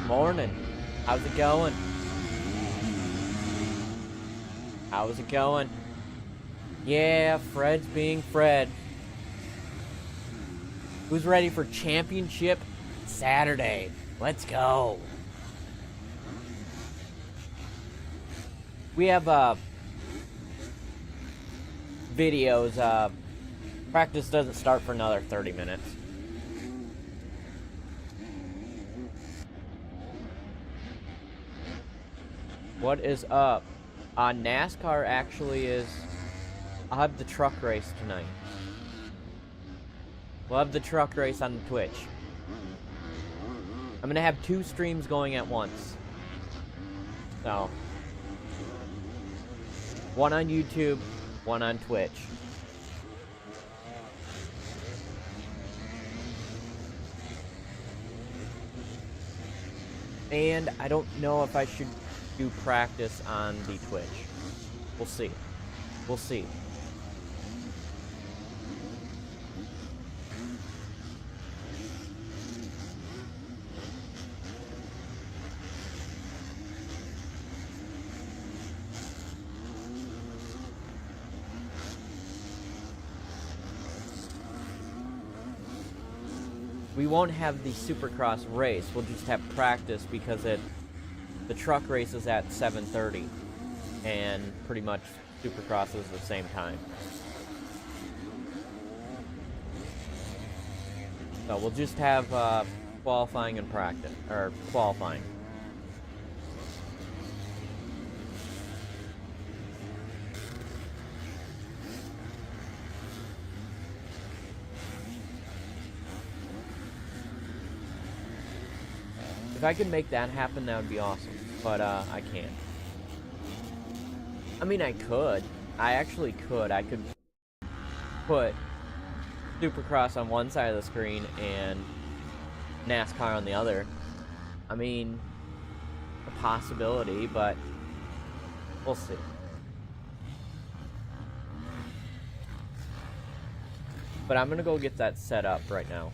Morning. How's it going? How's it going? Yeah, Fred's being Fred. Who's ready for championship Saturday? Let's go. We have videos. Practice doesn't start for another 30 minutes. What is up? NASCAR actually is... I'll have the truck race tonight. We'll have the truck race on Twitch. I'm gonna have 2 streams going at once. So... one on YouTube, one on Twitch. And I don't know if I should do practice on the Twitch. We'll see. We'll see. We won't have the Supercross race. We'll just have practice because the truck race is at 7:30, and pretty much Supercross is the same time. So we'll just have qualifying and practice, or qualifying. If I could make that happen, that would be awesome. But, I can't. I mean, I could. I actually could. I could put Supercross on one side of the screen and NASCAR on the other. I mean, a possibility, but we'll see. But I'm gonna go get that set up right now.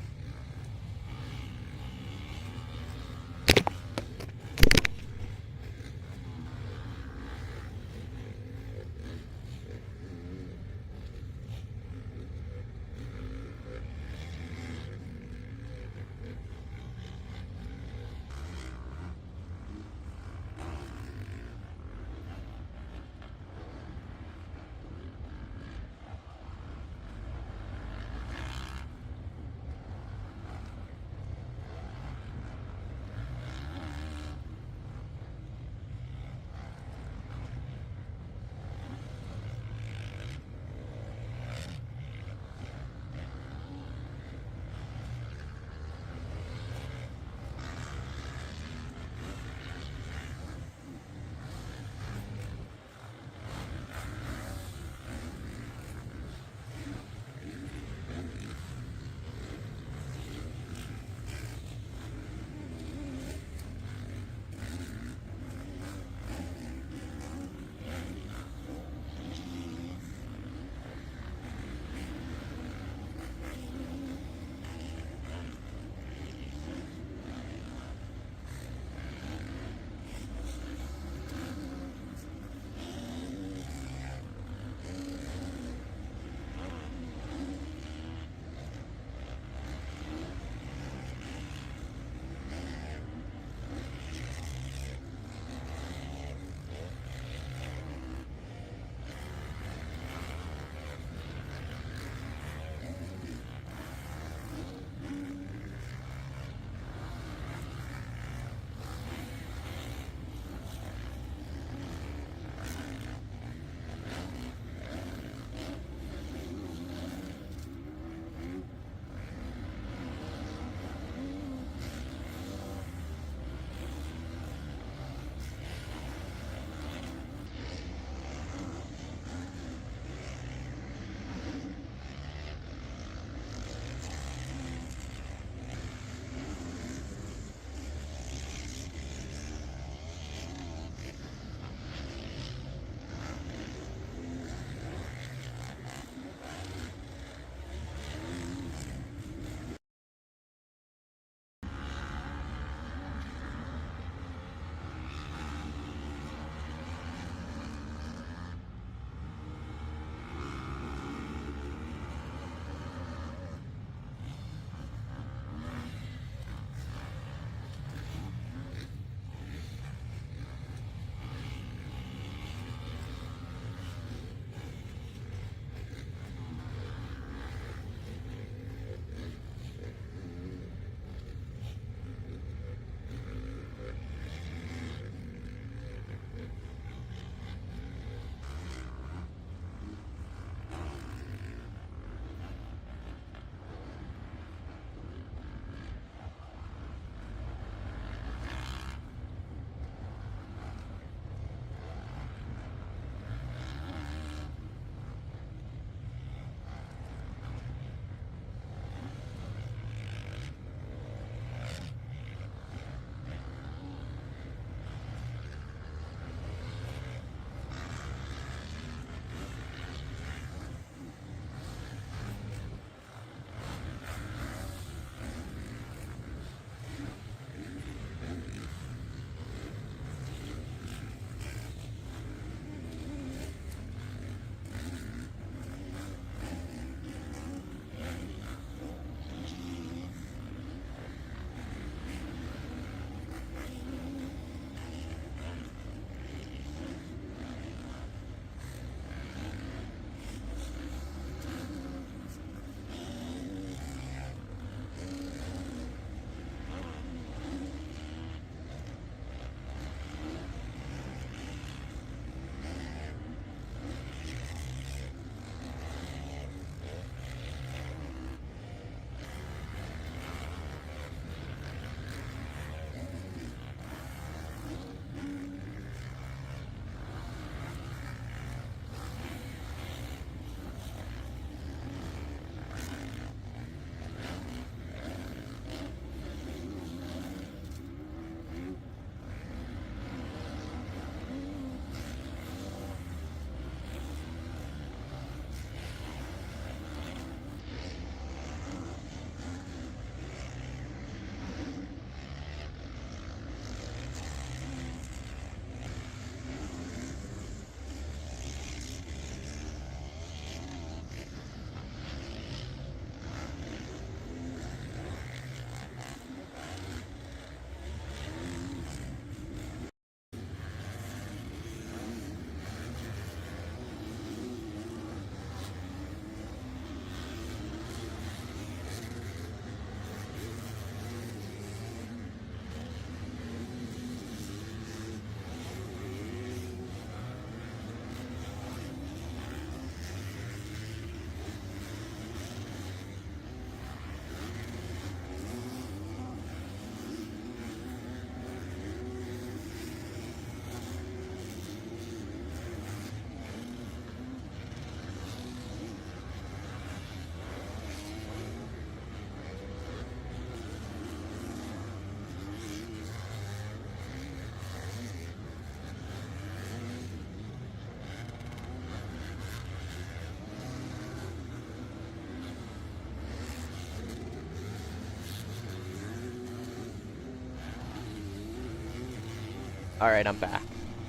Alright, I'm back.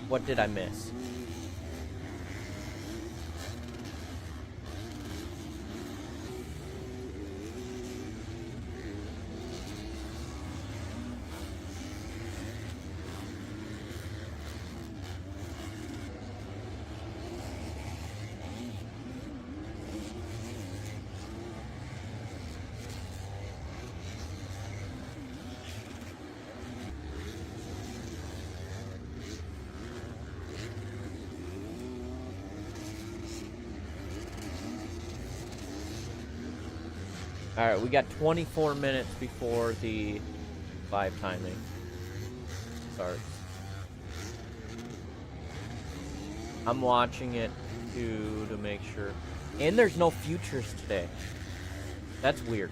What did I miss? Alright, we got 24 minutes before the live timing starts. I'm watching it to make sure. And there's no futures today. That's weird.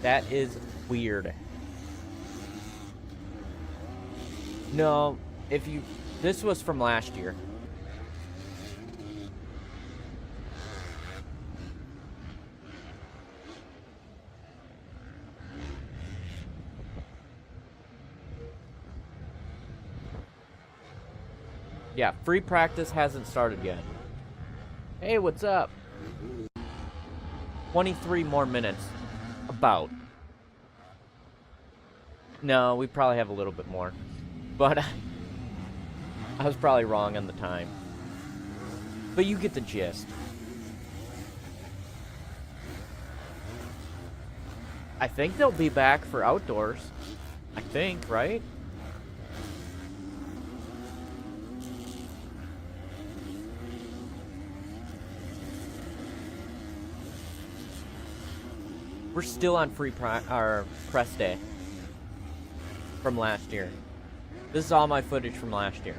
That is weird. No, if you... This was from last year. Yeah, free practice hasn't started yet. Hey, what's up? 23 more minutes. About. No, we probably have a little bit more. But I was probably wrong on the time. But you get the gist. I think they'll be back for outdoors. I think, right? We're still on our press day from last year. This is all my footage from last year.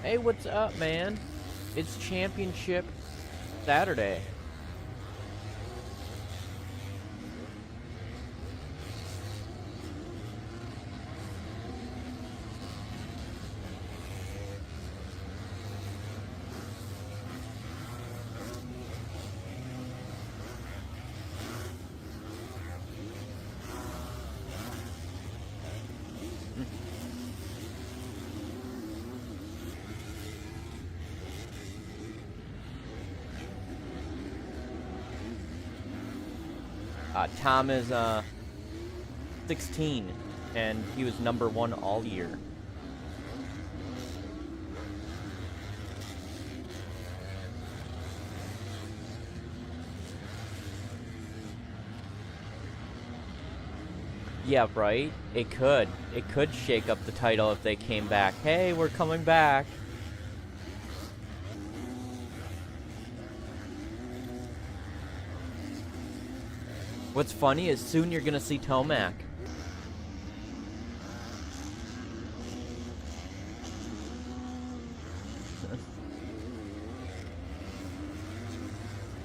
Hey, what's up, man? It's Championship Saturday. Tom is 16, and he was #1 all year. Yeah, right? It could. It could shake up the title if they came back. Hey, we're coming back. What's funny is soon you're gonna see Tomac.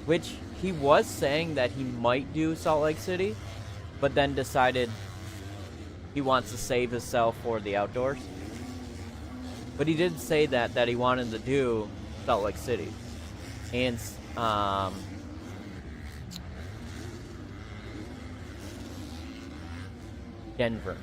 Which, he was saying that he might do Salt Lake City, but then decided he wants to save himself for the outdoors. But he did say that he wanted to do Salt Lake City. And, Denver.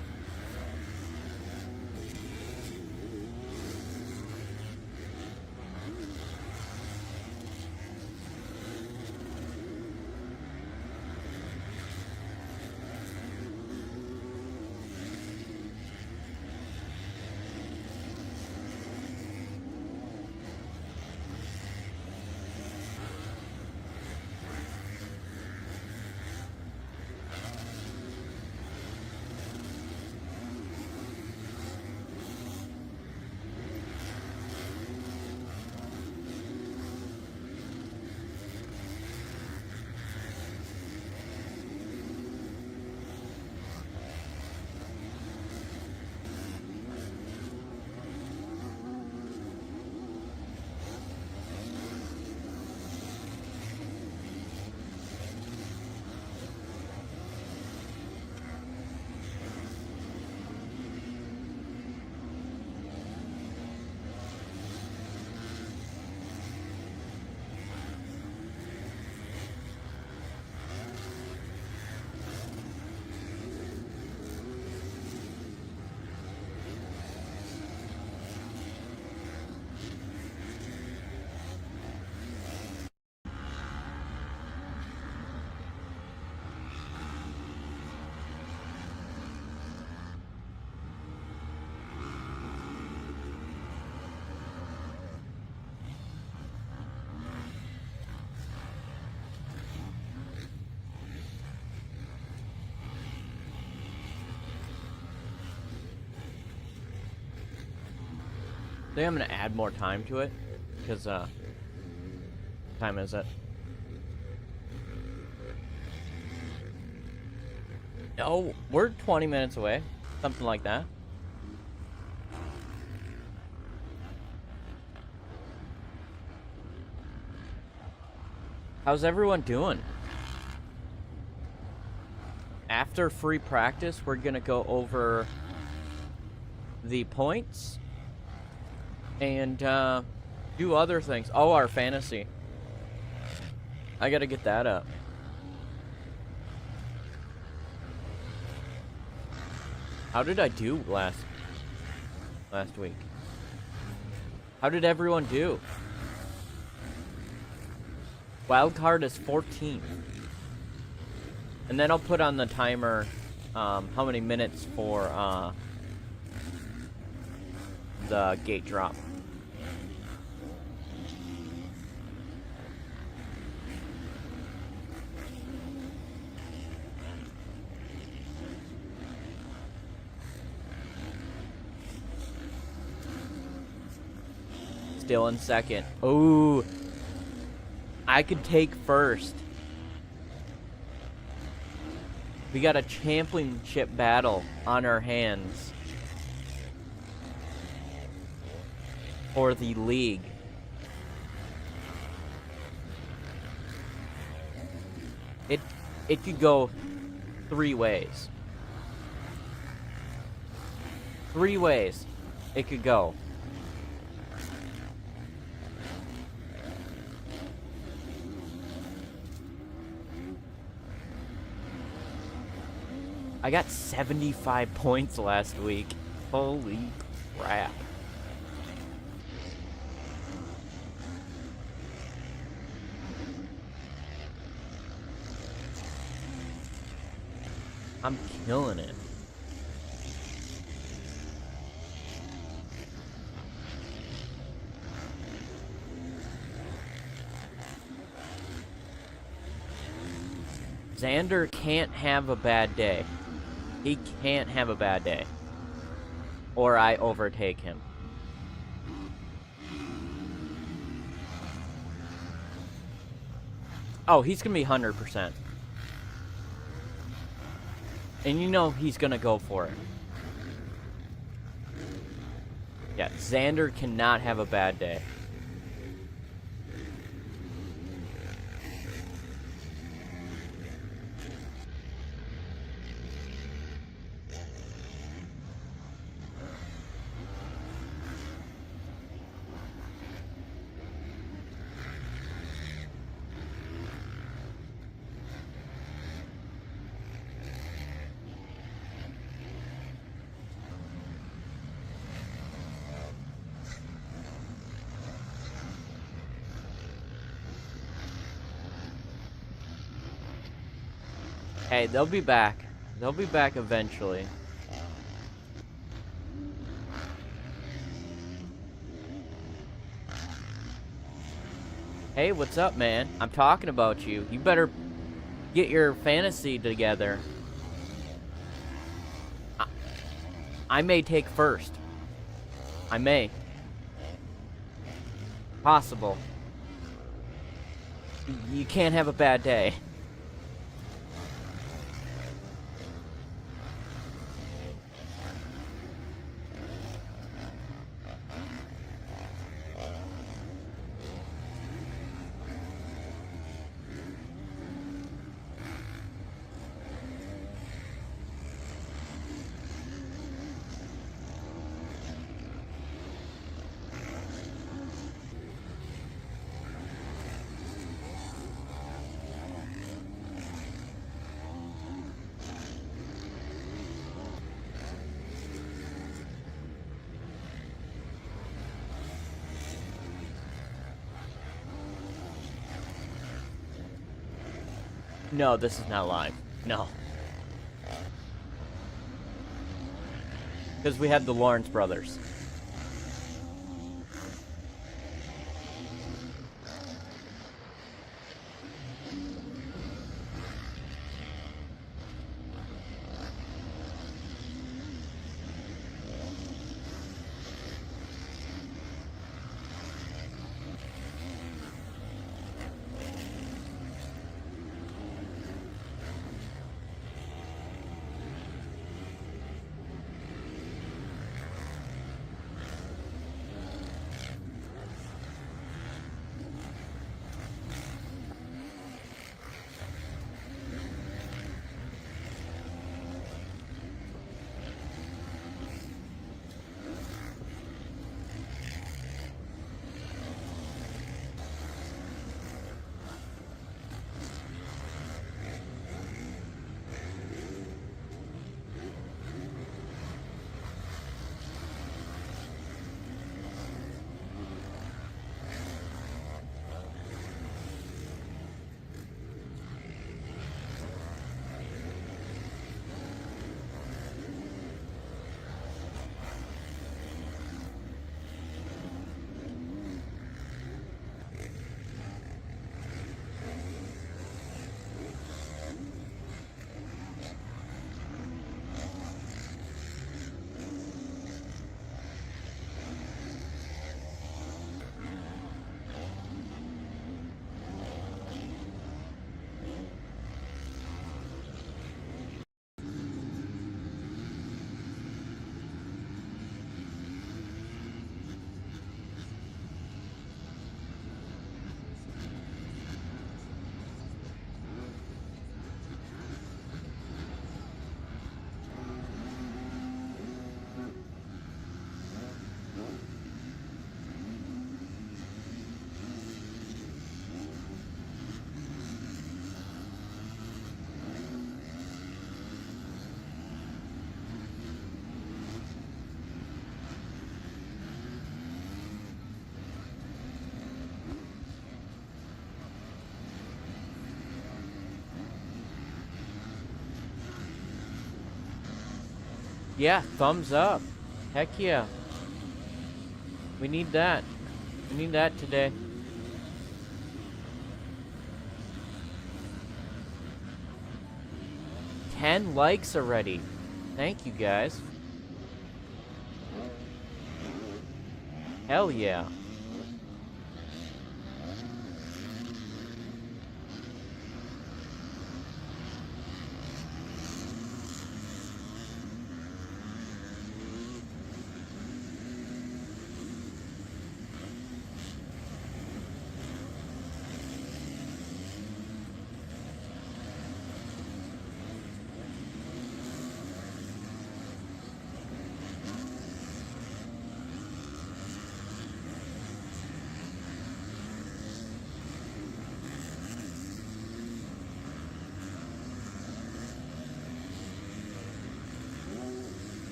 think I'm gonna add more time to it, because, what time is it? Oh, we're 20 minutes away. Something like that. How's everyone doing? After free practice, we're gonna go over the points and do other things. Oh, our fantasy. I gotta get that up. How did I do last week? How did everyone do? Wild card is 14. And then I'll put on the timer how many minutes for the gate drop. Still in second. Ooh. I could take first. We got a championship battle on our hands for the league. It could go 3 ways. 3 ways it could go. I got 75 points last week. Holy crap. I'm killing it. Xander can't have a bad day. He can't have a bad day. Or I overtake him. Oh, he's gonna be 100%. And you know he's gonna go for it. Yeah, Xander cannot have a bad day. Hey, they'll be back. They'll be back eventually. Hey, what's up, man? I'm talking about you. You better get your fantasy together. I may take first. I may. Possible. You can't have a bad day. No, this is not live. No. Because we have the Lawrence brothers. Yeah, thumbs up. Heck yeah. We need that. We need that today. $10 likes already. Thank you, guys. Hell yeah.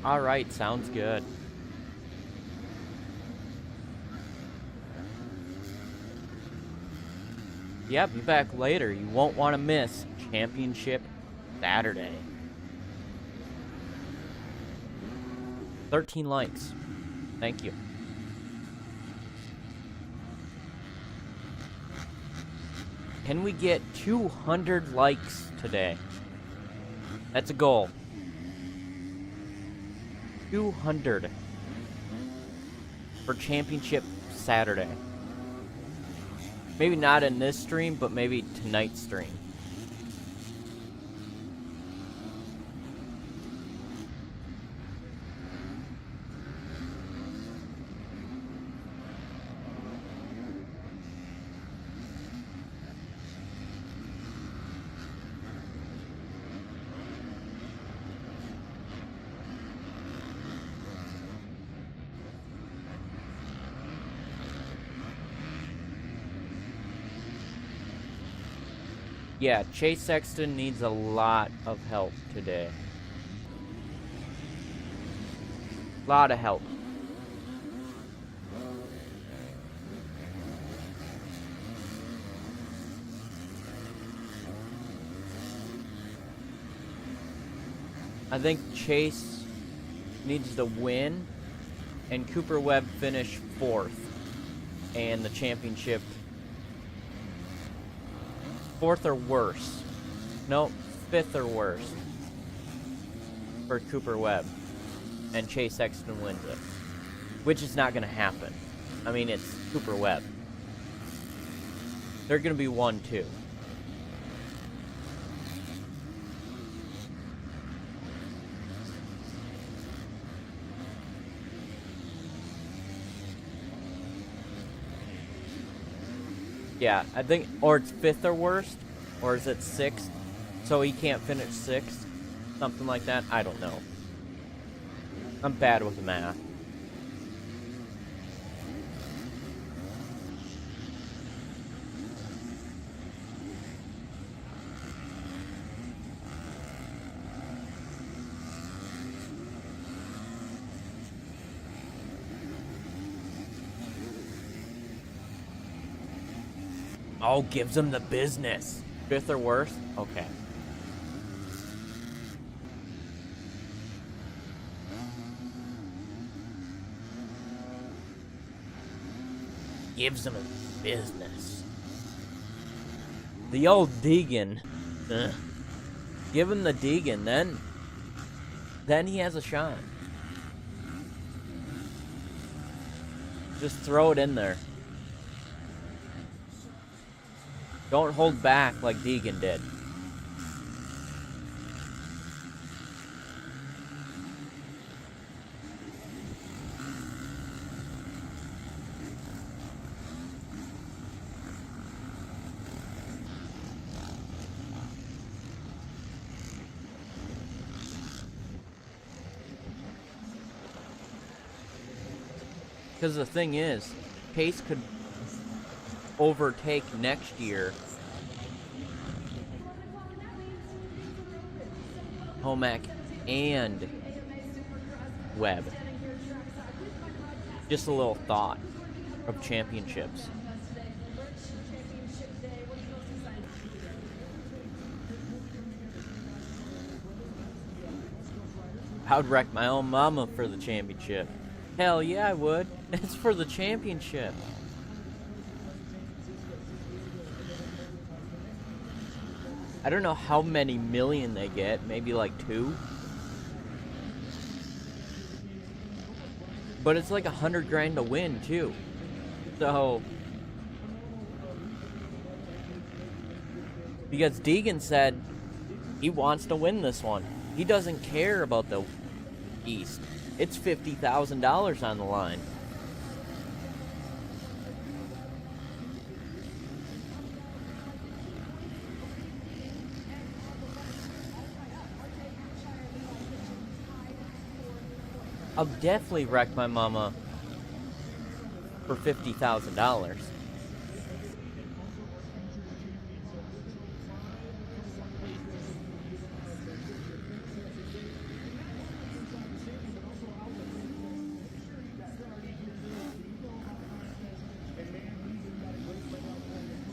Alright, sounds good. Yeah, be back later. You won't want to miss Championship Saturday. 13 likes. Thank you. Can we get 200 likes today? That's a goal. 200 for Championship Saturday. Maybe not in this stream, but maybe tonight's stream. Yeah, Chase Sexton needs a lot of help today. Lot of help. I think Chase needs to win and Cooper Webb finish 4th and the championship 4th or worse. No, 5th or worse for Cooper Webb. And Chase Sexton wins it. Which is not going to happen. I mean, it's Cooper Webb. They're going to be 1-2. Yeah, I think, or it's 5th or worst, or is it 6th, so he can't finish 6th, something like that. I don't know. I'm bad with math. Oh, gives him the business. 5th or worse? Okay. Gives him a business. The old Deegan. Ugh. Give him the Deegan, then he has a shot. Just throw it in there. Don't hold back like Deegan did. Because the thing is, Pace could overtake next year Tomac and Webb. Just a little thought of championships. I would wreck my own mama for the championship. Hell yeah, I would. It's for the championship. I don't know how many million they get. Maybe like 2. But it's like $100,000 to win too. So, because Deegan said he wants to win this one. He doesn't care about the East. It's $50,000 on the line. I'll definitely wreck my mama for $50,000.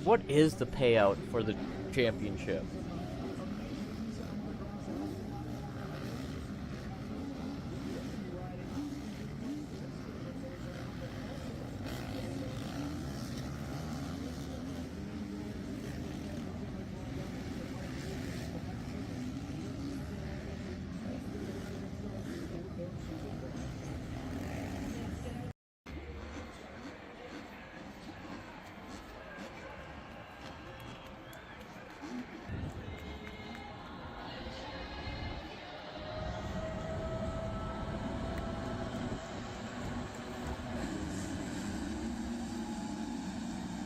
What is the payout for the championship?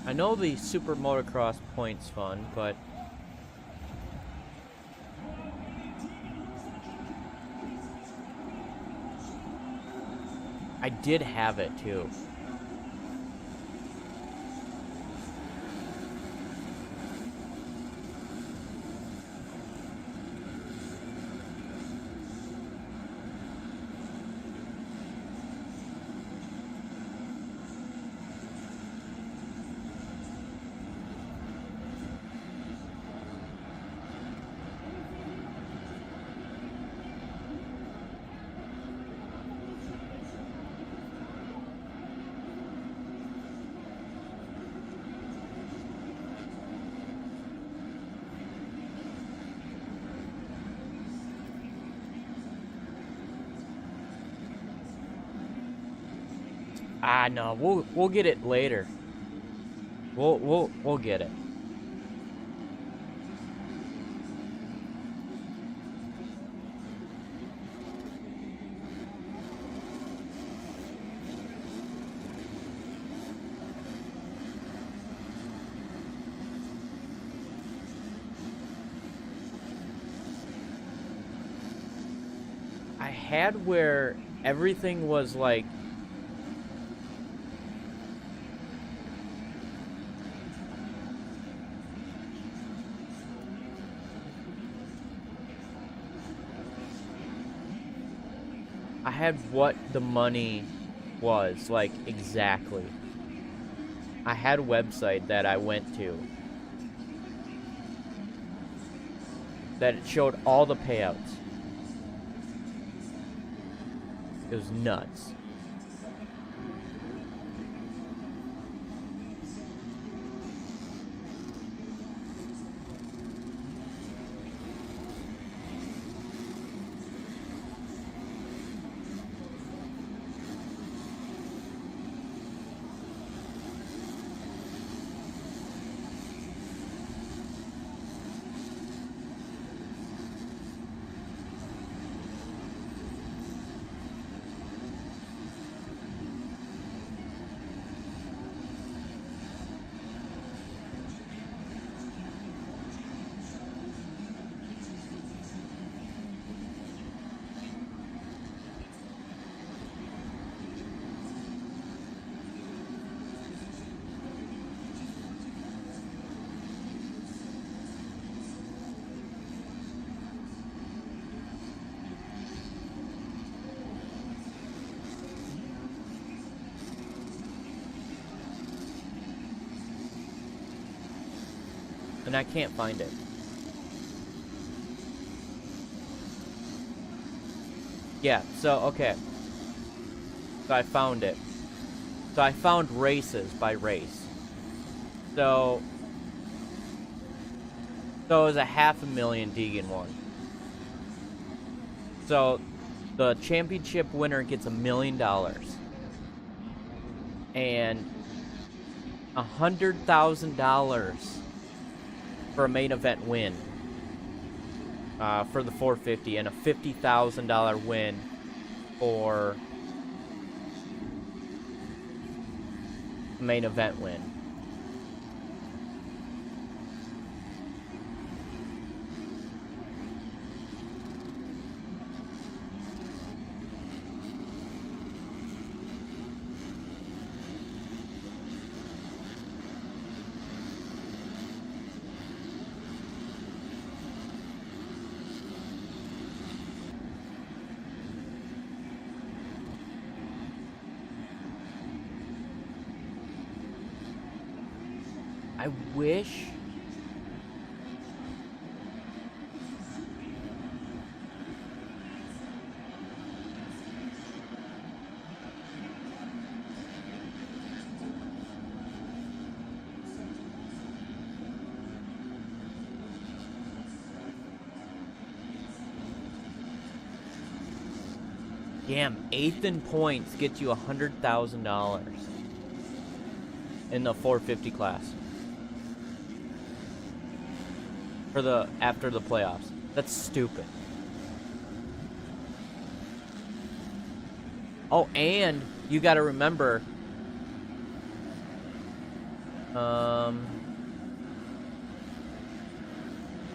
I know the Super Motocross points fun, but I did have it too. Ah, no, we'll get it later. We'll get it. I had where everything was like I had what the money was, like, exactly. I had a website that I went to that it showed all the payouts. It was nuts. And I can't find it. Yeah, so, okay. So I found it. So I found races by race. So it was a $500,000 Deegan won. So the championship winner gets $1 million. And $100,000 for a main event win. For the 450, and a $50,000 win for main event win. I wish damn, 8th in points gets you $100,000 in the 450 class. For the after the playoffs. That's stupid. Oh, and you got to remember,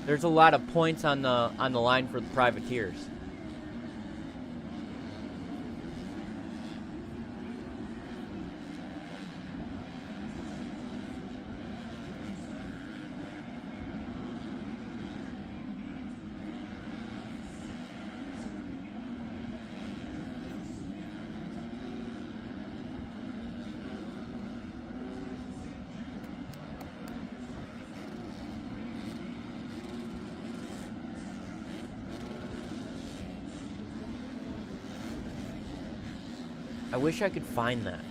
there's a lot of points on the line for the privateers. I wish I could find that.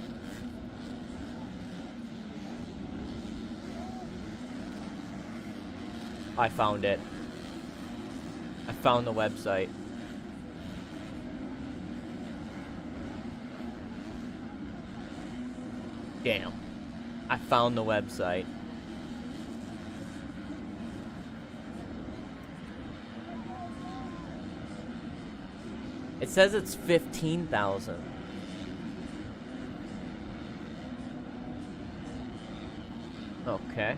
I found it. I found the website. Damn. I found the website. It says it's 15,000. Okay.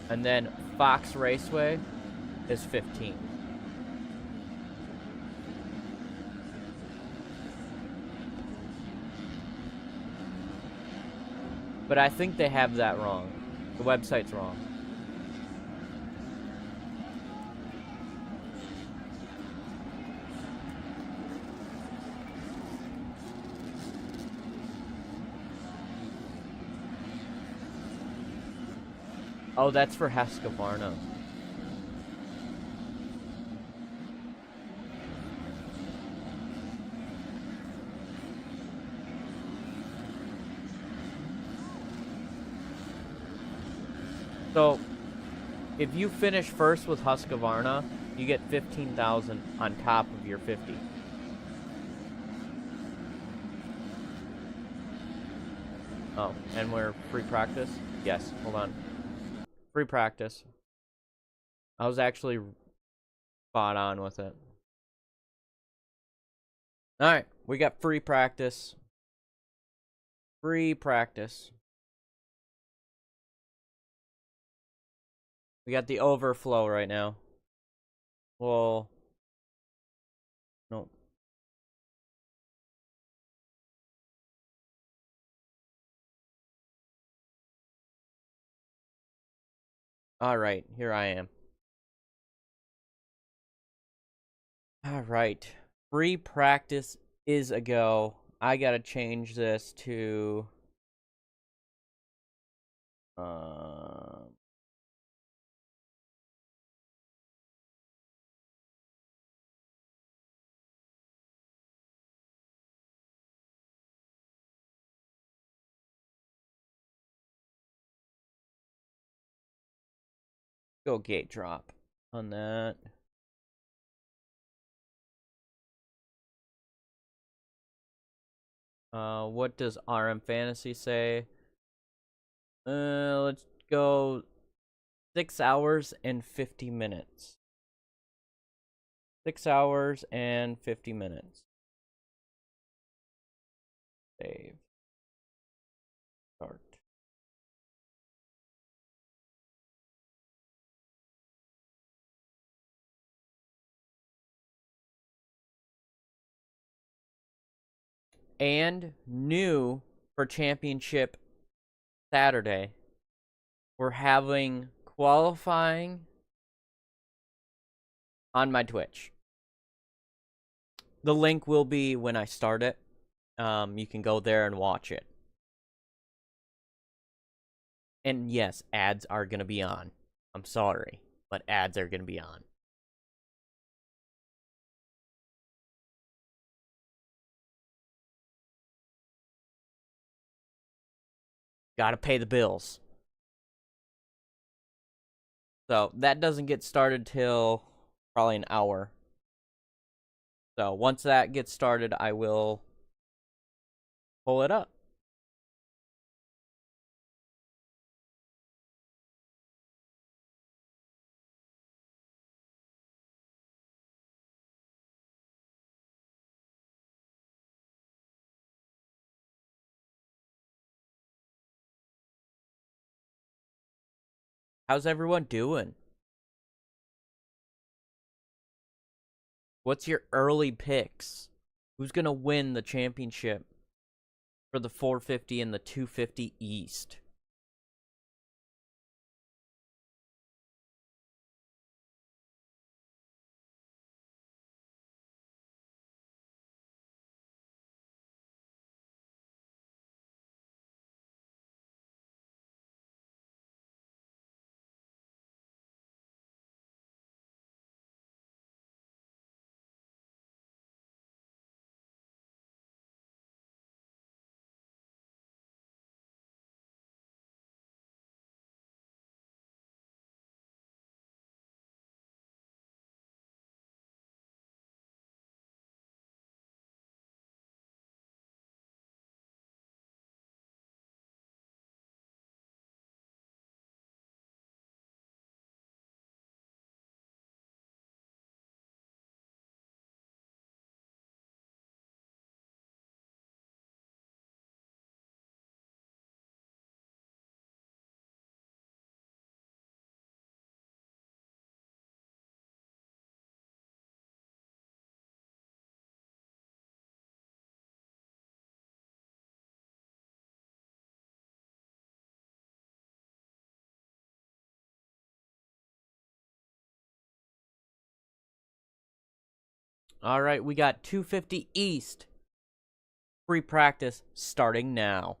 And then Fox Raceway is 15. But I think they have that wrong. The website's wrong. Oh, that's for Husqvarna. So, if you finish first with Husqvarna, you get 15,000 on top of your 50. Oh, and we're free practice? Yes, hold on. Free practice. I was actually spot on with it. Alright, we got free practice. Free practice. We got the overflow right now. Well, no. All right, here I am. All right, free practice is a go. I gotta change this to go gate drop on that. What does RM Fantasy say? Let's go 6 hours and 50 minutes. 6 hours and 50 minutes. Save. Start. And new for championship Saturday, we're having qualifying on my Twitch. The link will be when I start it. You can go there and watch it. And yes, ads are going to be on. I'm sorry, but ads are going to be on. Gotta pay the bills. So that doesn't get started till probably an hour. So once that gets started, I will pull it up. How's everyone doing? What's your early picks? Who's gonna win the championship for the 450 and the 250 East? All right, we got 250 East. Free practice starting now.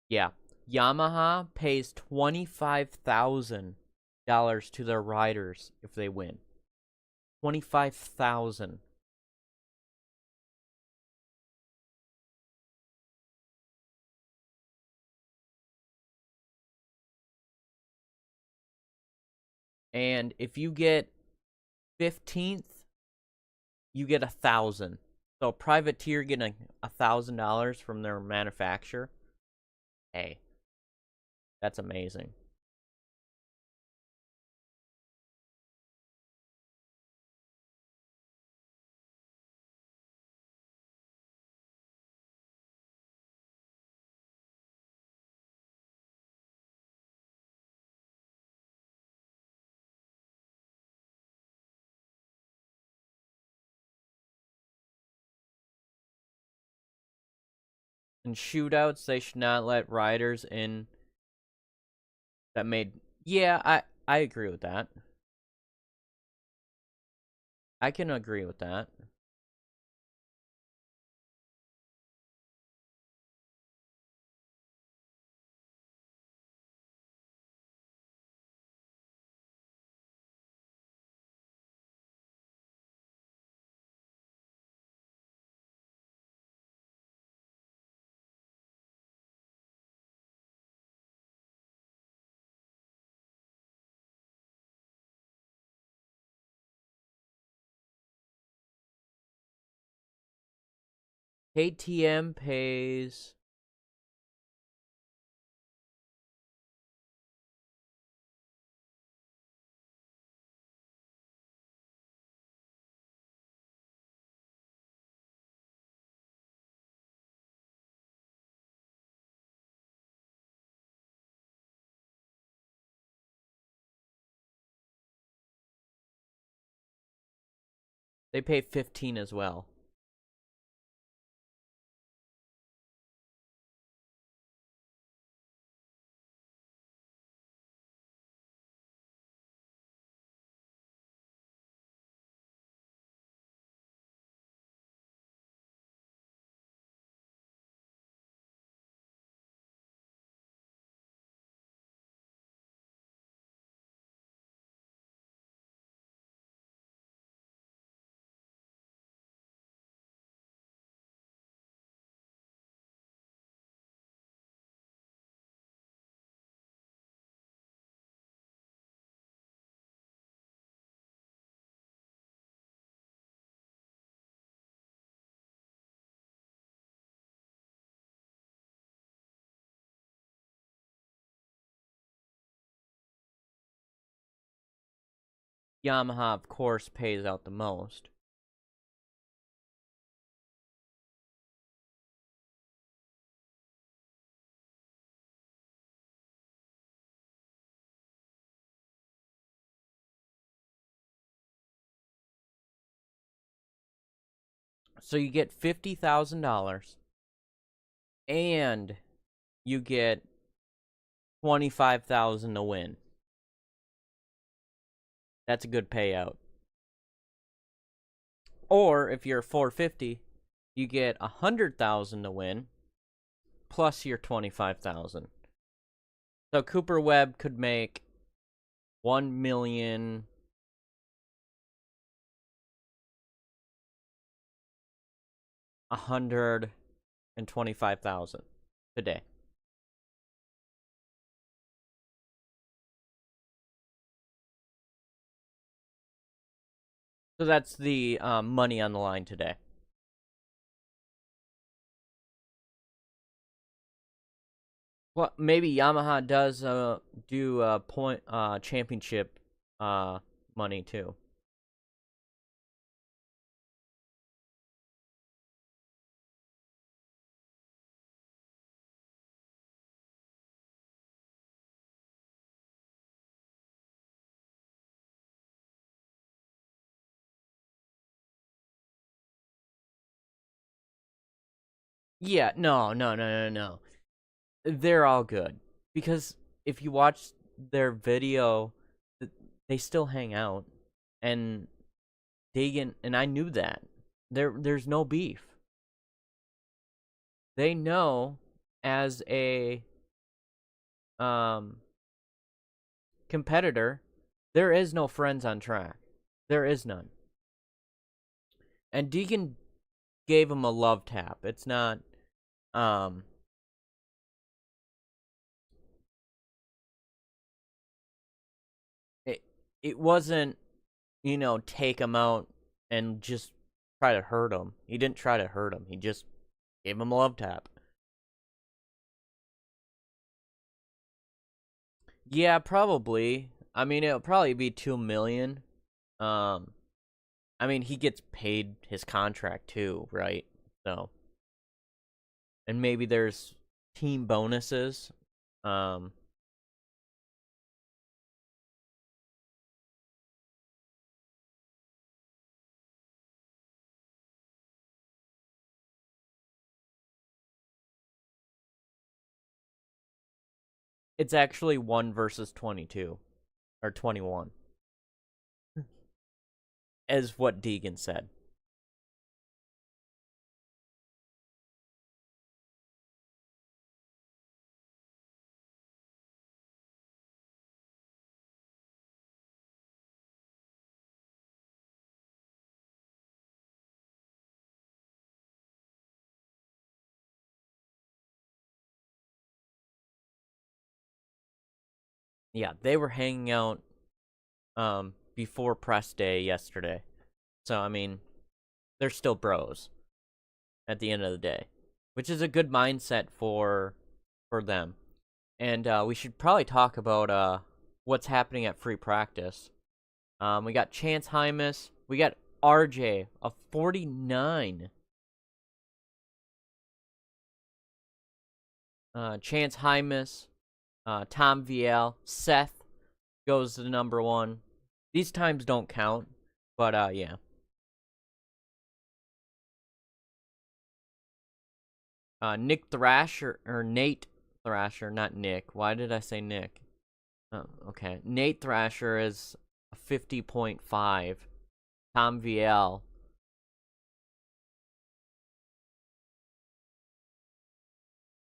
Yeah. Yamaha pays $25,000 to their riders if they win. 25,000. And if you get 15th, you get 1,000. So privateer getting $1,000 from their manufacturer. Hey, that's amazing. In shootouts, they should not let riders in that made... Yeah, I agree with that. I can agree with that. KTM pays... They pay 15 as well. Yamaha, of course, pays out the most. So you get $50,000 and you get 25,000 to win. That's a good payout. Or if you're 450, you get 100,000 to win plus your 25,000. So Cooper Webb could make 1,000,000 125,000 today. So that's the money on the line today. Well, maybe Yamaha does do point championship money too. Yeah, no. They're all good because if you watch their video, they still hang out, and Deegan and I knew that there's no beef. They know as a competitor, there is no friends on track. There is none. And Deegan gave him a love tap. It's not it, it wasn't, take him out and just try to hurt him. He didn't try to hurt him. He just gave him a love tap. Yeah, probably. I mean, it'll probably be 2 million. Um, I mean, he gets paid his contract too, right? So, and maybe there's team bonuses. Um, it's actually 1 versus 22 or 21, as what Deegan said. Yeah, they were hanging out before press day yesterday. So, I mean, they're still bros at the end of the day, which is a good mindset for them. And we should probably talk about what's happening at free practice. We got Chance Hymas, we got RJ, a 49. Chance Hymas, Tom VL, Seth goes to number 1. These times don't count, but yeah. Nick Thrasher, or Nate Thrasher, not Nick. Why did I say Nick? Oh, okay. Nate Thrasher is 50.5. Tom VL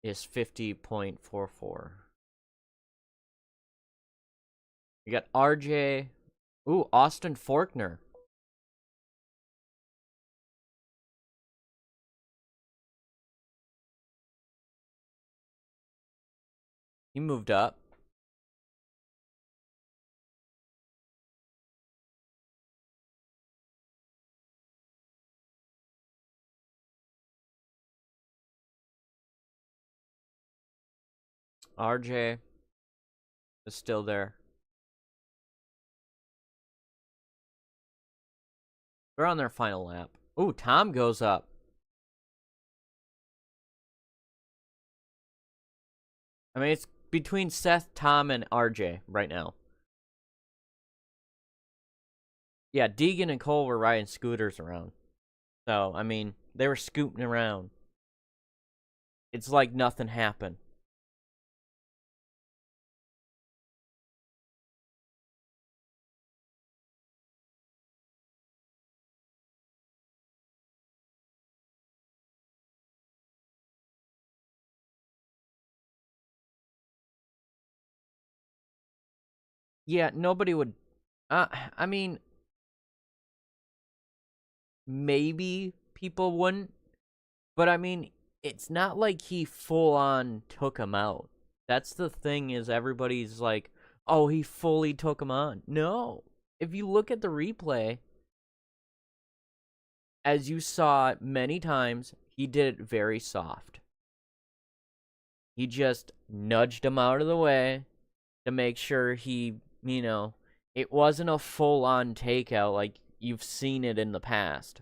is 50.44. You got RJ. Ooh, Austin Faulkner. He moved up. RJ is still there. They're on their final lap. Ooh, Tom goes up. I mean, it's between Seth, Tom, and RJ right now. Yeah, Deegan and Cole were riding scooters around. So, I mean, they were scooting around. It's like nothing happened. Yeah, nobody would. I mean, maybe people wouldn't, but I mean, it's not like he full on took him out. That's the thing, is everybody's like, oh, he fully took him on. No. If you look at the replay, as you saw many times, he did it very soft. He just nudged him out of the way to make sure it wasn't a full on takeout like you've seen it in the past.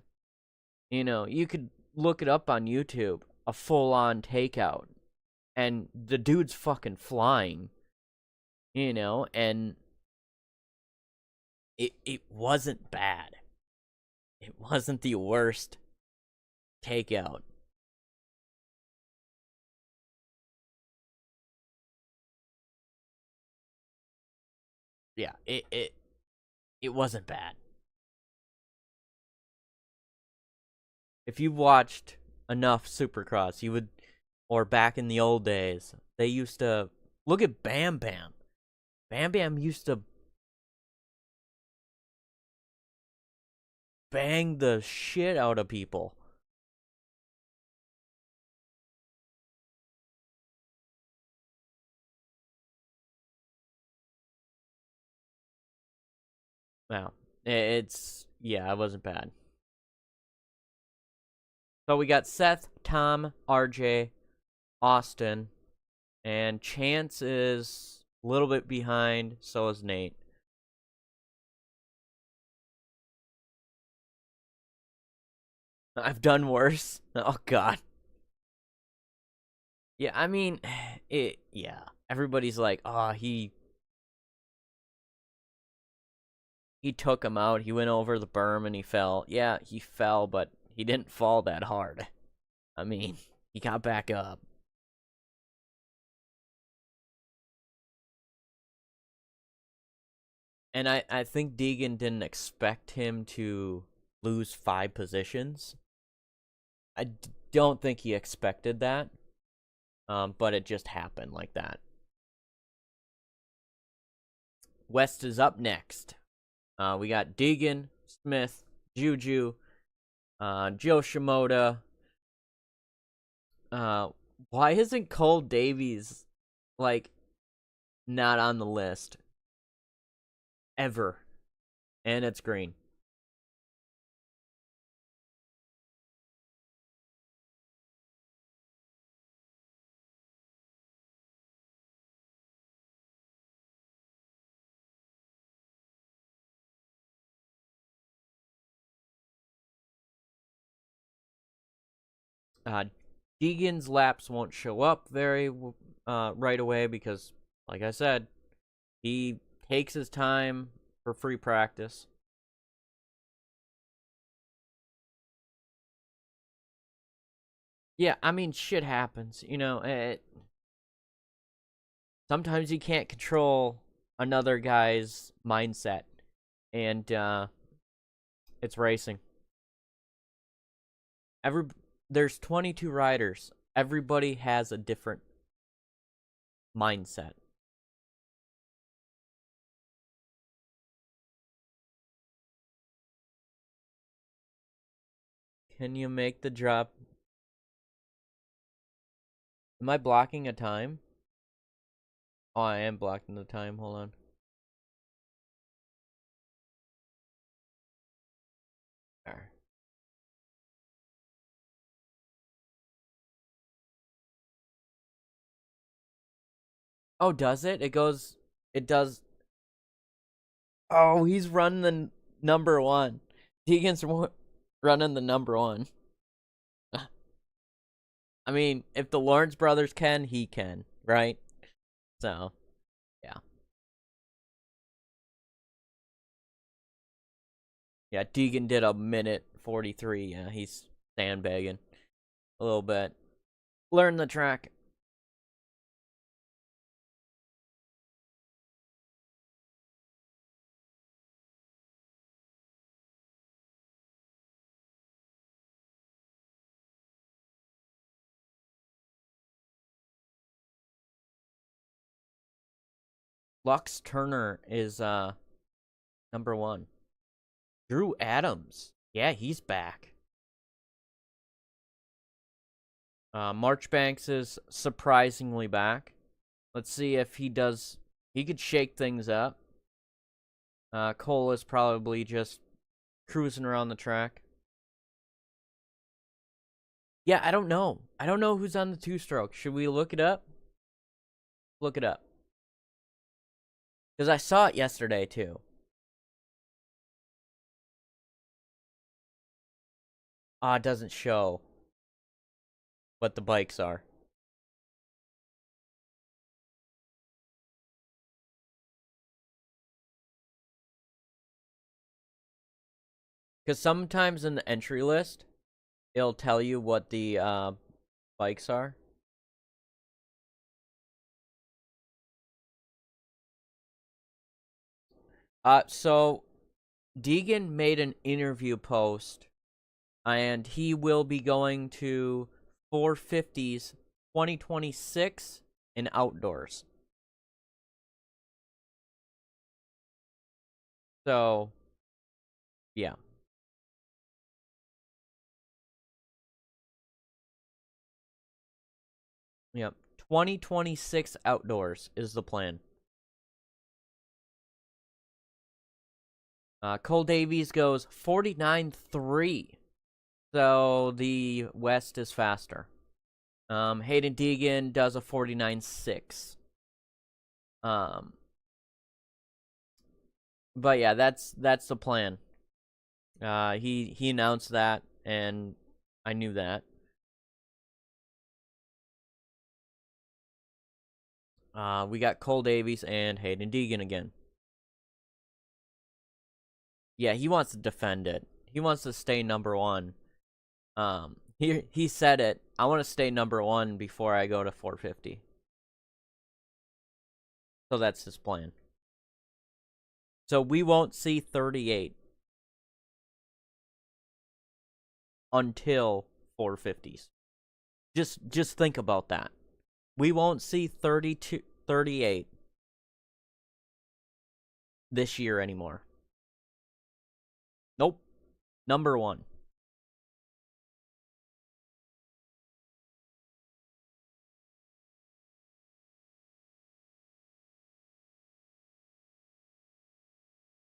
You could look it up on YouTube, a full on takeout, and the dude's fucking flying, and it wasn't bad. It wasn't the worst takeout. Yeah, it wasn't bad. If you've watched enough Supercross, you would, or back in the old days, they used to look at Bam Bam. Bam Bam used to bang the shit out of people. Well, yeah, it wasn't bad. So we got Seth, Tom, RJ, Austin, and Chance is a little bit behind, so is Nate. I've done worse. Oh, God. Yeah, I mean, yeah. Everybody's like, oh, he took him out. He went over the berm and he fell. Yeah, he fell, but he didn't fall that hard. I mean, he got back up. And I think Deegan didn't expect him to lose 5 positions. I don't think he expected that. But it just happened like that. West is up next. We got Deegan, Smith, Juju, Joe Shimoda. Why isn't Cole Davies, like, not on the list? Ever. And it's green. Deegan's laps won't show up very right away because, like I said, he takes his time for free practice. Yeah, I mean, shit happens. Sometimes you can't control another guy's mindset, and it's racing. There's 22 riders. Everybody has a different mindset. Can you make the drop? Am I blocking a time? Oh, I am blocking the time. Hold on. There. Oh, does it? It does. Oh, he's running the number one. Deegan's running the number one. I mean, if the Lawrence brothers can, he can, right? So, yeah. Yeah, Deegan did a minute 43. Yeah, he's sandbagging a little bit. Learn the track. Lux Turner is number one. Drew Adams. Yeah, he's back. Marchbanks is surprisingly back. Let's see if he does. He could shake things up. Cole is probably just cruising around the track. Yeah, I don't know. I don't know who's on the 2-stroke. Should we look it up? Look it up. Because I saw it yesterday, too. It doesn't show what the bikes are. Because sometimes in the entry list, it'll tell you what the bikes are. So Deegan made an interview post, and he will be going to 450s 2026 in outdoors. So, yeah. Yep. 2026 outdoors is the plan. Cole Davies goes 49.3. So the West is faster. Haiden Deegan does a 49.6. But yeah, that's the plan. He announced that, and I knew that. We got Cole Davies and Haiden Deegan again. Yeah, he wants to defend it. He wants to stay number one. He said it. I want to stay number one before I go to 450. So that's his plan. So we won't see 38 until 450s. Just think about that. We won't see 38 this year anymore. Nope. Number one.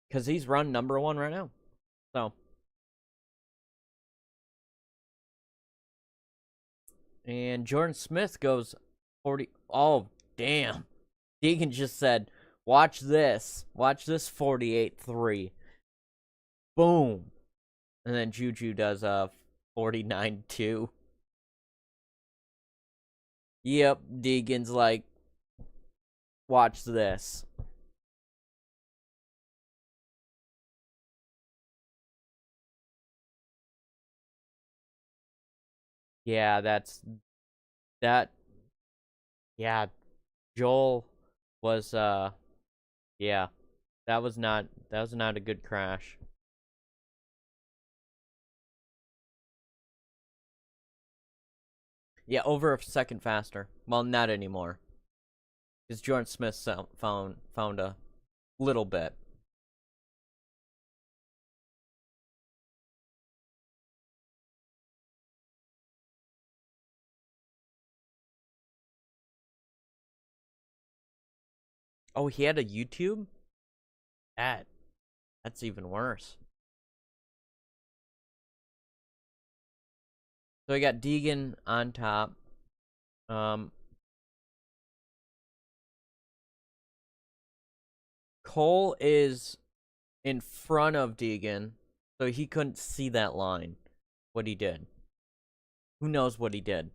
Because he's run number one right now. So. And Jordan Smith goes 40. Oh, damn. Deegan just said, watch this. Watch this 48.3. Boom. And then Juju does 49.2. Yep, Deegan's like, watch this. Yeah, that. Yeah, Joel was yeah, that was not a good crash. Yeah, over a second faster. Well, not anymore. Because Jordan Smith found a little bit. Oh, he had a YouTube? That's even worse. So we got Deegan on top. Cole is in front of Deegan, so he couldn't see that line. What he did. Who knows what he did?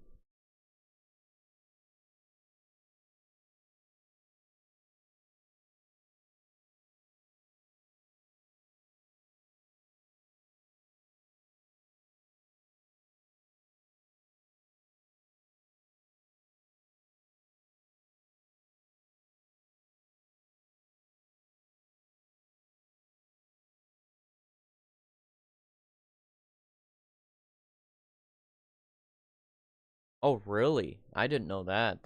Oh, really? I didn't know that.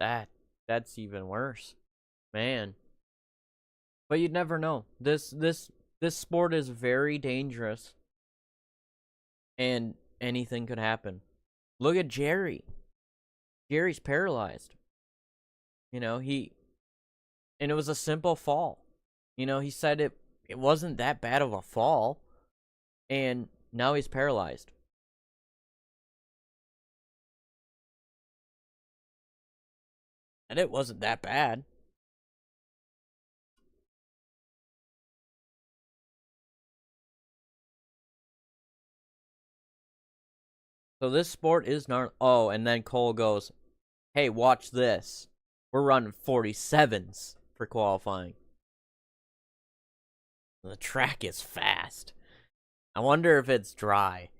That's even worse. Man. But you'd never know. This sport is very dangerous, and anything could happen. Look at Jerry. Jerry's paralyzed. You know, and it was a simple fall. You know, he said it wasn't that bad of a fall, and now he's paralyzed. And it wasn't that bad. So this sport is not. Oh, and then Cole goes, "Hey, watch this. We're running 47s for qualifying. The track is fast. I wonder if it's dry."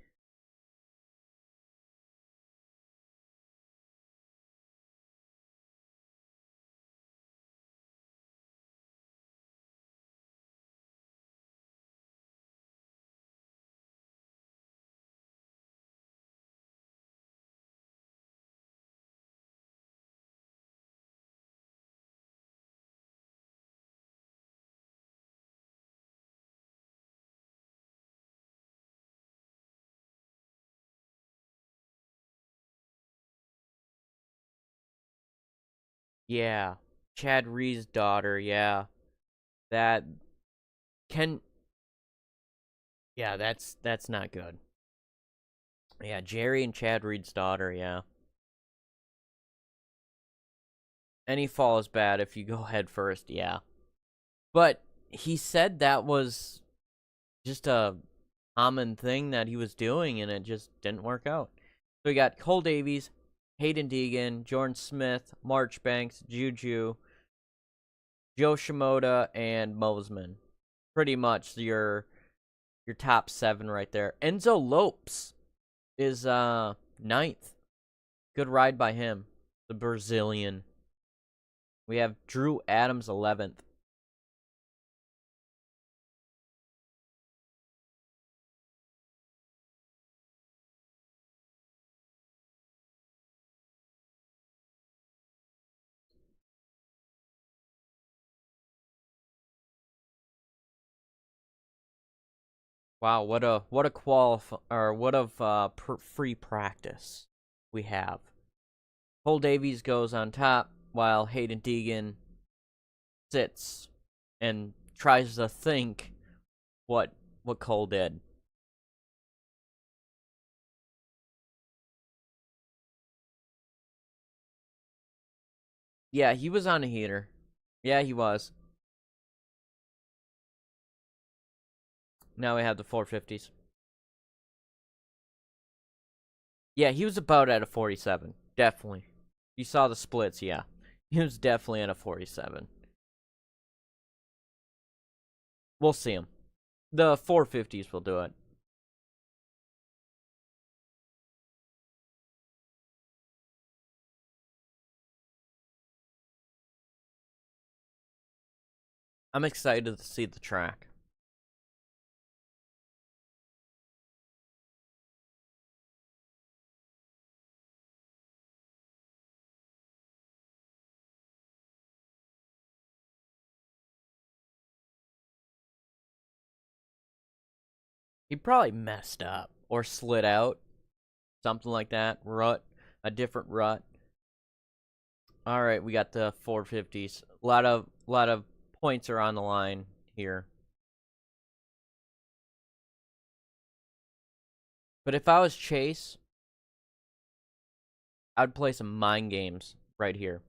Yeah. Chad Ree's daughter, yeah. That can Yeah, that's not good. Yeah, Jerry and Chad Reed's daughter, yeah. Any fall is bad if you go head first, yeah. But he said that was just a common thing that he was doing, and it just didn't work out. So we got Cole Davies, Haiden Deegan, Jordan Smith, Marchbanks, Juju, Joe Shimoda, and Mosman. Pretty much your top 7 right there. Enzo Lopes is ninth. Good ride by him, the Brazilian. We have Drew Adams 11th. Wow, what a free practice we have. Cole Davies goes on top while Haiden Deegan sits and tries to think what Cole did. Yeah, he was on a heater. Yeah, he was. Now we have the 450s. Yeah, he was about at a 47. Definitely. You saw the splits, yeah. He was definitely at a 47. We'll see him. The 450s will do it. I'm excited to see the track. He probably messed up or slid out. Something like that. Rut. A different rut. Alright, we got the 450s. A lot of points are on the line here. But if I was Chase, I'd play some mind games right here.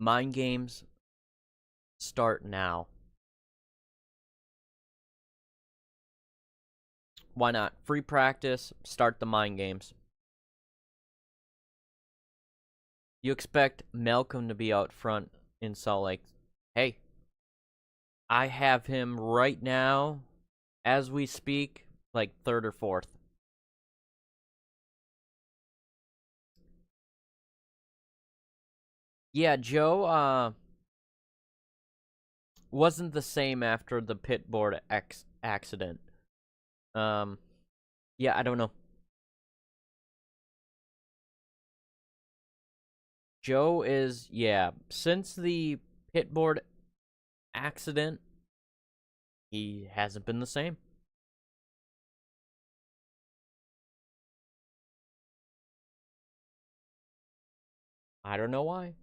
Mind games start now. Why not? Free practice, start the mind games. You expect Malcolm to be out front in Salt Lake. Hey, I have him right now, as we speak, like 3rd or 4th. Yeah, Joe wasn't the same after the pit board accident. Yeah, I don't know. Joe is, yeah, since the pit board accident, he hasn't been the same. I don't know why.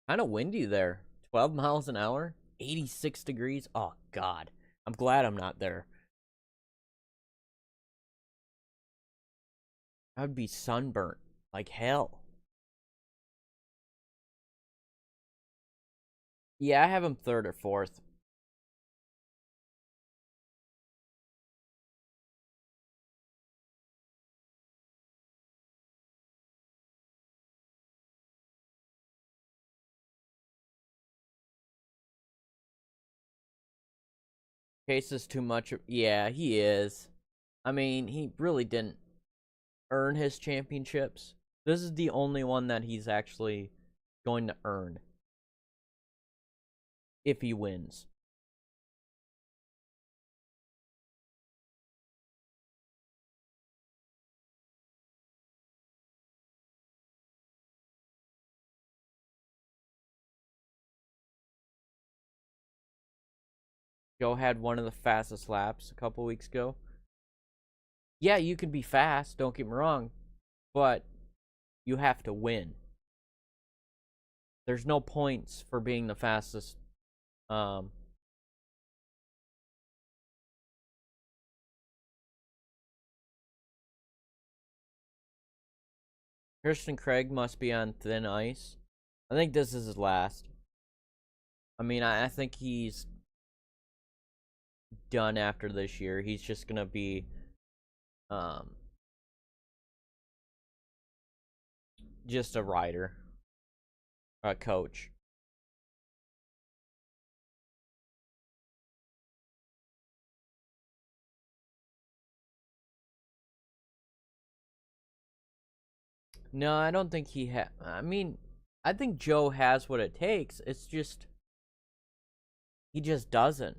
Kind of windy there. 12 miles an hour, 86 degrees. Oh, God. I'm glad I'm not there. I would be sunburnt like hell. Yeah, I have him 3rd or 4th. Chase is too much. Yeah, he is. I mean, he really didn't earn his championships. This is the only one that he's actually going to earn if he wins. Joe had one of the fastest laps a couple weeks ago. Yeah, you can be fast, don't get me wrong, but you have to win. There's no points for being the fastest Um, Christian Craig must be on thin ice. I think this is his last. I mean, I think he's done after this year. He's just gonna be um just a rider, a coach. No, I don't think he I mean, I think Joe has what it takes. It's just he just doesn't.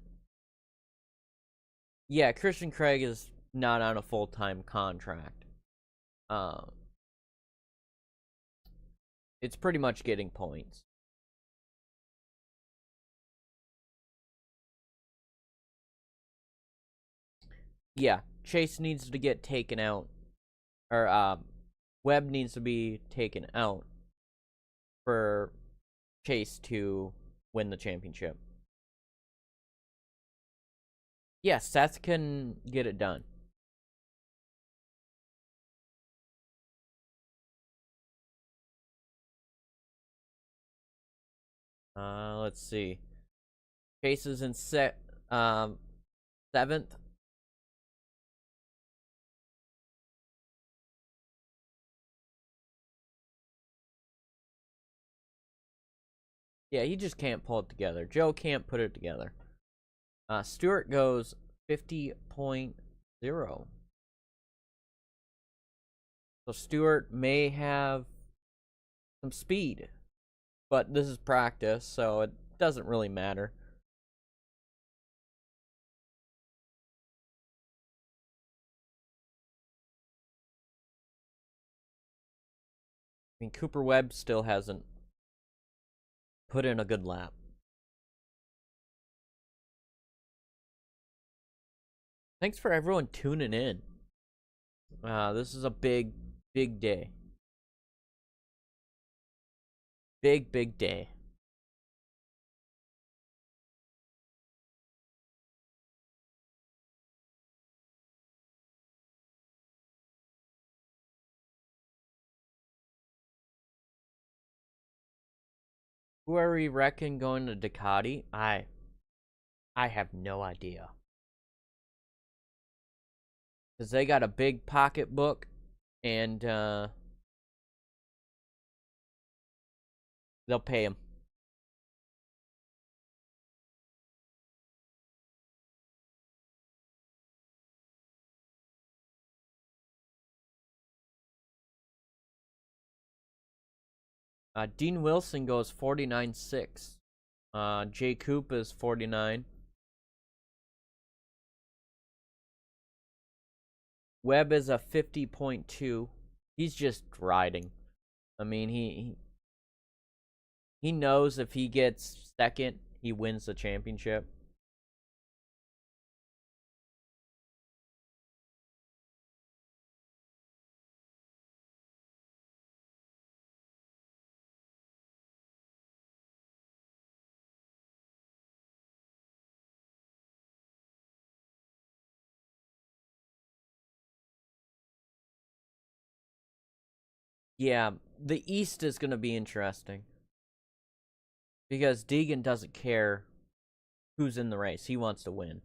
Yeah, Christian Craig is not on a full-time contract. Um, it's pretty much getting points. Yeah, Chase needs to get taken out, or Webb needs to be taken out for Chase to win the championship. Yeah, Seth can get it done. Let's see. Chase is in seventh. Yeah, he just can't pull it together. Joe can't put it together. Stewart goes 50.0. So Stewart may have some speed, but this is practice, so it doesn't really matter. I mean, Cooper Webb still hasn't put in a good lap. Thanks for everyone tuning in. This is a big, big day. Big, big day. Who are we reckon going to Ducati? I have no idea. Because they got a big pocketbook, and they'll pay him. Dean Wilson goes 49.6. Jay Coop is 49. Webb is a 50.2. He's just riding. I mean, he knows if he gets second, he wins the championship. Yeah, the East is going to be interesting. Because Deegan doesn't care who's in the race. He wants to win.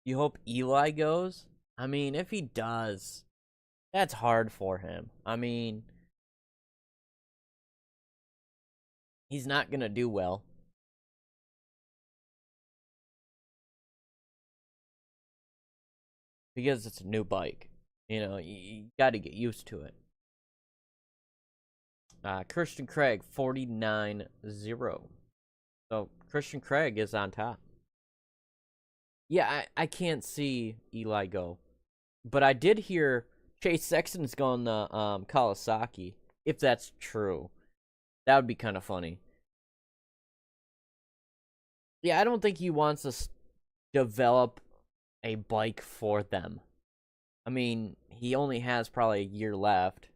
You hope Eli goes? I mean, if he does, that's hard for him. I mean, he's not going to do well. Because it's a new bike. You know, you got to get used to it. Christian Craig, 49.0. So, Christian Craig is on top. Yeah, I can't see Eli go. But I did hear Chase Sexton's going to Kawasaki. If that's true. That would be kind of funny. Yeah, I don't think he wants to develop a bike for them. I mean, he only has probably a year left.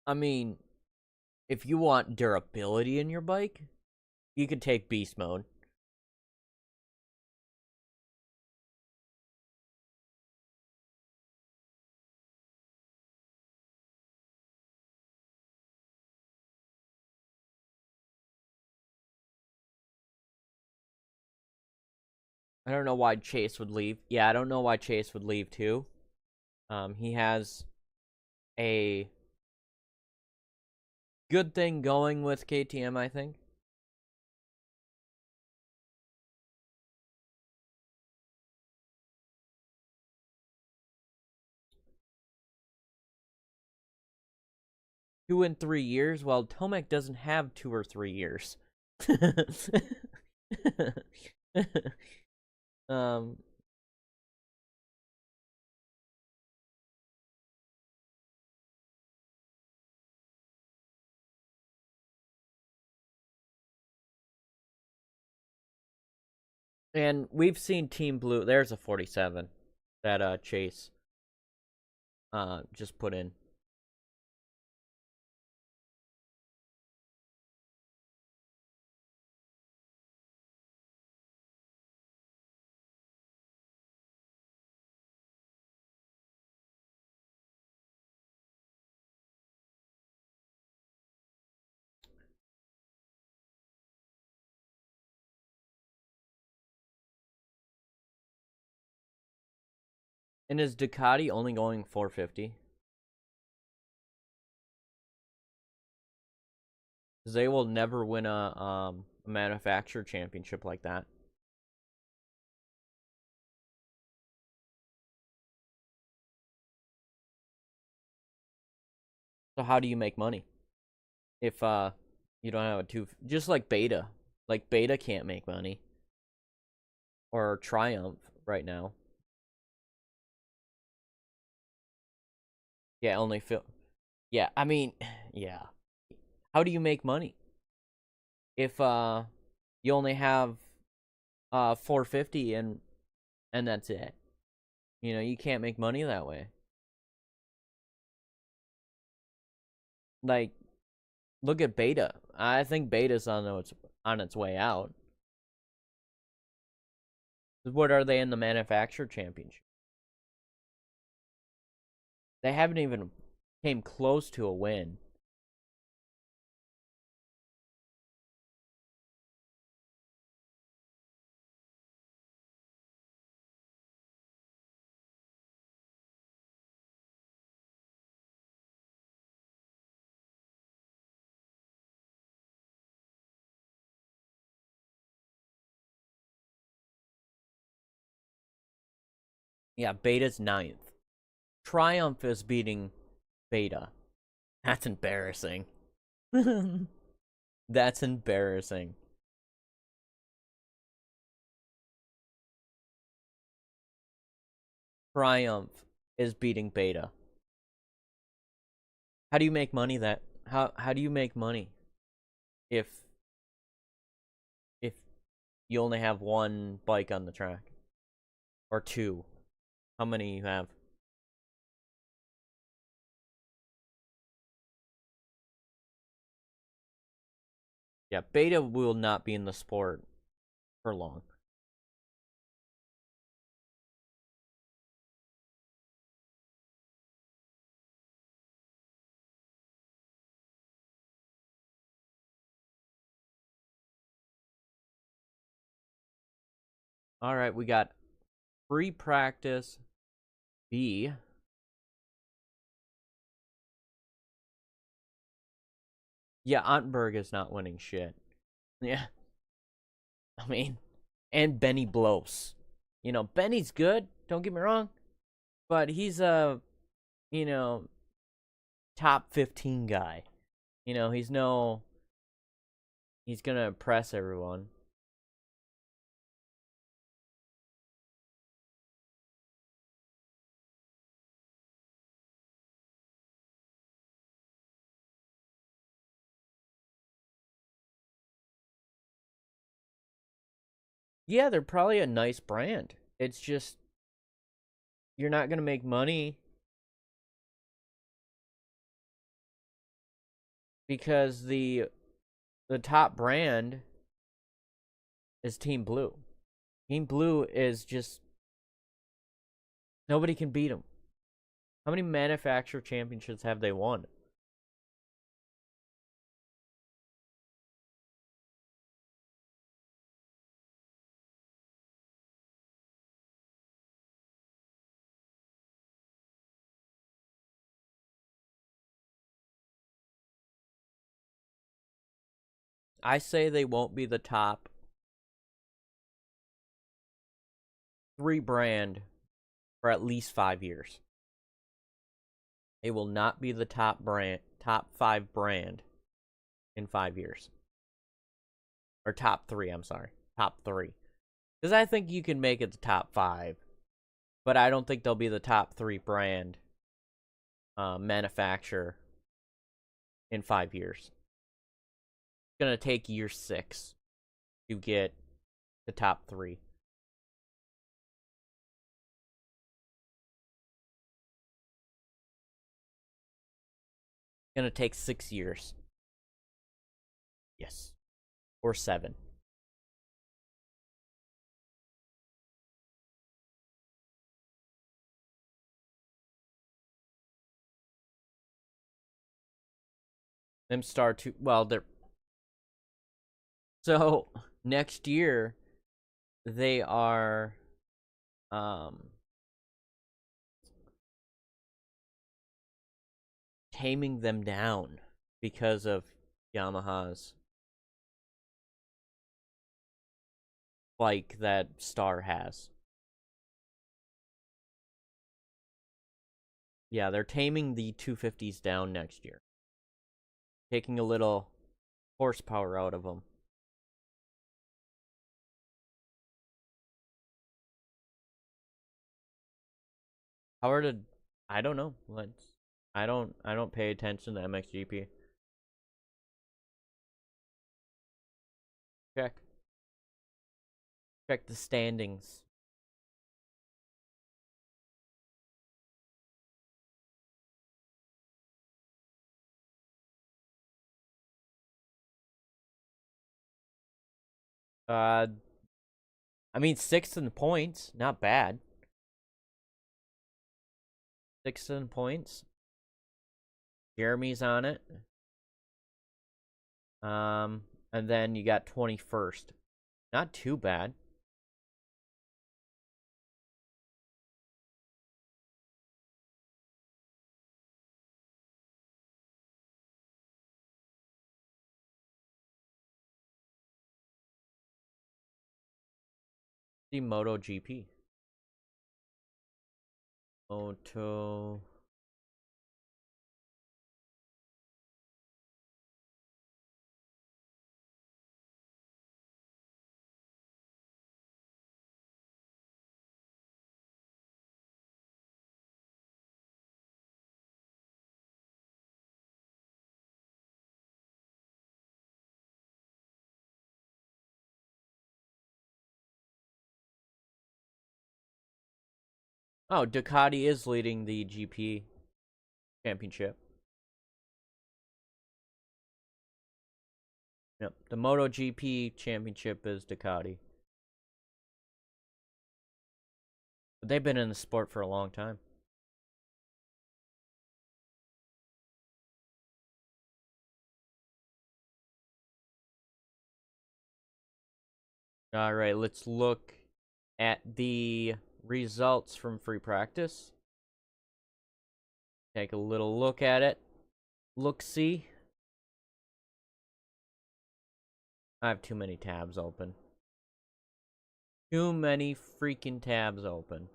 I mean, if you want durability in your bike, you could take beast mode. I don't know why Chase would leave. Yeah, I don't know why Chase would leave too. He has a good thing going with KTM, I think. Two and 3 years? Well, Tomac doesn't have 2 or 3 years. um, and we've seen Team Blue. There's a 47 that Chase just put in. And is Ducati only going 450? Because they will never win a manufacturer championship like that. So how do you make money if you don't have a two? Just like Beta, Beta can't make money, or Triumph right now. Yeah, only Phil. Yeah, I mean, yeah. How do you make money if you only have 450 and that's it? You know, you can't make money that way. Like, look at Beta. I think Beta's on its way out. What are they in the manufacturer championship? They haven't even came close to a win. Yeah, Beta's 9th. Triumph is beating Beta. That's embarrassing. That's embarrassing. Triumph is beating Beta. How do you make money that how do you make money if if you only have one bike on the track or two? How many you have? Yeah, Beta will not be in the sport for long. All right, we got free practice B. Yeah, Ottenberg is not winning shit. Yeah, I mean, and Benny blows. You know, Benny's good. Don't get me wrong, but he's you know, top 15 guy. You know, he's gonna impress everyone. Yeah, they're probably a nice brand. It's just you're not gonna make money because the top brand is Team Blue. Team Blue is just nobody can beat them. How many manufacturer championships have they won? I say they won't be the top 3 brand for at least 5 years. They will not be the top 5 brand in 5 years. Or top 3, I'm sorry. Top 3. Because I think you can make it the top 5. But I don't think they'll be the top 3 brand manufacturer in 5 years. It's going to take year 6 to get the top 3. It's going to take 6 years. Yes. Or 7. Them start to, well, they're, so next year they are taming them down because of Yamaha's bike that Star has. Yeah, they're taming the 250s down next year. Taking a little horsepower out of them. How did I don't know. I don't pay attention to MXGP. Check. Check the standings. I mean 6th in points, not bad. 6th in points. Jeremy's on it. And then you got 21st. Not too bad. The MotoGP. Moto. Oh, Ducati is leading the GP championship. Yep, the MotoGP championship is Ducati. But they've been in the sport for a long time. All right, let's look at the results from free practice. Take a little look at it. Look-see. I have too many tabs open. Too many freaking tabs open.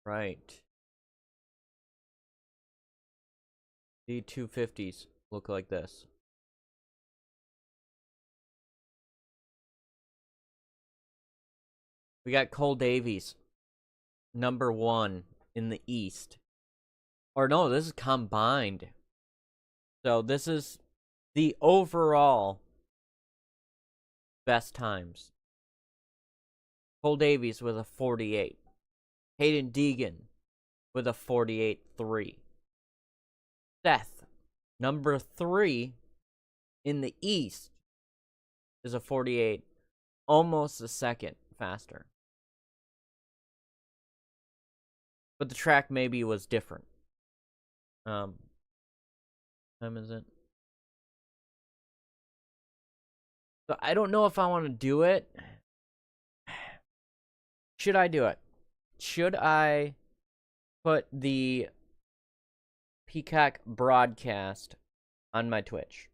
Right. The 250s look like this. We got Cole Davies, #1 in the East. Or no, this is combined. So this is the overall best times. Cole Davies with a 48. Haiden Deegan with a 48.3. Seth, #3 in the East, is a 48, almost a second faster. But the track maybe was different. Time is it? So I don't know if I want to do it. Should I do it? Should I put the Peacock broadcast on my Twitch?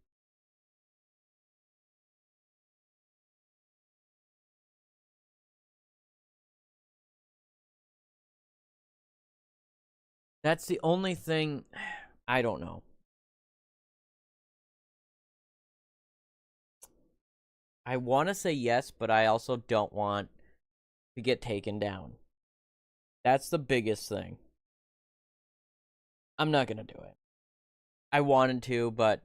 That's the only thing. I don't know. I want to say yes, but I also don't want to get taken down. That's the biggest thing. I'm not going to do it. I wanted to, but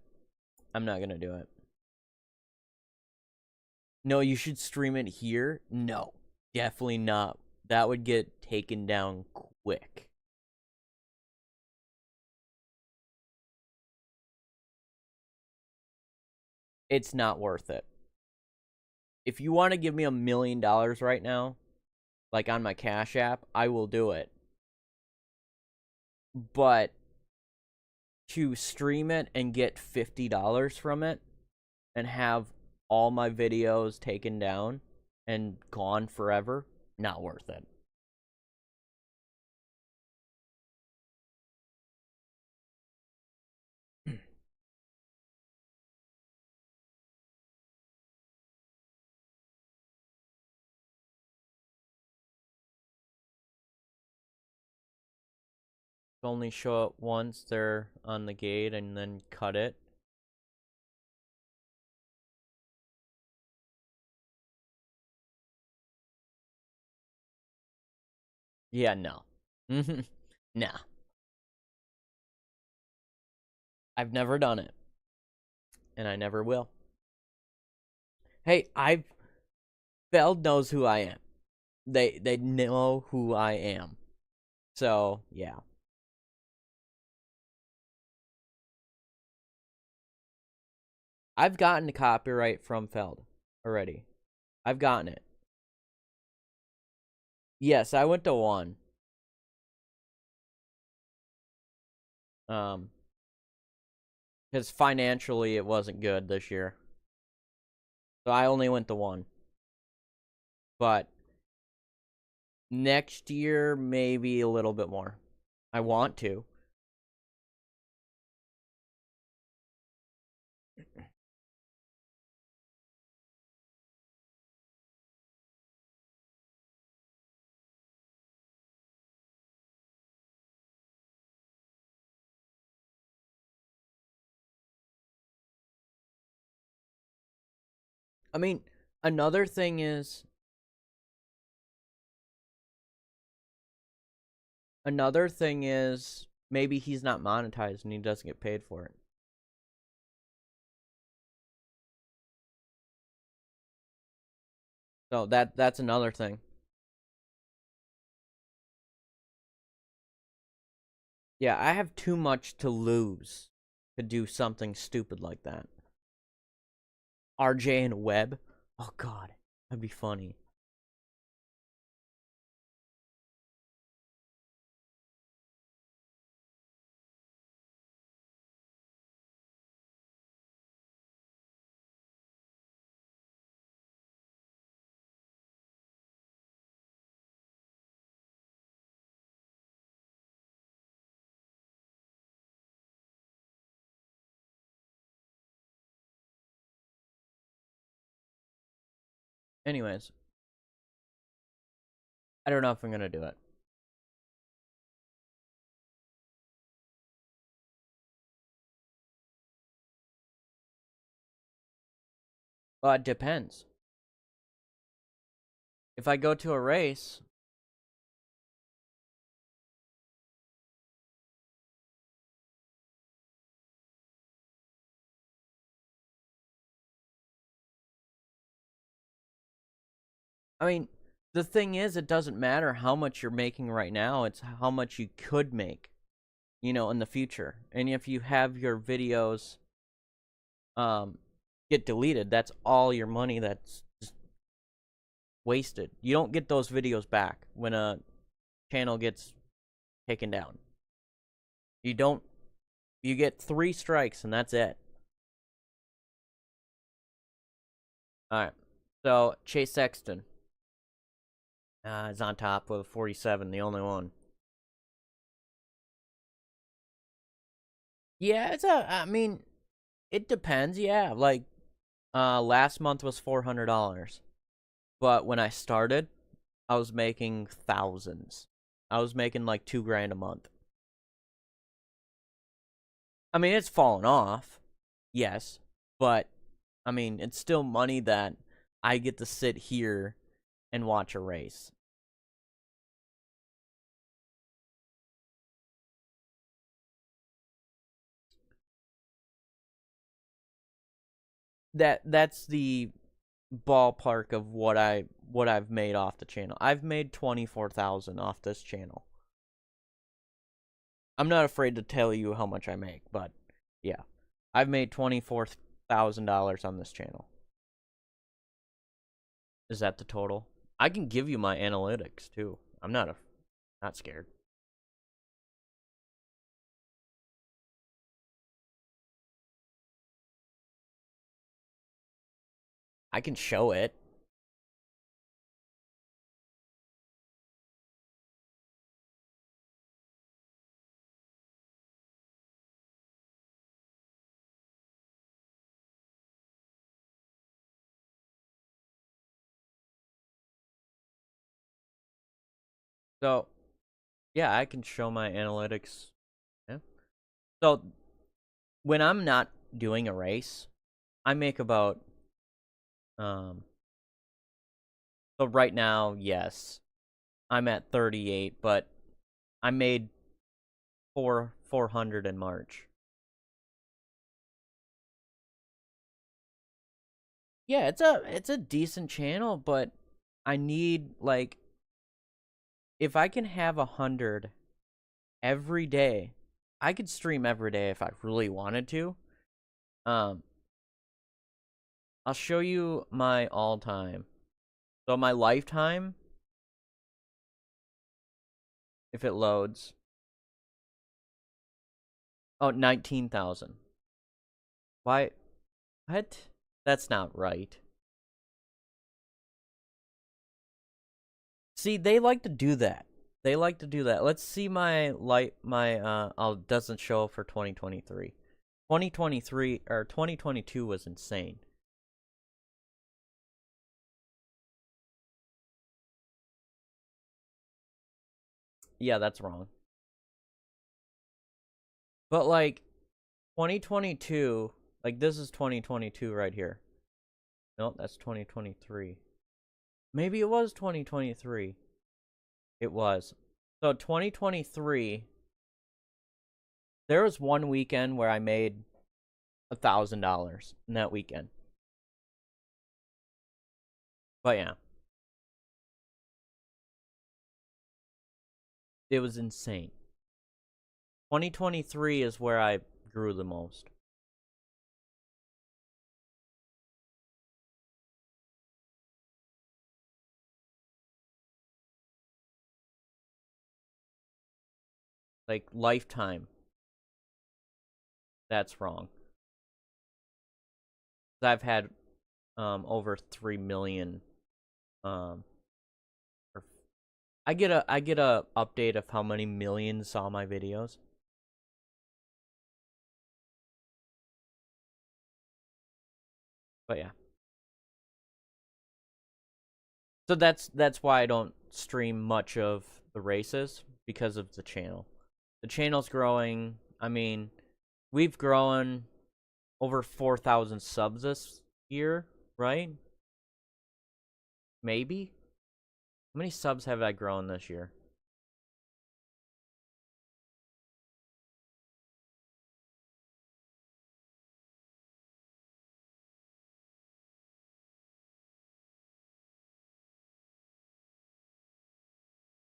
I'm not going to do it. No, you should stream it here. No, definitely not. That would get taken down quick. It's not worth it. If you want to give me $1 million right now, like on my Cash App, I will do it. But to stream it and get $50 from it and have all my videos taken down and gone forever, not worth it. Only show it once they're on the gate and then cut it. Yeah, no. Nah. I've never done it. And I never will. Hey, Feld knows who I am. They know who I am. So, yeah. I've gotten copyright from Feld already. I've gotten it. Yes, I went to 1. Because financially it wasn't good this year. So I only went to 1. But next year, maybe a little bit more. I want to. I mean, another thing is maybe he's not monetized and he doesn't get paid for it. So that's another thing. Yeah, I have too much to lose to do something stupid like that. RJ and Webb? Oh god, that'd be funny. Anyways, I don't know if I'm gonna do it. It depends. If I go to a race, I mean, the thing is, it doesn't matter how much you're making right now. It's how much you could make, in the future. And if you have your videos get deleted, that's all your money that's just wasted. You don't get those videos back when a channel gets taken down. You don't. You get 3 strikes and that's it. All right. So Chase Sexton is on top with 47, the only one. Yeah, I mean, it depends. Yeah, like last month was $400, but when I started, I was making thousands. I was making like $2,000 a month. I mean, it's fallen off, yes, but I mean, it's still money that I get to sit here and watch a race. That's the ballpark of what I've made off the channel. I've made 24,000 off this channel. I'm not afraid to tell you how much I make, but yeah, I've made $24,000 on this channel. Is that the total? I can give you my analytics too. I'm not scared. I can show it. So, yeah, I can show my analytics. Yeah. So, when I'm not doing a race, I make about so right now, yes, I'm at 38, but I made 400 in March. Yeah, it's a decent channel, but I need, like, if I can have 100 every day, I could stream every day if I really wanted to. Um, I'll show you my all-time. So my lifetime, if it loads. Oh, 19,000. Why? What? That's not right. See, they like to do that. They like to do that. Let's see my doesn't show for 2023. 2023 or 2022 was insane. Yeah, that's wrong. But like 2022, like this is 2022 right here. Nope, that's 2023. Maybe it was 2023. It was. So 2023, there was one weekend where I made $1,000 in that weekend. But yeah, it was insane. 2023 is where I grew the most. Like lifetime. That's wrong. I've had over 3 million I get a update of how many millions saw my videos. But yeah. So that's why I don't stream much of the races, because of the channel. The channel's growing. I mean, we've grown over 4,000 subs this year, right? Maybe? How many subs have I grown this year?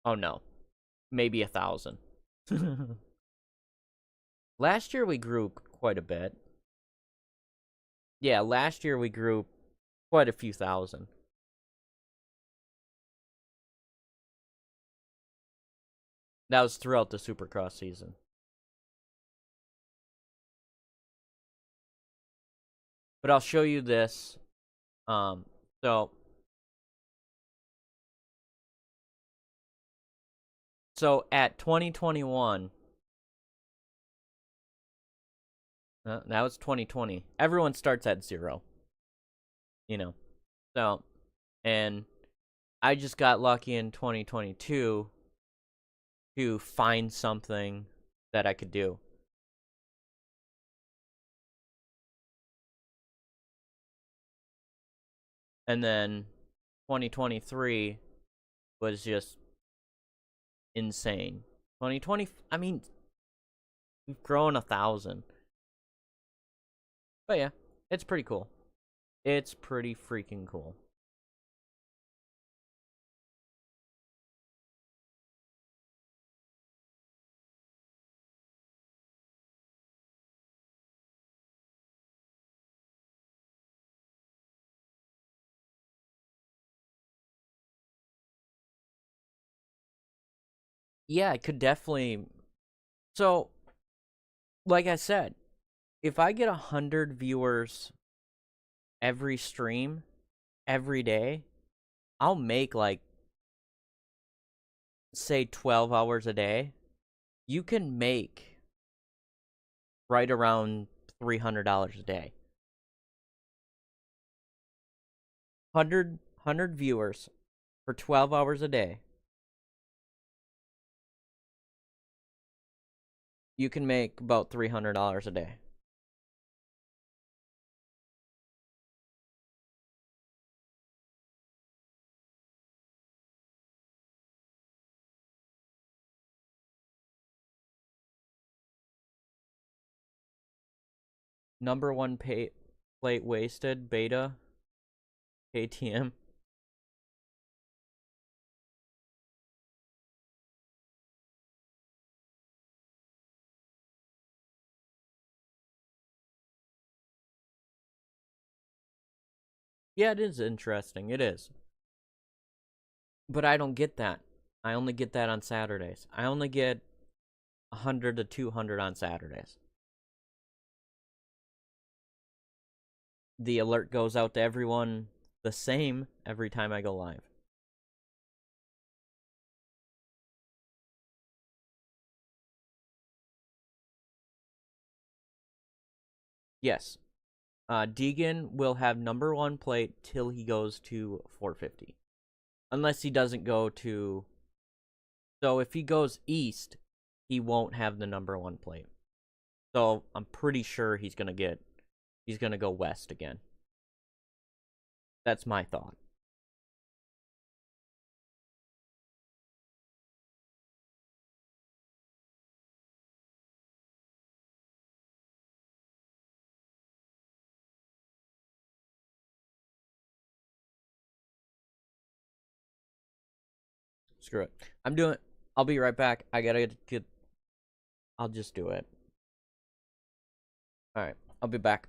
Oh no. Maybe 1,000. Last year we grew quite a bit. Yeah, last year we grew quite a few thousand. That was throughout the Supercross season. But I'll show you this. So at 2021, that was 2020. Everyone starts at 0, you know. So, and I just got lucky in 2022 to find something that I could do. And then 2023 was just insane. 2020, I mean, we've grown 1,000. But yeah, it's pretty cool. It's pretty freaking cool. Yeah, it could definitely. So, like I said, if I get 100 viewers every stream, every day, I'll make like, say, 12 hours a day. You can make right around $300 a day. 100 viewers for 12 hours a day. You can make about $300 a day. Number one plate wasted, beta, KTM. Yeah, it is interesting. It is. But I don't get that. I only get that on Saturdays. I only get 100 to 200 on Saturdays. The alert goes out to everyone the same every time I go live. Yes. Deegan will have number one plate till he goes to 450. Unless he doesn't go to... So if he goes east, he won't have the number one plate. So I'm pretty sure he's gonna go west again. That's my thought. Screw it. I'll be right back. I gotta get... I'll just do it. Alright, I'll be back.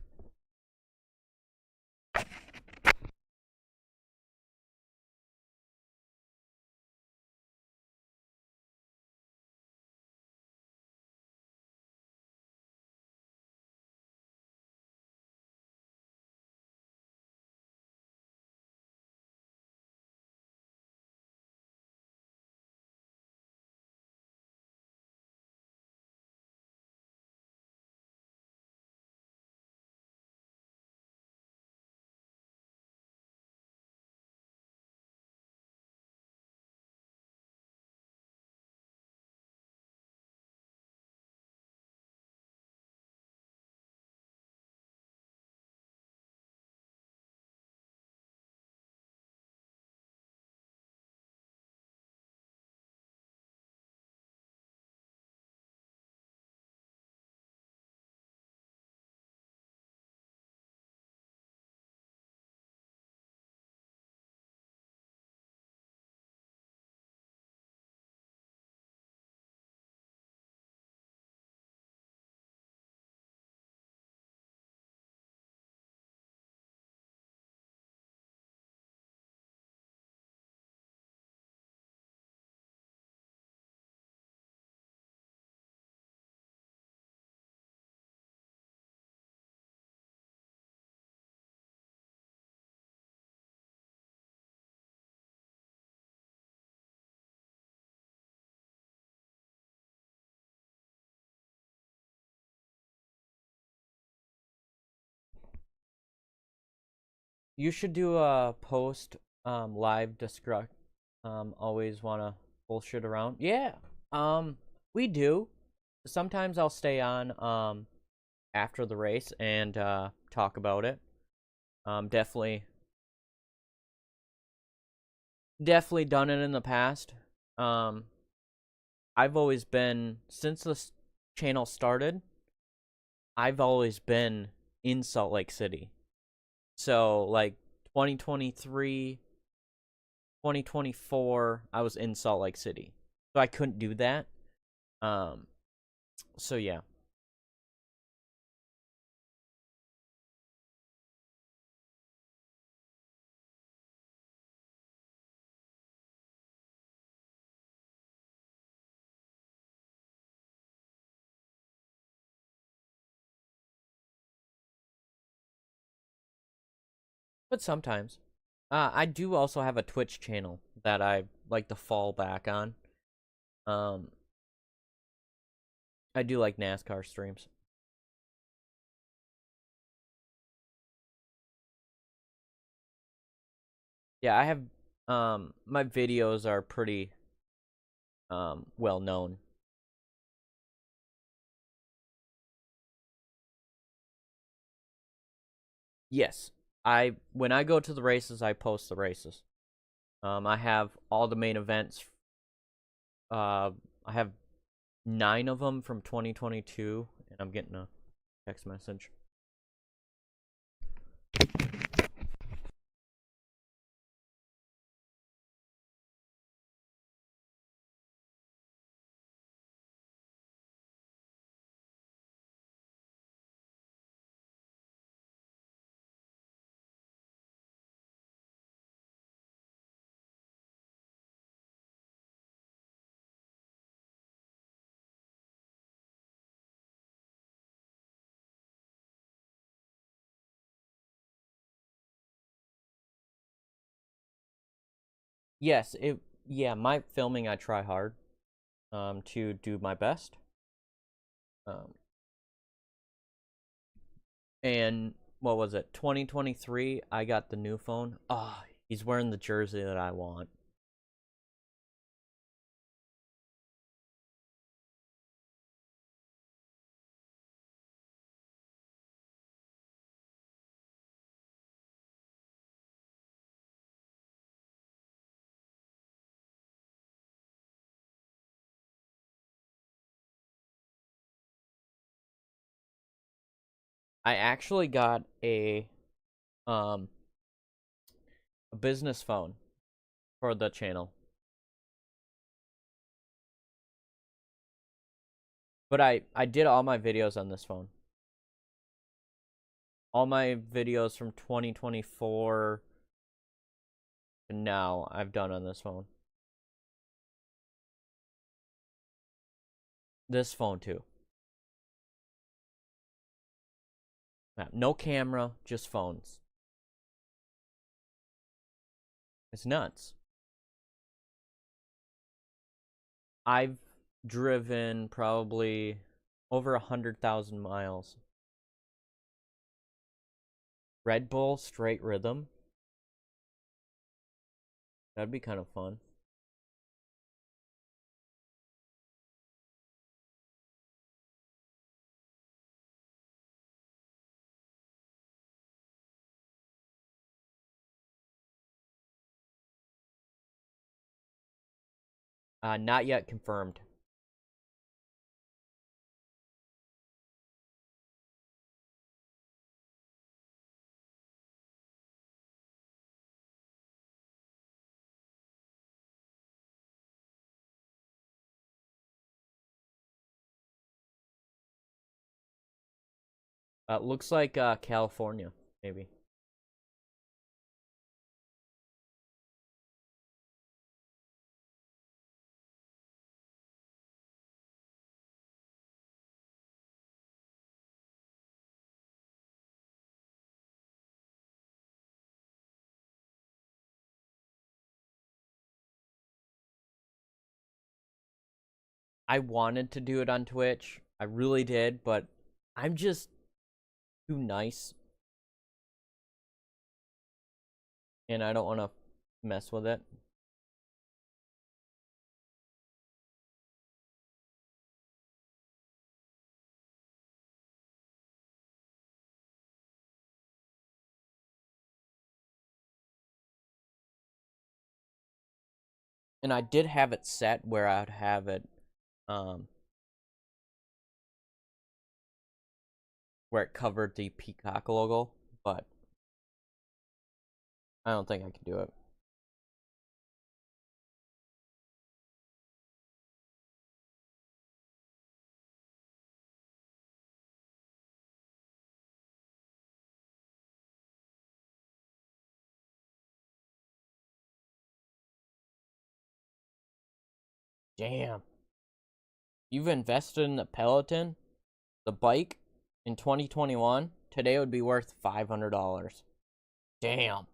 You should do a post live discuss. Always wanna bullshit around. Yeah. We do. Sometimes I'll stay on after the race and talk about it. Definitely done it in the past. I've always been, since this channel started, I've always been in Salt Lake City. So, like, 2023, 2024, I was in Salt Lake City. So I couldn't do that. So yeah. But sometimes. I do also have a Twitch channel that I like to fall back on. Um, I do like NASCAR streams. Yeah, I have, my videos are pretty, well known. Yes. When I go to the races, I post the races. I have all the main events. I have 9 of them from 2022, and I'm getting a text message. Yes, yeah, my filming I try hard to do my best. Um and what was it? 2023, I got the new phone. Ah, oh, he's wearing the jersey that I want. I actually got um a business phone for the channel. But I did all my videos on this phone. All my videos from 2024 to now I've done on this phone. This phone too. No camera, just phones. It's nuts. I've driven probably over 100,000 miles. Red Bull straight rhythm. That'd be kind of fun. Not yet confirmed. Looks like California, maybe. I wanted to do it on Twitch. I really did, but I'm just too nice. and I don't want to mess with it. And I did have it set where I'd have it, where it covered the peacock logo, but I don't think I can do it. Damn. You've invested in the Peloton, the bike, in 2021. Today it would be worth $500. Damn.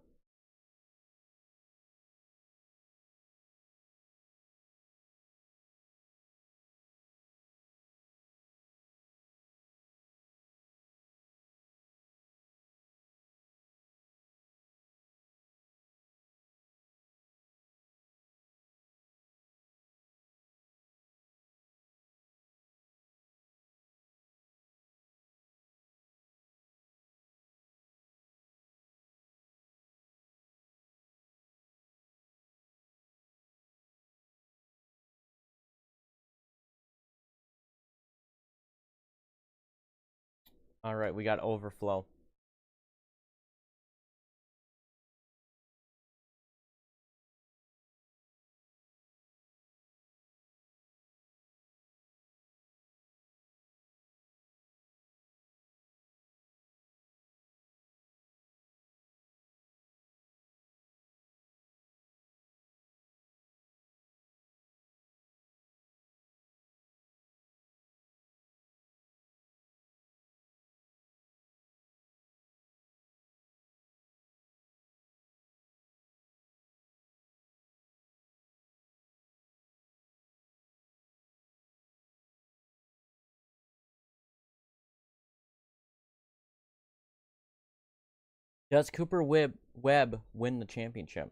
All right, we got overflow. Does Webb win the championship?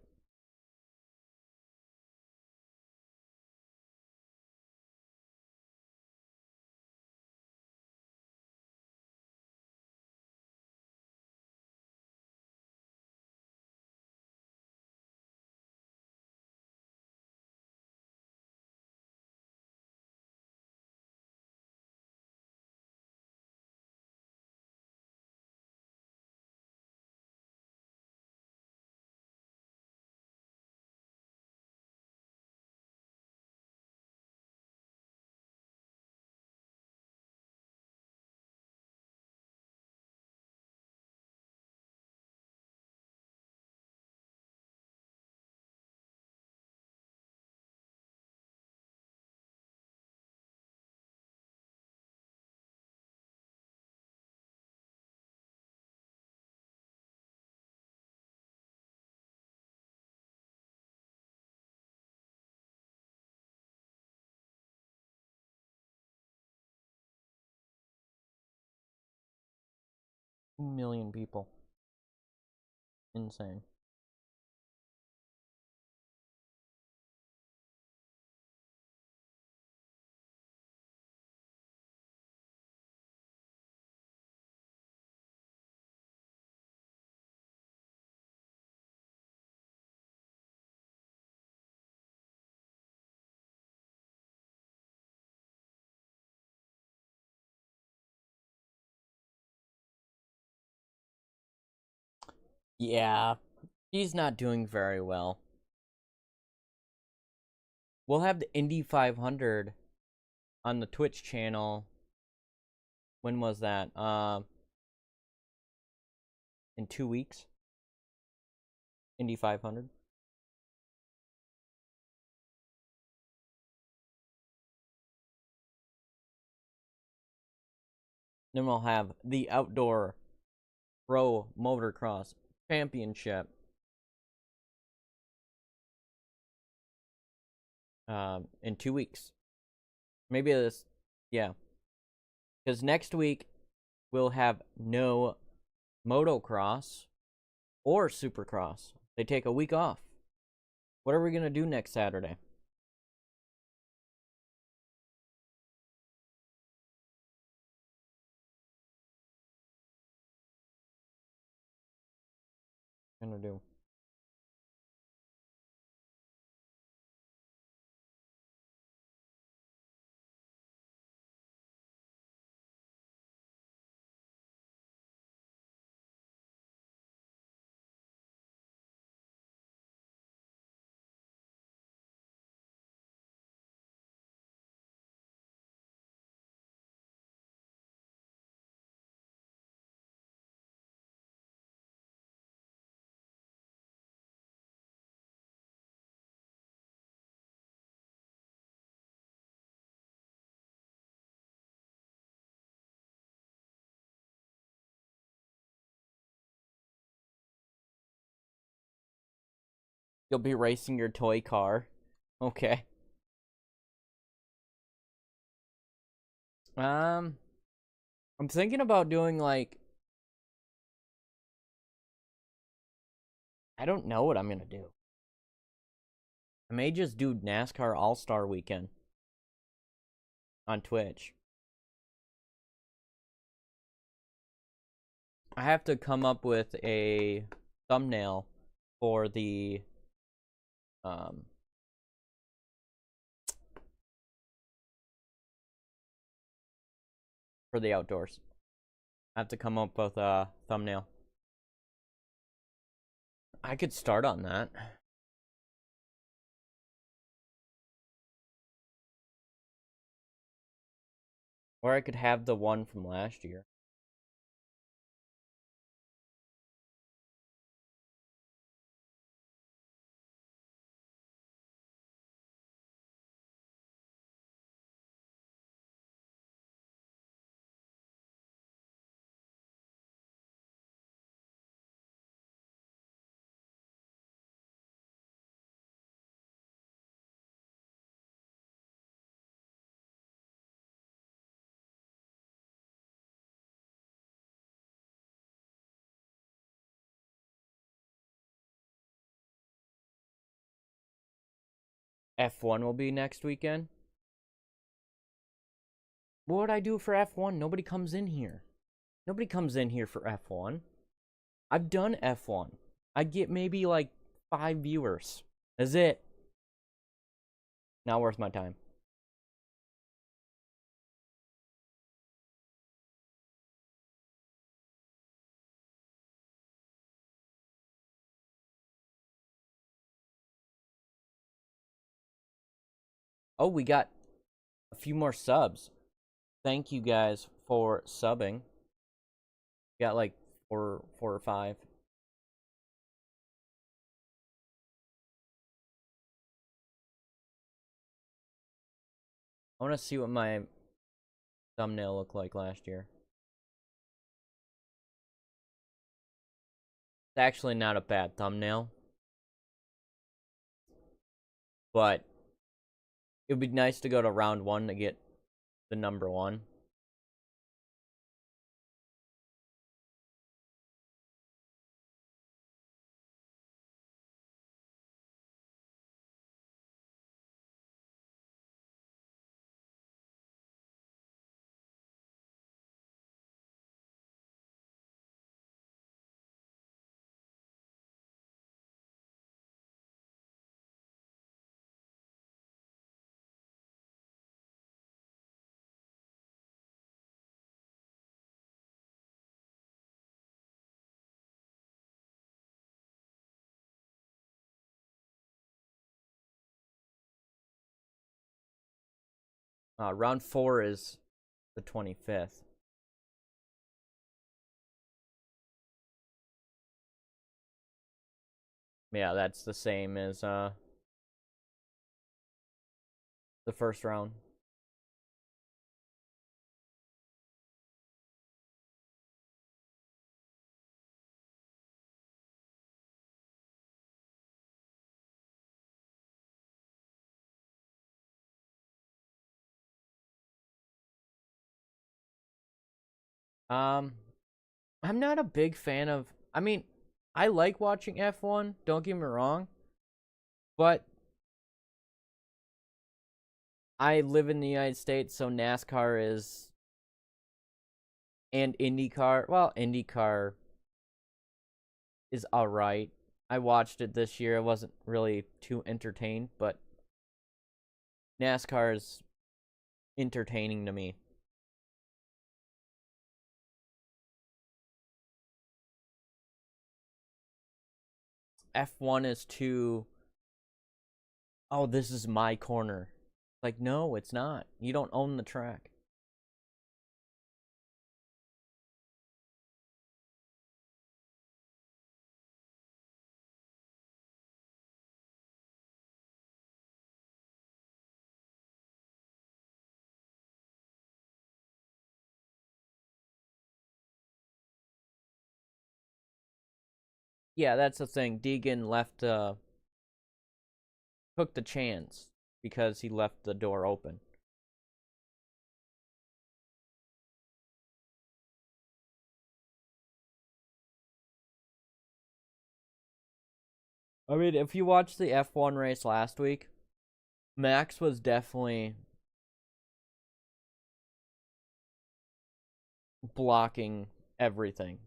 $2 million people. Insane. Yeah, he's not doing very well. We'll have the Indy 500 on the Twitch channel. When was that? In 2 weeks. Indy 500. Then we'll have the Outdoor Pro Motocross Championship. In 2 weeks. Maybe this, yeah. Because next week we'll have no motocross or supercross. They take a week off. What are we gonna do next Saturday? Gonna do. You'll be racing your toy car. Okay. I'm thinking about doing like I don't know what I'm gonna do. I may just do NASCAR All-Star Weekend on Twitch. I have to come up with a thumbnail for the um for the outdoors. I have to come up with a thumbnail. I could start on that. Or I could have the one from last year. F1 will be next weekend. What would I do for F1? Nobody comes in here. Nobody comes in here for F1. I've done F1. I get maybe like 5 viewers. That's it. Not worth my time. Oh, we got a few more subs. Thank you guys for subbing. We got like four or five. I want to see what my thumbnail looked like last year. It's actually not a bad thumbnail. But it would be nice to go to round 1 to get the number 1. Round 4 is the 25th. Yeah, that's the same as the first round. I'm not a big fan of. I mean, I like watching F1, don't get me wrong, but I live in the United States, so NASCAR is, and IndyCar, well, IndyCar is alright. I watched it this year. I wasn't really too entertained, but NASCAR is entertaining to me. F1 is too, oh, this is my corner. Like, no, it's not. You don't own the track. Yeah, that's the thing. Deegan left, took the chance because he left the door open. I mean, if you watched the F1 race last week, Max was definitely blocking everything.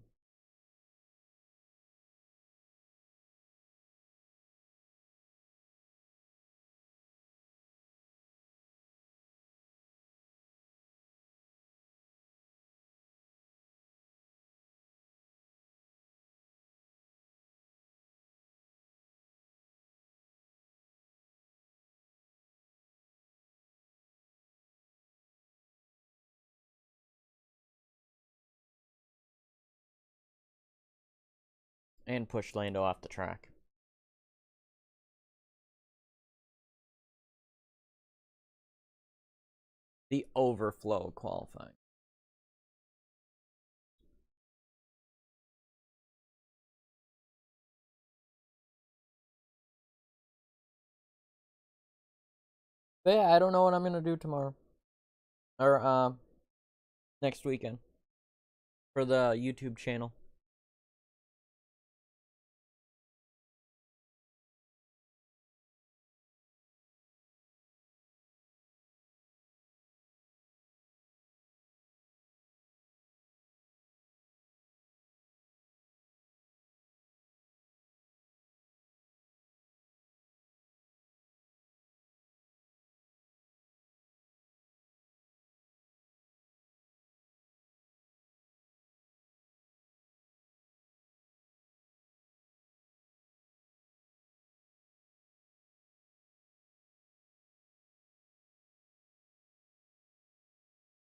And pushed Lando off the track. The overflow qualifying. But yeah, I don't know what I'm gonna do tomorrow. Or, next weekend. For the YouTube channel.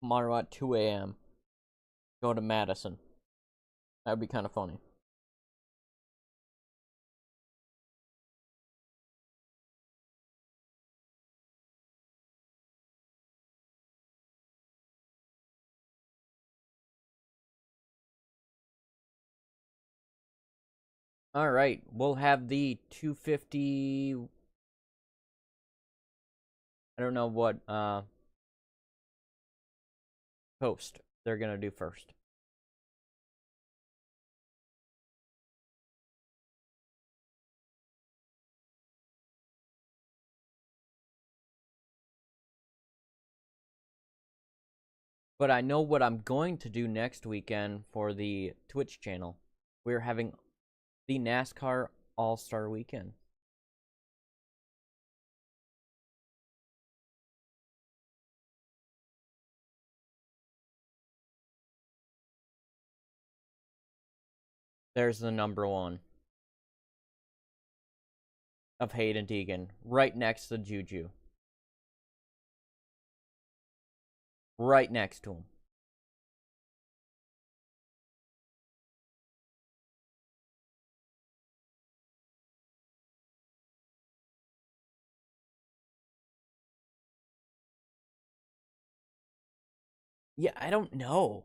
Tomorrow at 2 a.m. Go to Madison. That would be kind of funny. Alright, we'll have the 250... I don't know what, post they're gonna do first. But I know what I'm going to do next weekend for the Twitch channel. We're having the NASCAR All-Star Weekend. There's the number one of Haiden Deegan, right next to Juju. Right next to him. Yeah, I don't know.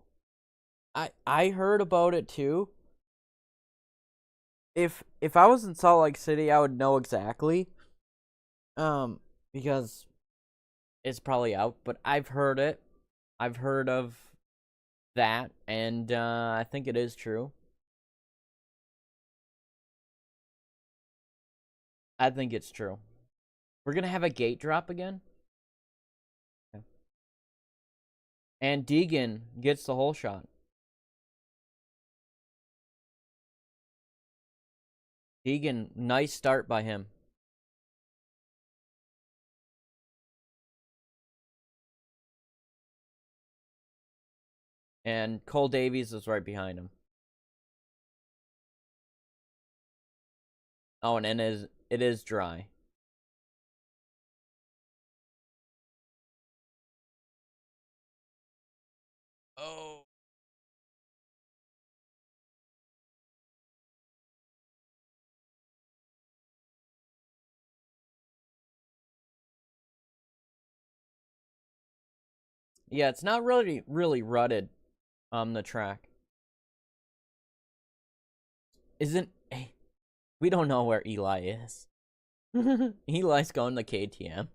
I heard about it too. If I was in Salt Lake City, I would know exactly. Because it's probably out, but I've heard it. I've heard of that, and I think it is true. I think it's true. We're gonna have a gate drop again. Okay. And Deegan gets the whole shot. Deegan, nice start by him. And Cole Davies is right behind him. Oh, and it is dry. Oh. Yeah, it's not really rutted on the track. Isn't we don't know where Eli is. Eli's going to KTM.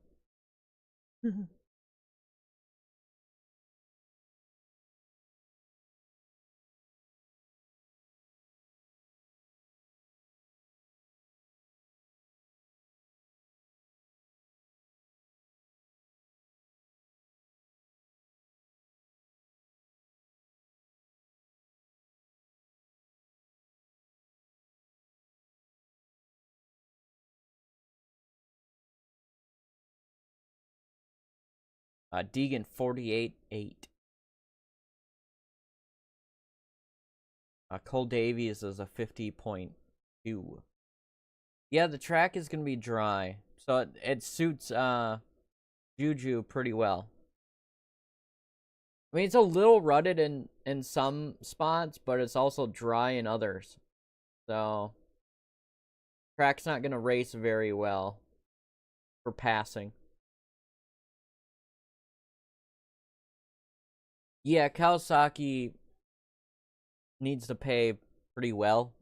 Deegan 48.8. Cole Davies is a 50.2. Yeah, the track is gonna be dry, so it suits Juju pretty well. I mean, it's a little rutted in some spots, but it's also dry in others. So track's not gonna race very well for passing. Yeah, Kawasaki needs to pay pretty well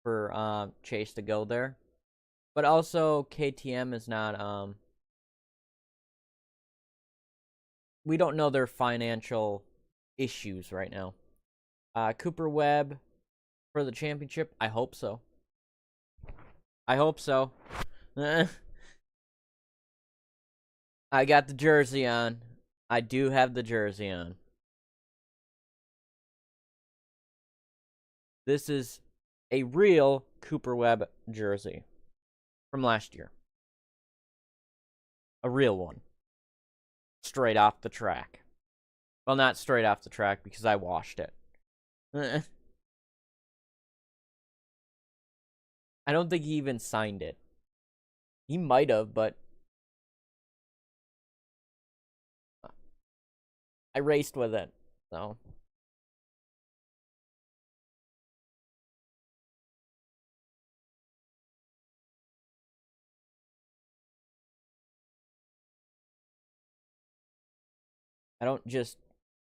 for Chase to go there. But also KTM is not we don't know their financial issues right now. Cooper Webb for the championship? I hope so. I hope so. I got the jersey on. I do have the jersey on. This is a real Cooper Webb jersey from last year. A real one. Straight off the track. Well, not straight off the track because I washed it. I don't think he even signed it. He might have, but I raced with it, so. I don't just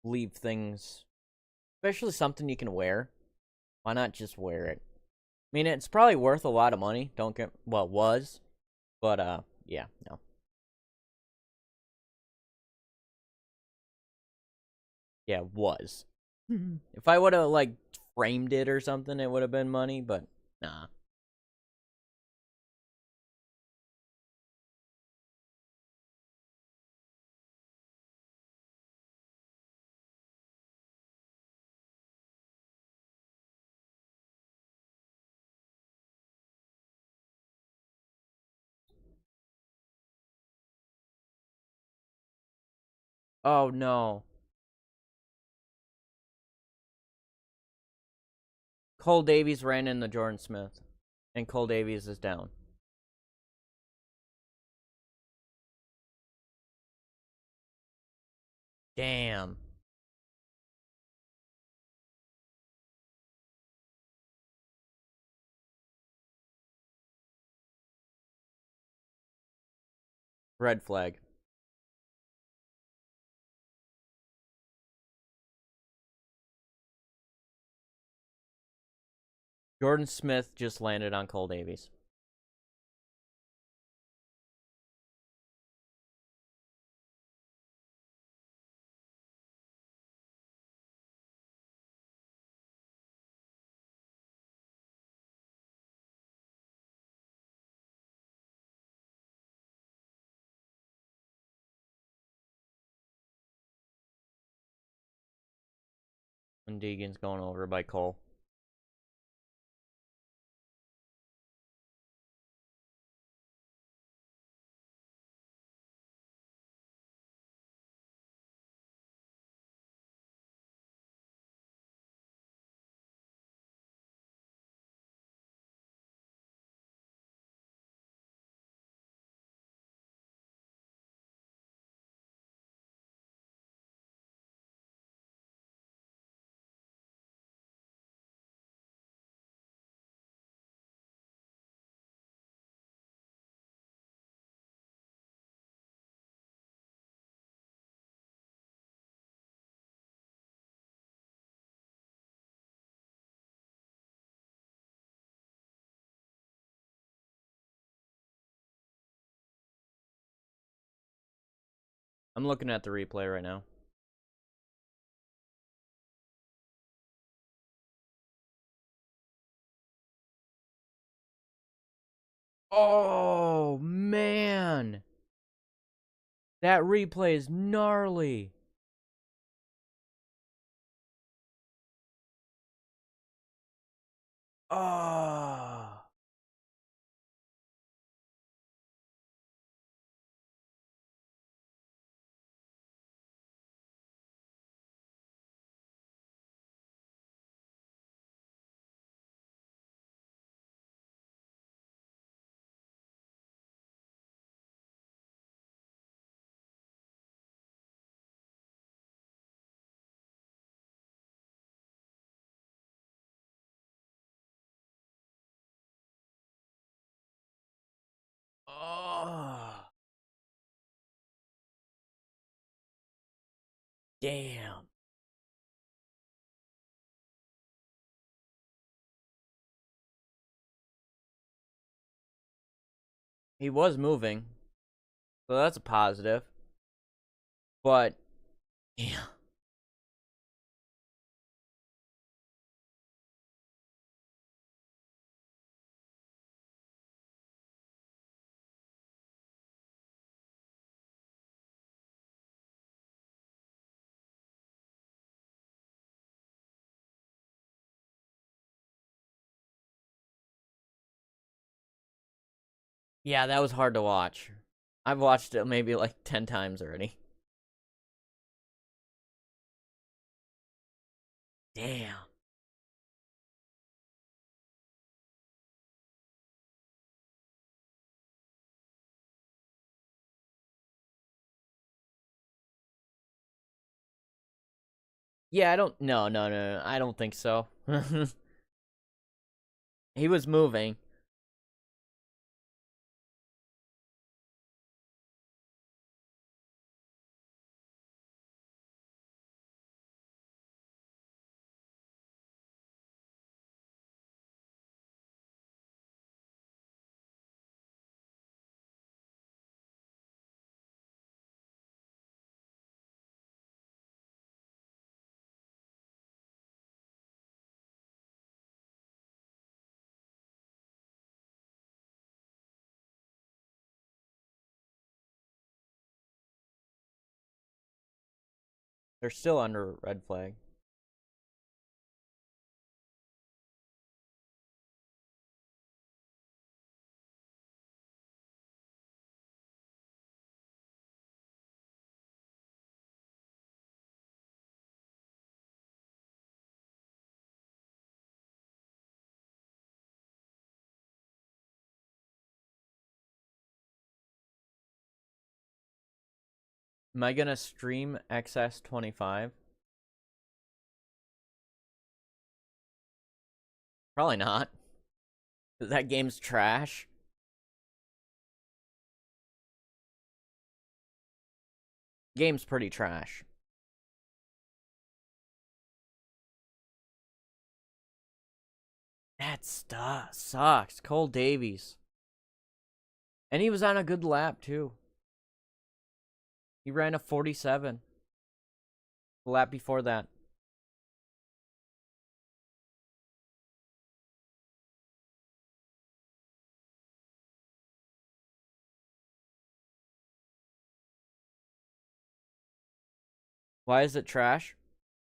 leave things, especially something you can wear. Why not just wear it? I mean, it's probably worth a lot of money. Don't get, well, it was, but yeah, no. Yeah, it was. If I would have like framed it or something, it would have been money, but nah. Oh no. Cole Davies ran into Jordan Smith, and Cole Davies is down. Damn. Red flag. Jordan Smith just landed on Cole Davies. And Deegan's going over by Cole. I'm looking at the replay right now. Oh, man. That replay is gnarly. Oh. Oh. Damn. He was moving. So that's a positive. But, yeah. Yeah, that was hard to watch. I've watched it maybe like 10 times already. Damn. Yeah, I don't. No. I don't think so. He was moving. They're still under red flag. Am I gonna stream XS25? Probably not. That game's trash. Game's pretty trash. That sucks. Cole Davies. And he was on a good lap, too. He ran a 47. The lap before that. Why is it trash?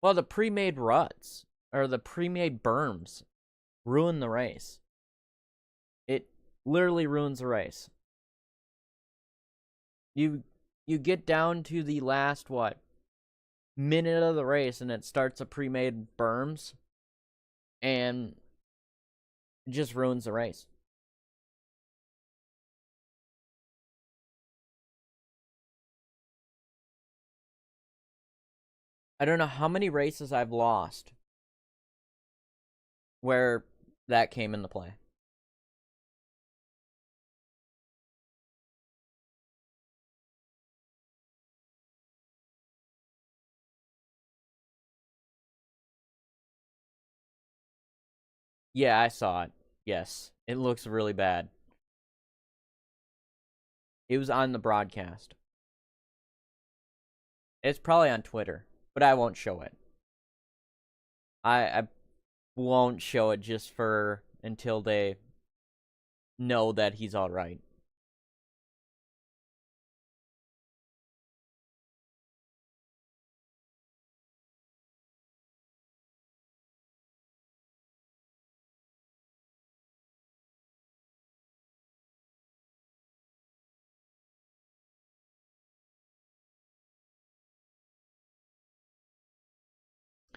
Well, the pre-made ruts or the pre-made berms ruin the race. It literally ruins the race. You get down to the last minute of the race and it starts a pre-made berms and it just ruins the race. I don't know how many races I've lost where that came into play. Yeah, I saw it. Yes, it looks really bad. It was on the broadcast. It's probably on Twitter, but I won't show it. I won't show it just for until they know that he's all right.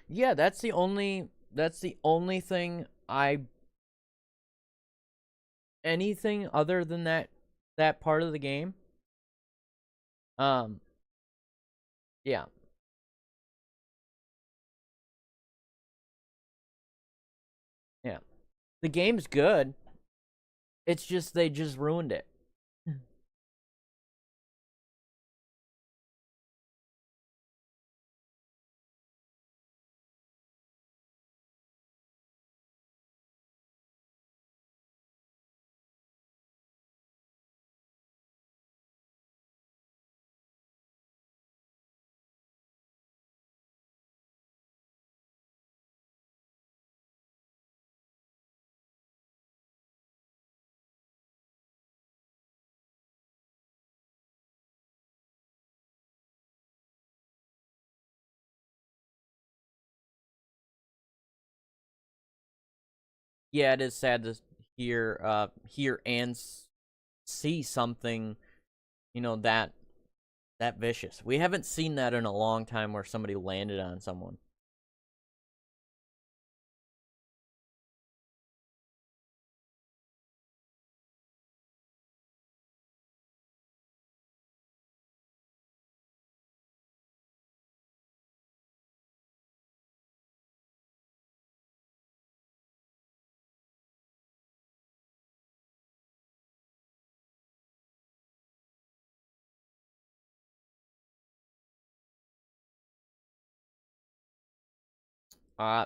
Yeah, that's the only thing anything other than that part of the game. Um yeah. Yeah. The game's good. It's just they just ruined it. Yeah, it is sad to hear and see something, that vicious. We haven't seen that in a long time where somebody landed on someone.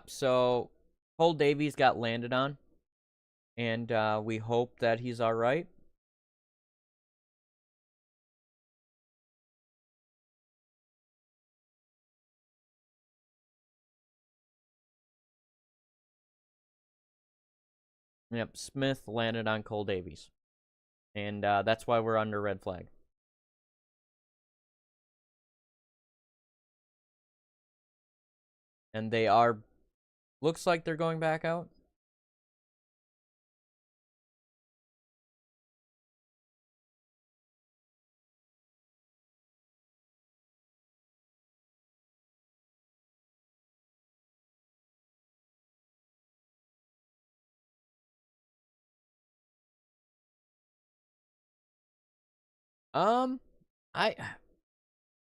So Cole Davies got landed on, and we hope that he's all right. Yep, Smith landed on Cole Davies, and that's why we're under red flag. And they are, looks like they're going back out. Um, I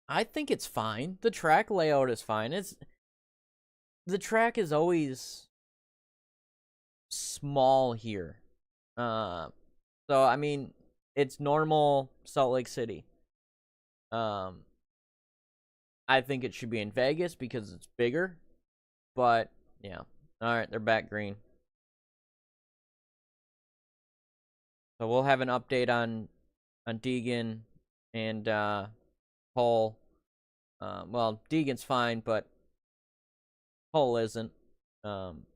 I think it's fine. The track layout is fine. The track is always small here. Uh, so I mean, it's normal Salt Lake City. Um, I think it should be in Vegas because it's bigger. But yeah, all right, they're back green. So we'll have an update on Deegan and Paul. Well, Deegan's fine, but Paul isn't. Um,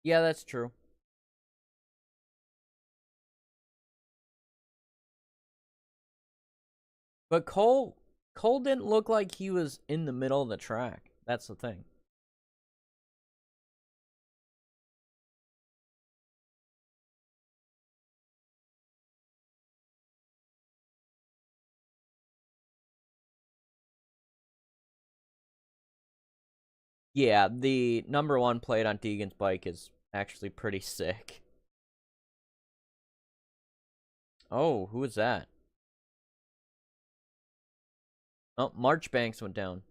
yeah, that's true. But Cole didn't look like he was in the middle of the track. That's the thing. Yeah, the number 1 plate on Deegan's bike is actually pretty sick. Oh, who is that? Oh, Marchbanks went down.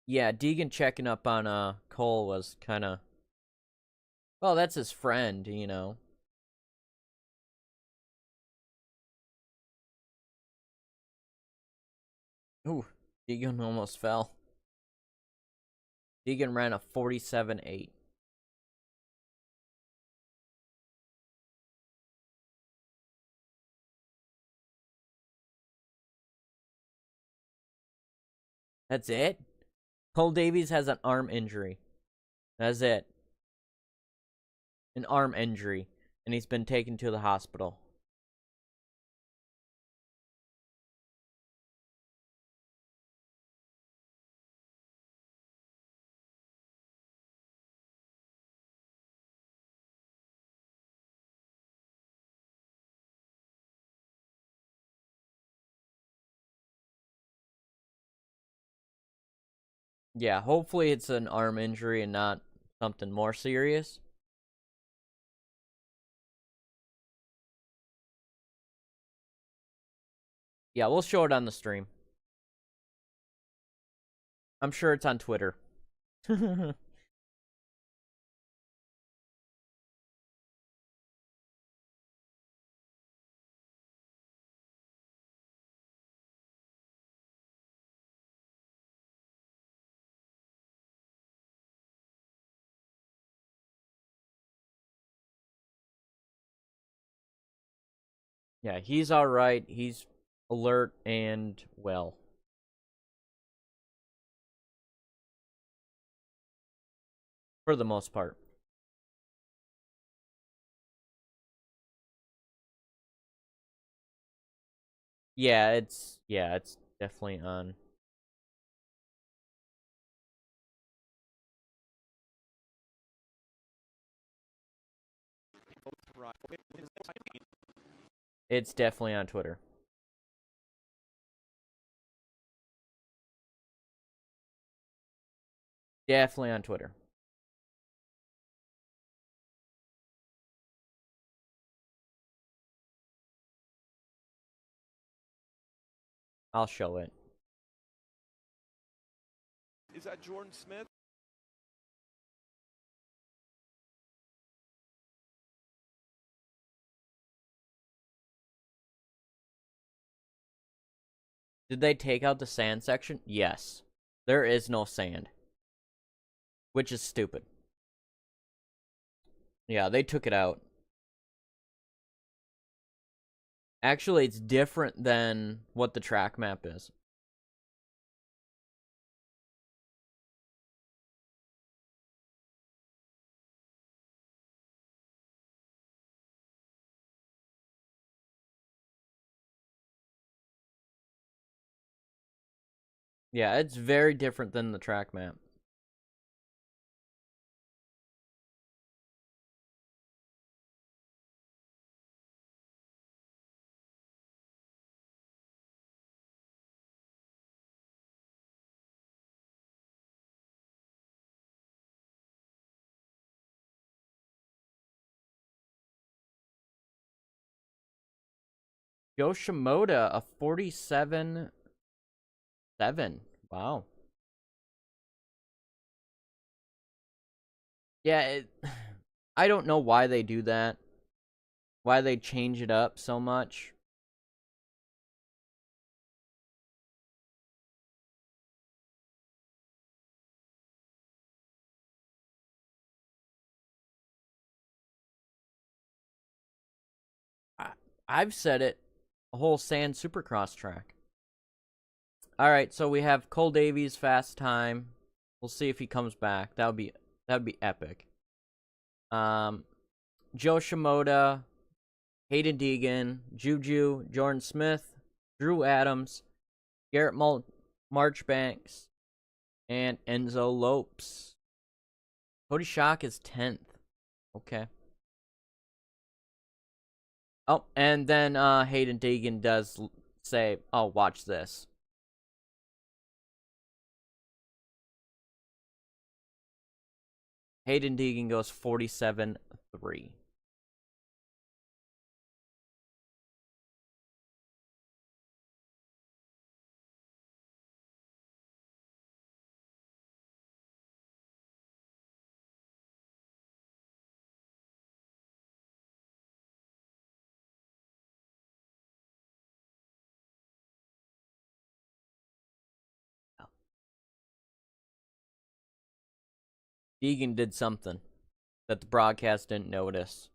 Yeah, Deegan checking up on Cole was kind of... Well, that's his friend, you know. Ooh, Deegan almost fell. Deegan ran a 47.8. That's it? Cole Davies has an arm injury. That's it. An arm injury. And he's been taken to the hospital. Yeah, hopefully it's an arm injury and not something more serious. Yeah, we'll show it on the stream. I'm sure it's on Twitter. Yeah, he's alright. He's alert and well. For the most part. Yeah, it's definitely on. It's definitely on Twitter. Definitely on Twitter. I'll show it. Is that Jordan Smith? Did they take out the sand section? Yes. There is no sand. Which is stupid. Yeah, they took it out. Actually, it's different than what the track map is. Yeah, it's very different than the track map. Yoshimoto, a 47.7. Wow. Yeah, I don't know why they do that. Why they change it up so much. I've said it a whole sand Supercross track. All right, so we have Cole Davies fast time. We'll see if he comes back. That would be epic. Joe Shimoda, Haiden Deegan, Juju, Jordan Smith, Drew Adams, Garrett Marchbanks, and Enzo Lopes. Cody Schock is 10th. Okay. Oh, and then Haiden Deegan does say, "Oh, watch this." Haiden Deegan goes 47-3. Deegan did something that the broadcast didn't notice.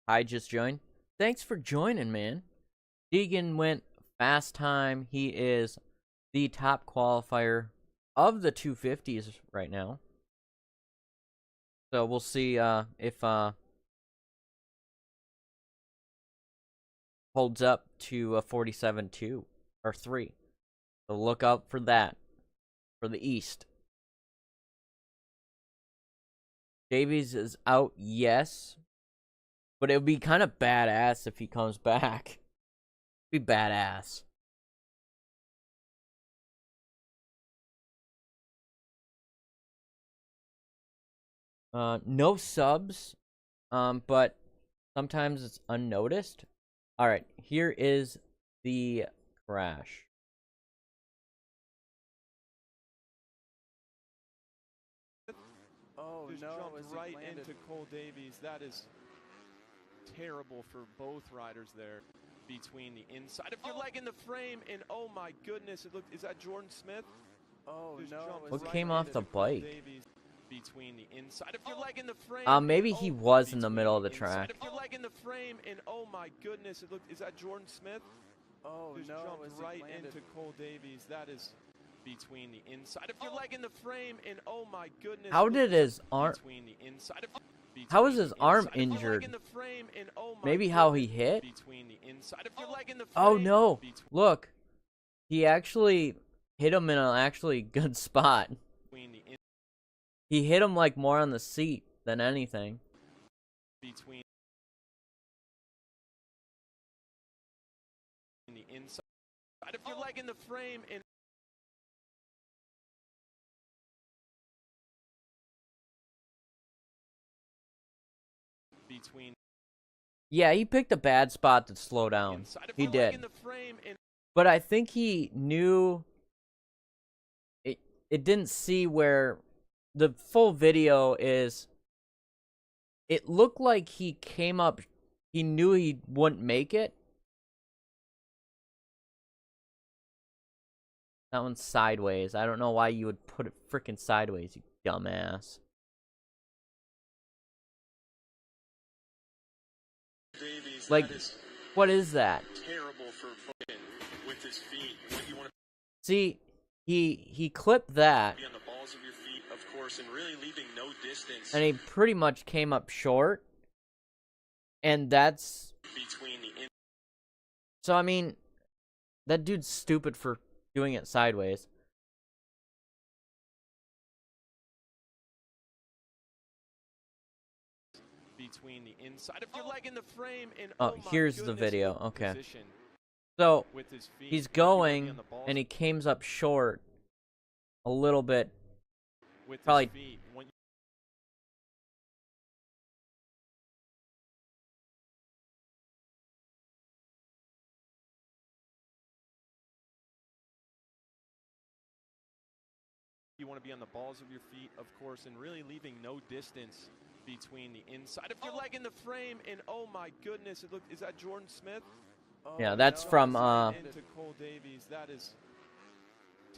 I just joined. Thanks for joining, man. Deegan went fast time. He is the top qualifier of the 250s right now. So we'll see if holds up to a 47-2 or 3. So look out for that for the East. Davies is out, yes, but it would be kind of badass if he comes back. Be badass. No subs, but sometimes it's unnoticed. All right, here is the crash. Oh, just jumped right into Cole Davies. That is terrible for both riders there. Between the inside of your leg in the frame, and oh my goodness, it looked. Is that Jordan Smith? Oh just no! What came off the bike? Between the inside of your leg in the frame. Maybe he was in the middle of the track. Of your leg in the frame, and oh my goodness, it looked. Is that Jordan Smith? Oh just no! Jumped right into Cole Davies. That is between the inside of your leg in the frame, and oh my goodness. How did his arm? How is his arm injured? Maybe how he hit? Oh no! Look, he actually hit him in an actually good spot. He hit him like more on the seat than anything. Between the inside of your leg in the frame, and between. Yeah, he picked a bad spot to slow down. He did. But I think he knew it didn't see where the full video is. It looked like he came up, he knew he wouldn't make it. That one's sideways. I don't know why you would put it freaking sideways, you dumbass. Davies, like, what is that? Terrible for with his feet. See, he clipped that. Be on the balls of your feet, of course, and really leaving no distance. And he pretty much came up short. And that's between the. So I mean, that dude's stupid for doing it sideways. Between the inside of your leg in the frame, and oh here's the video. Okay. So he's going and he comes up short a little bit. Probably. You want to be on the balls of your feet, of course, and really leaving no distance between the inside of your leg in the frame, and oh my goodness, it looked. Is that Jordan Smith? Oh, yeah, that's from into Cole Davies. That is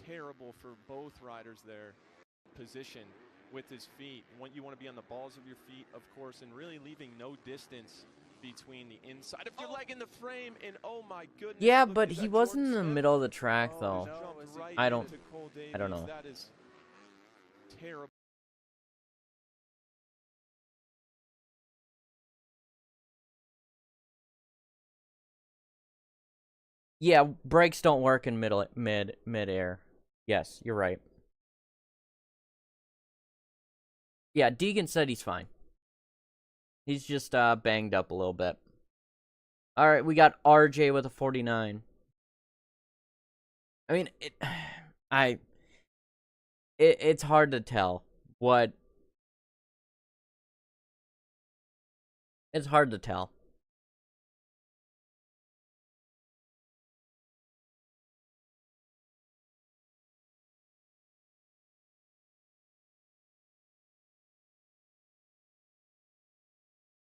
terrible for both riders there. Position with his feet. You want to be on the balls of your feet, of course, and really leaving no distance between the inside of your leg and the frame. And oh my goodness. Yeah, look, but is he that wasn't Jordan in the Smith? middle of the track, Oh, though. jumped right I don't into Cole I don't Davies. know. That is terrible. Yeah, brakes don't work in mid-air. Yes, you're right. Yeah, Deegan said he's fine. He's just banged up a little bit. All right, we got RJ with a 49. I mean, it's hard to tell what. It's hard to tell.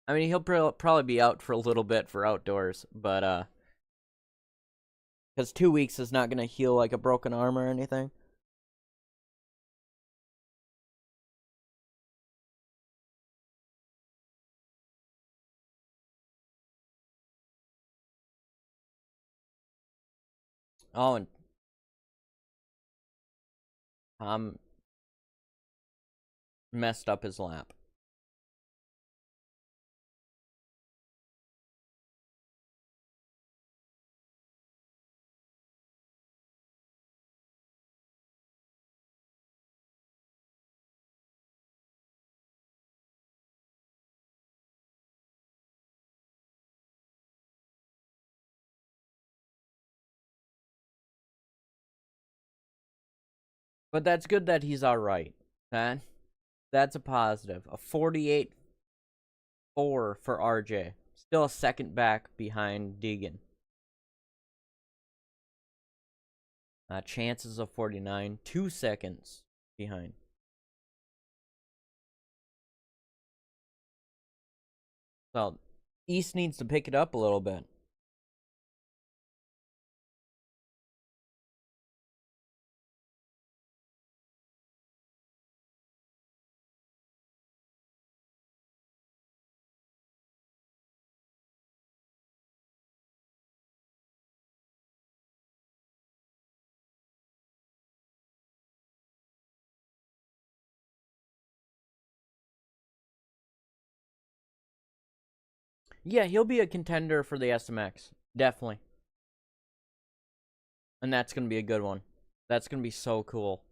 I mean, he'll probably be out for a little bit for outdoors, but because 2 weeks is not gonna heal like a broken arm or anything. Oh, and Tom messed up his lap. But that's good that he's all right. That's a positive. A 48-4 for RJ. Still a second back behind Deegan. Chances of 49, 2 seconds behind. So, East needs to pick it up a little bit. Yeah, he'll be a contender for the SMX. Definitely. And that's going to be a good one. That's going to be so cool.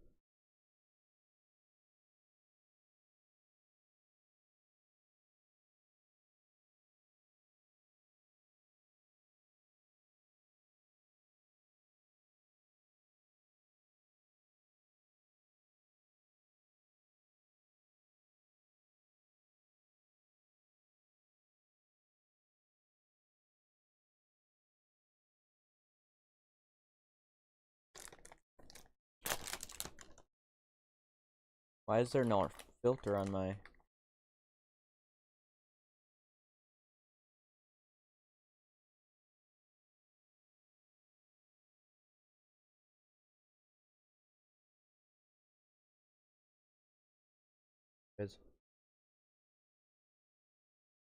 Why is there no filter on my...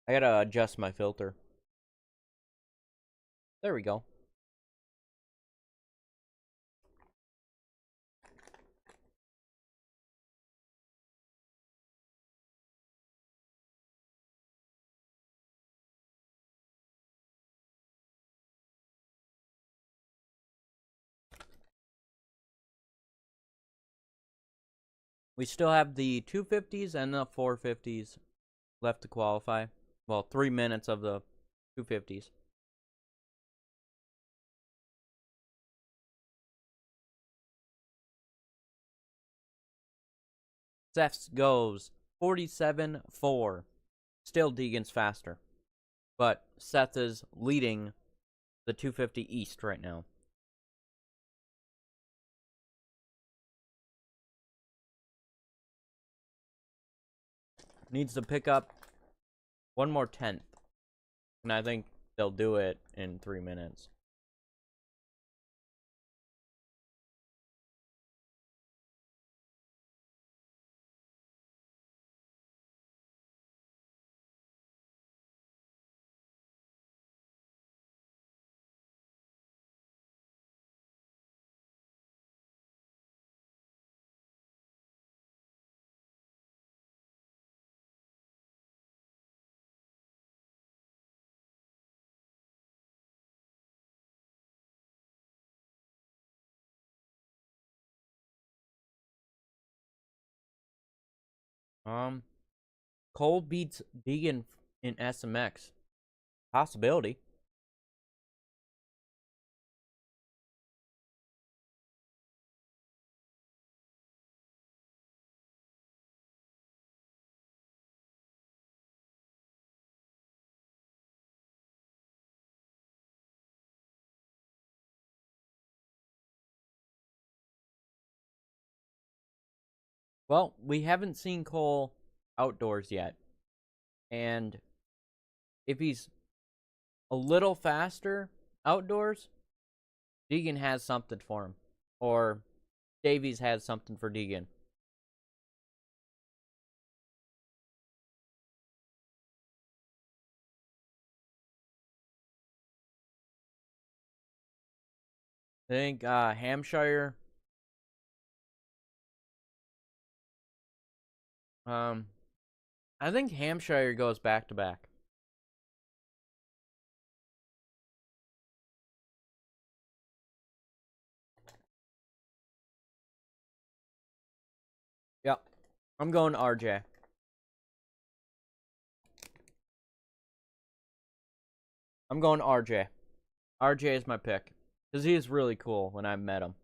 I gotta adjust my filter. There we go. We still have the 250s and the 450s left to qualify. Well, 3 minutes of the 250s. Seth goes 47-4. Still Deegan's faster. But Seth is leading the 250 East right now. Needs to pick up one more tenth. And I think they'll do it in 3 minutes. Cole beats Deegan in SMX. Possibility. Well, we haven't seen Cole outdoors yet. And if he's a little faster outdoors, Deegan has something for him. Or Davies has something for Deegan. I think Hampshire. I think Hampshire goes back to back. Yep. I'm going RJ. I'm going RJ. RJ is my pick. Because he is really cool when I met him.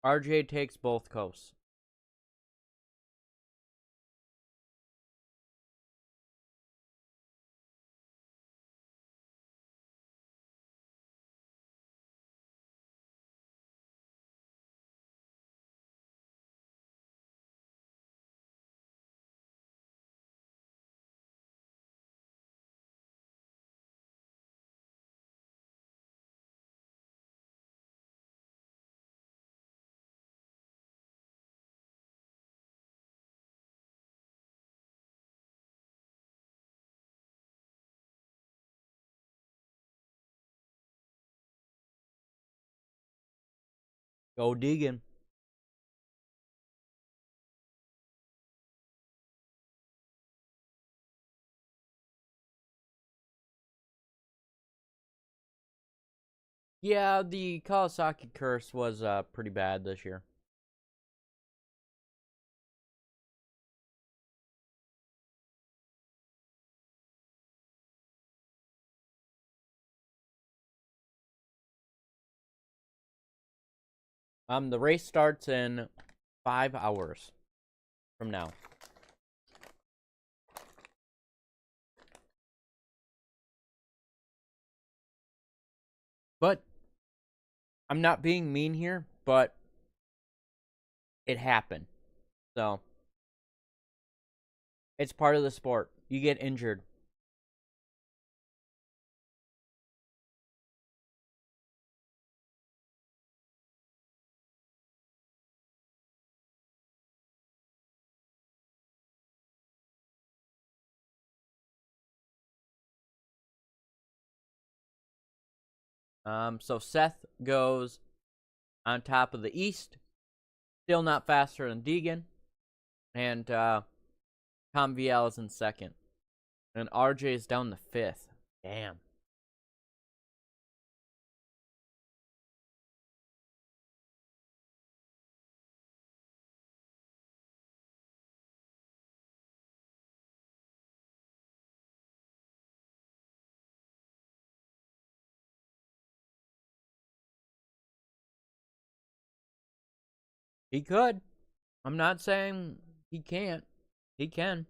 RJ takes both coasts. Go Deegan. Yeah, the Kawasaki curse was pretty bad this year. The race starts in 5 hours from now. But I'm not being mean here, but it happened. So it's part of the sport. You get injured. So Seth goes on top of the East. Still not faster than Deegan. And Tom VL is in second. And RJ is down to 5th. Damn. He could. I'm not saying he can't. He can.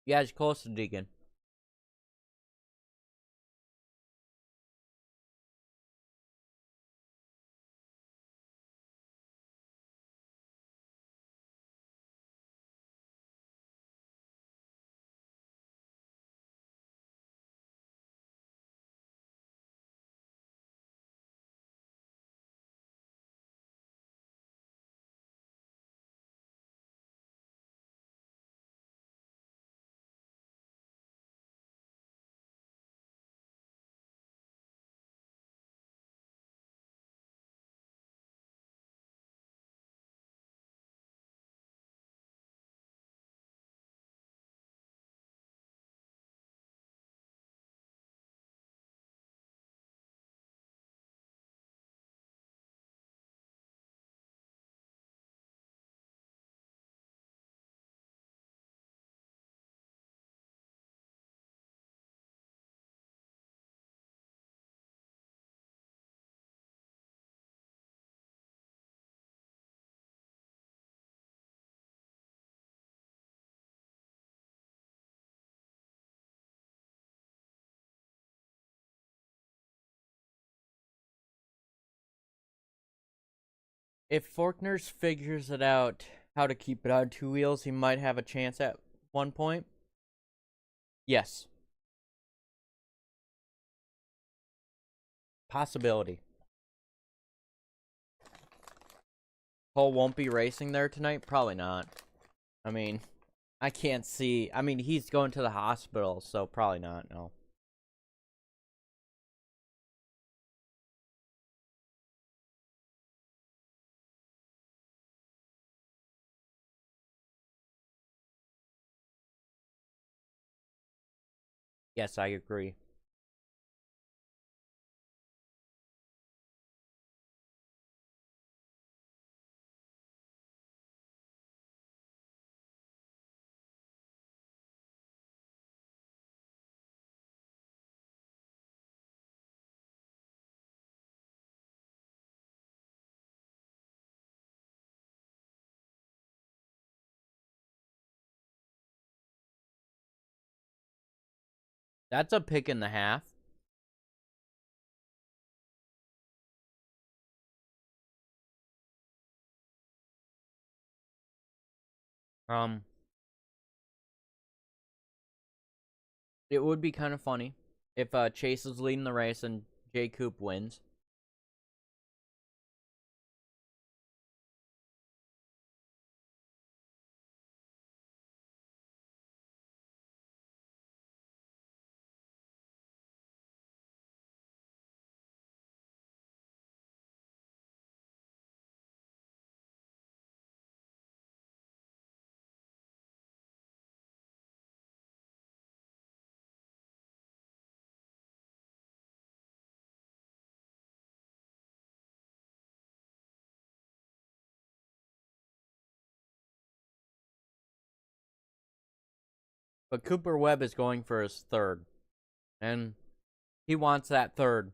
Yeah, he's close to Deegan. If Faulkner's figures it out how to keep it on 2 wheels, he might have a chance at one point. Yes. Possibility. Cole won't be racing there tonight? Probably not. I mean, I can't see. I mean, he's going to the hospital, so probably not, no. Yes, I agree. That's a pick in the half. It would be kind of funny if Chase is leading the race and J. Coop wins. But Cooper Webb is going for his third. And he wants that third.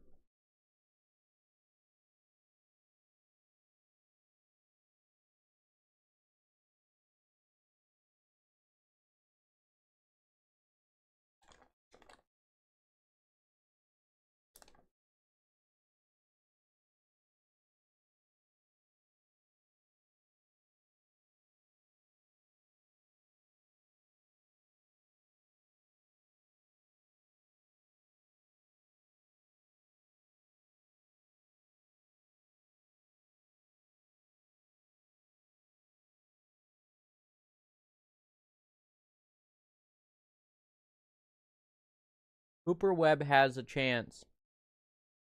Cooper Webb has a chance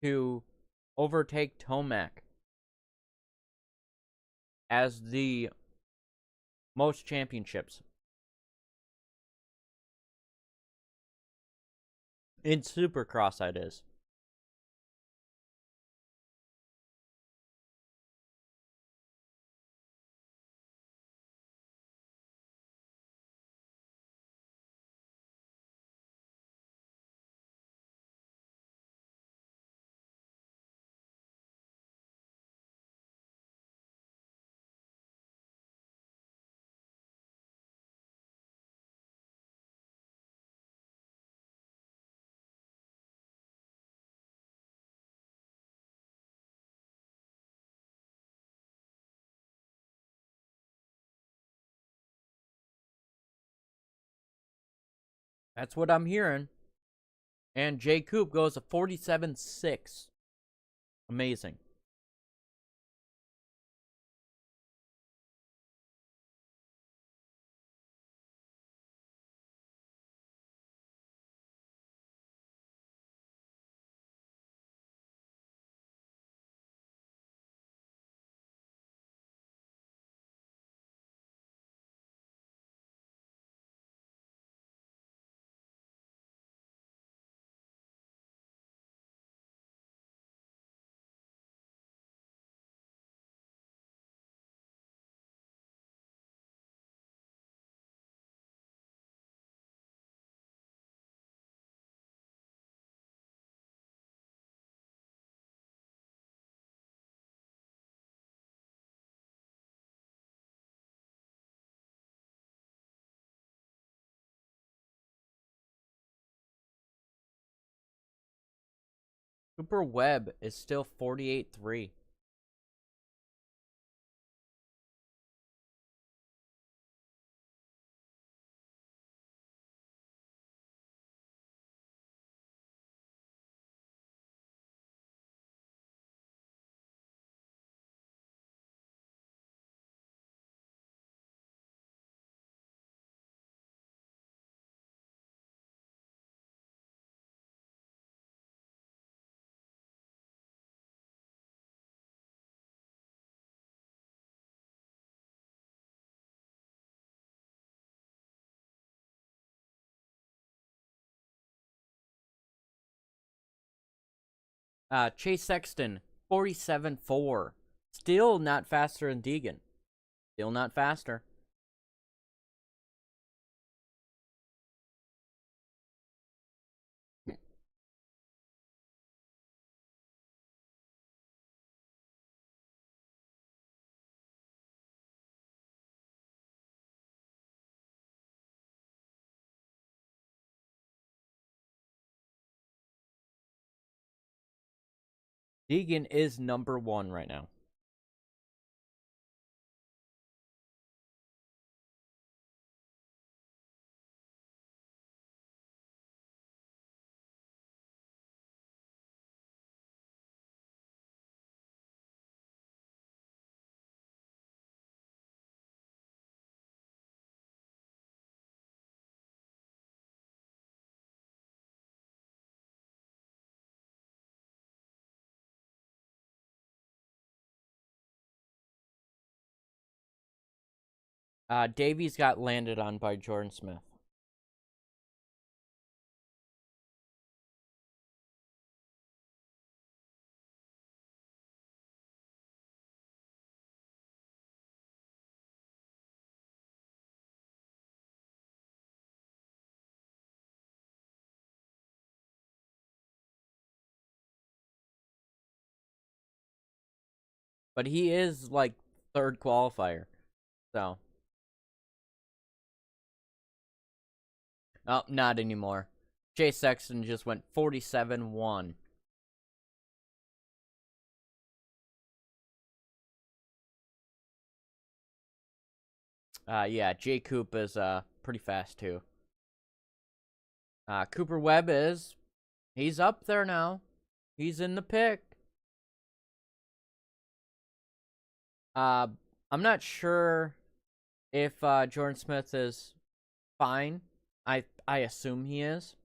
to overtake Tomac as the most championships. In Supercross, that is. That's what I'm hearing. And J. Coop goes a 47.6. Amazing. Cooper Webb is still 48.3. Chase Sexton, 47.4. Still not faster than Deegan. Still not faster. Deegan is number 1 right now. Davies got landed on by Jordan Smith. But he is, like, 3rd qualifier. So. Oh, not anymore. Chase Sexton just went 47.1. Yeah, J. Coop is, pretty fast, too. Cooper Webb he's up there now. He's in the pick. I'm not sure if, Jordan Smith is fine. I assume he is.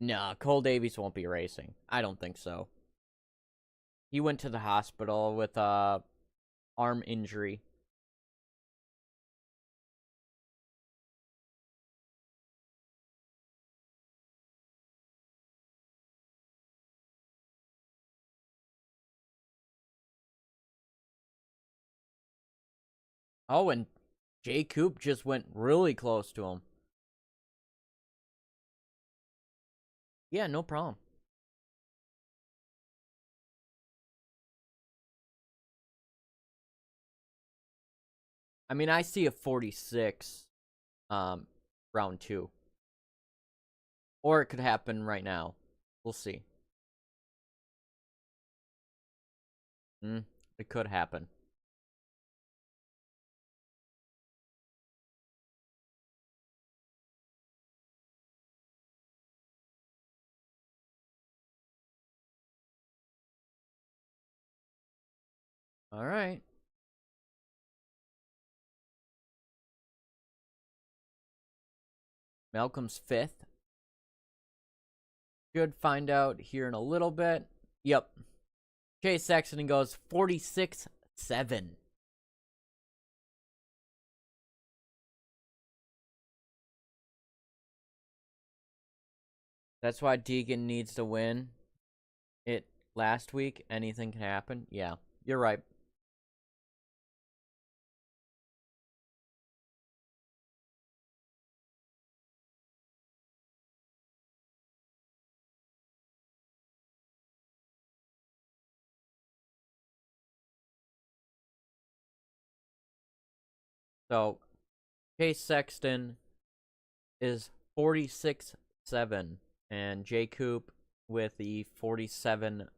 Nah, Cole Davies won't be racing. I don't think so. He went to the hospital with a arm injury. Oh, and J. Coop just went really close to him. Yeah, no problem. I mean, I see a 46 round 2. Or it could happen right now. We'll see. It could happen. All right. Malcolm's 5th. Should find out here in a little bit. Yep. Chase Sexton goes 46-7. That's why Deegan needs to win it last week. Anything can happen. Yeah, you're right. So, Chase Sexton is 46-7, and J. Coop with the 47-1,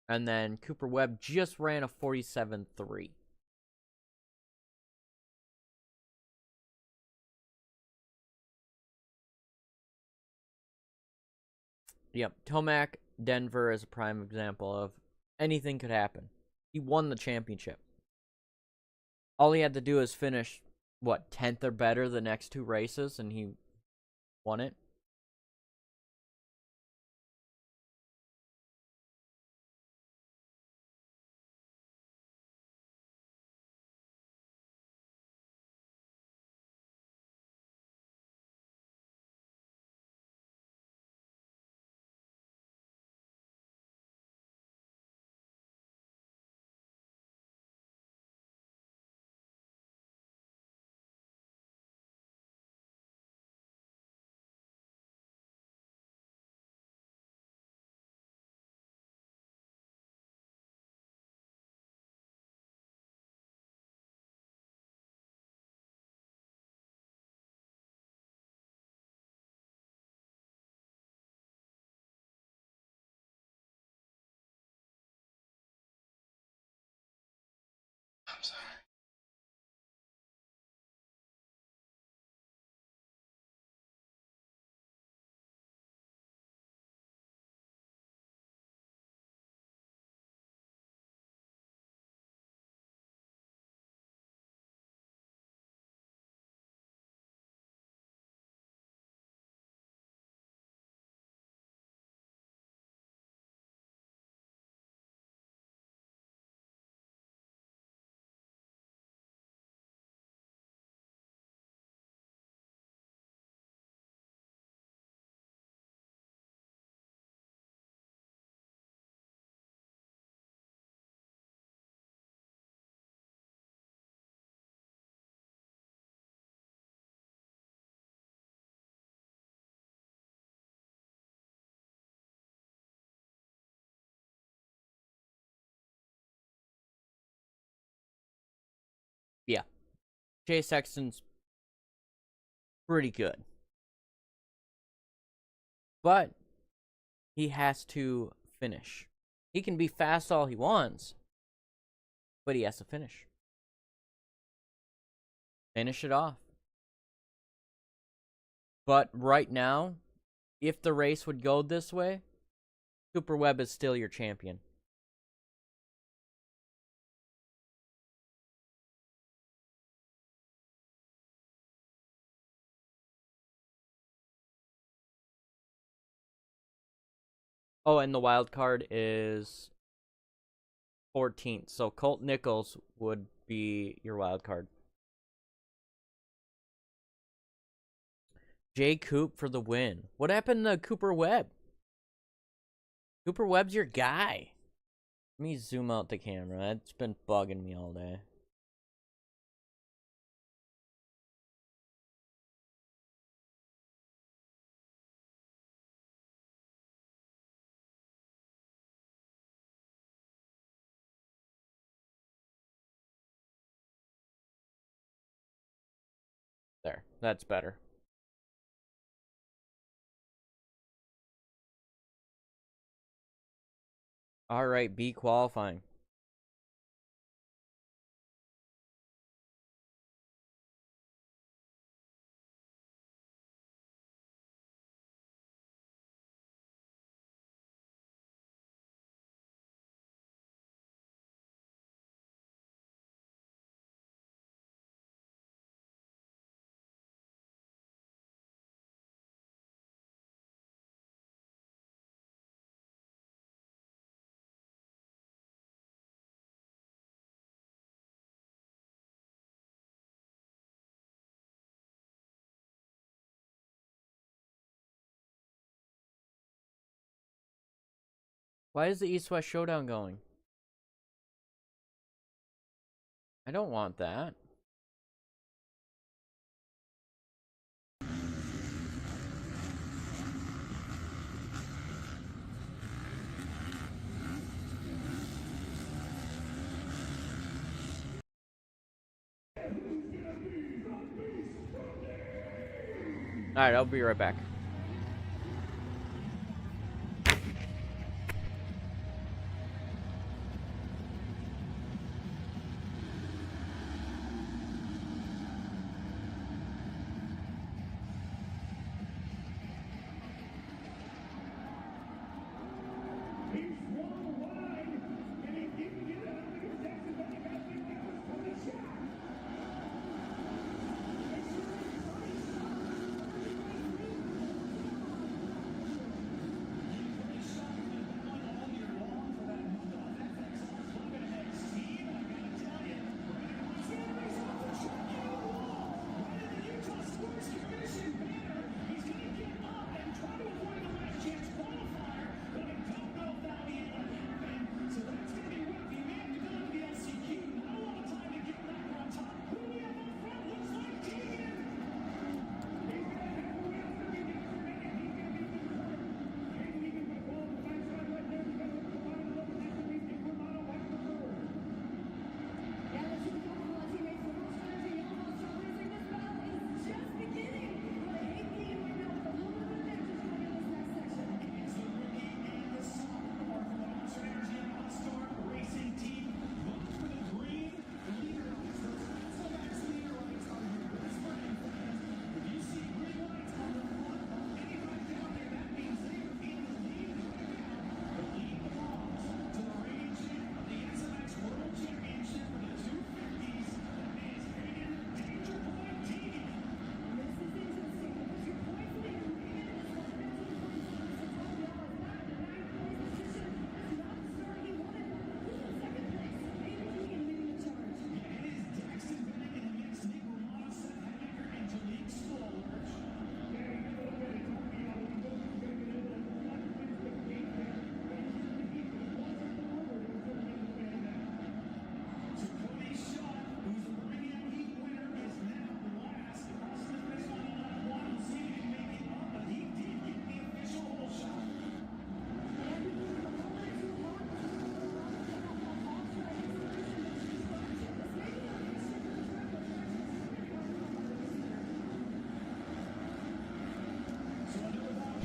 and then Cooper Webb just ran a 47-3. Yep, Tomac, Denver is a prime example of anything could happen. He won the championship. All he had to do is finish, 10th or better the next 2 races, and he won it. I'm sorry. Yeah. Chase Sexton's pretty good. But he has to finish. He can be fast all he wants, but he has to finish. Finish it off. But right now, if the race would go this way, Cooper Webb is still your champion. Oh, and the wild card is 14th. So Colt Nichols would be your wild card. J. Coop for the win. What happened to Cooper Webb? Cooper Webb's your guy. Let me zoom out the camera. It's been bugging me all day. There. That's better. Alright, B qualifying. Why is the East-West Showdown going? I don't want that. Alright, I'll be right back.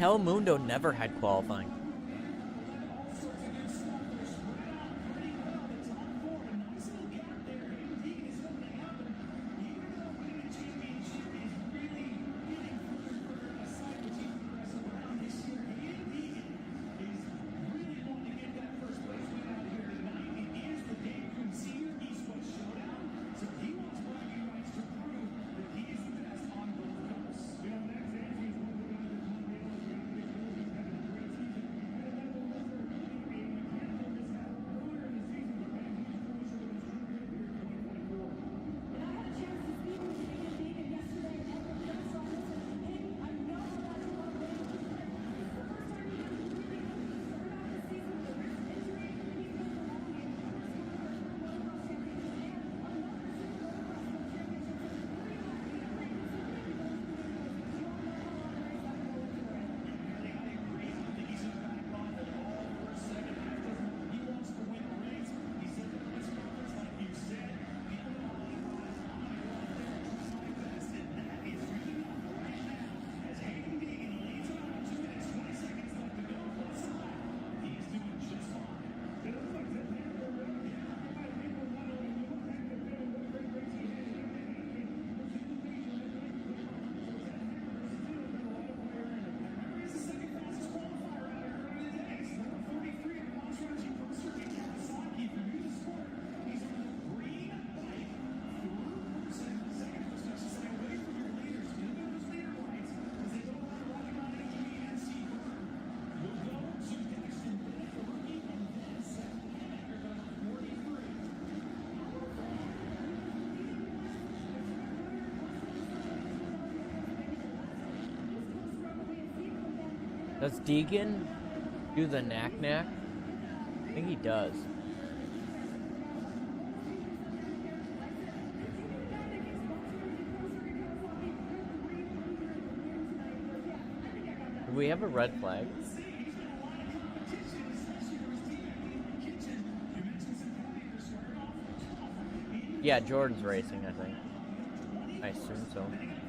Hell Mundo never had qualifying. Does Deegan do the knack-knack? he does. Do we have a red flag? Yeah, Jordan's racing, I think. I assume so.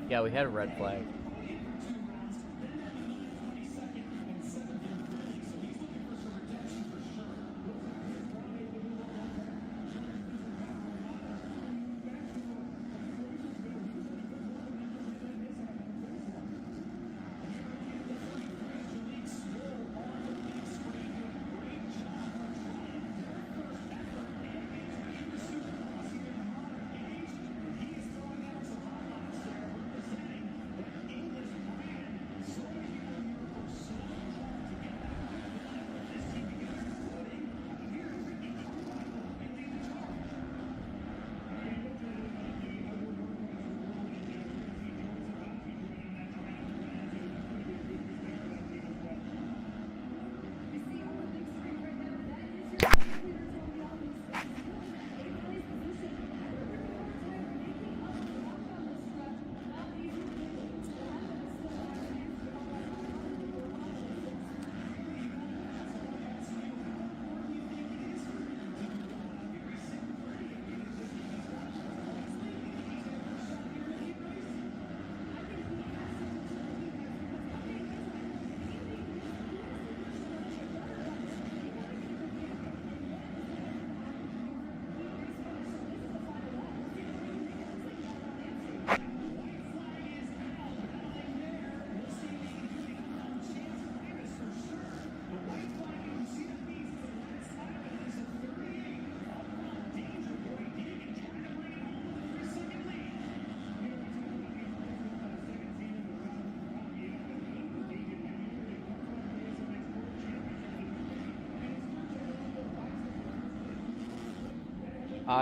Yeah, we had a red flag.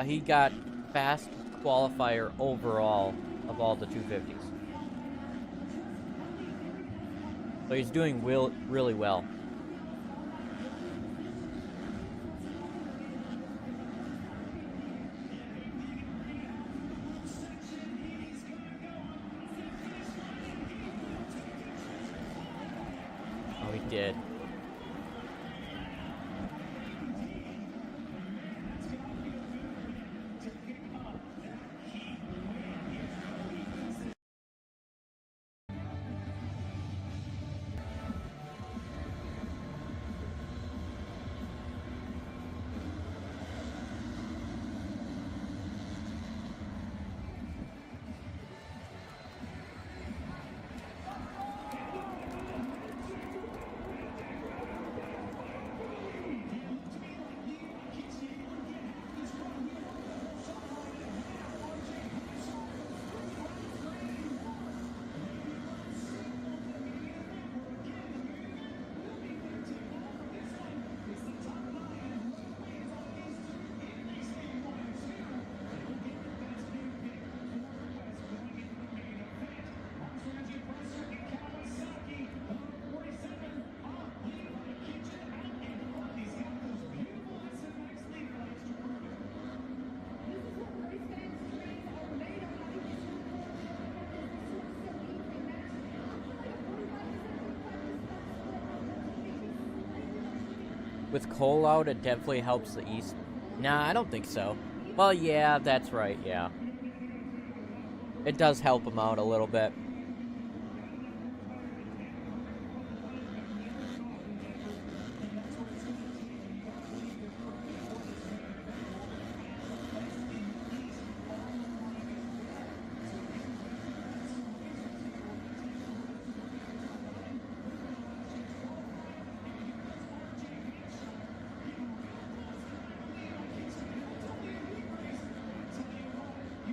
He got fast qualifier overall of all the 250s. So he's doing really well. Oh, he did. With coal out, it definitely helps the East. Nah, I don't think so. Well, yeah, that's right, yeah. It does help them out a little bit.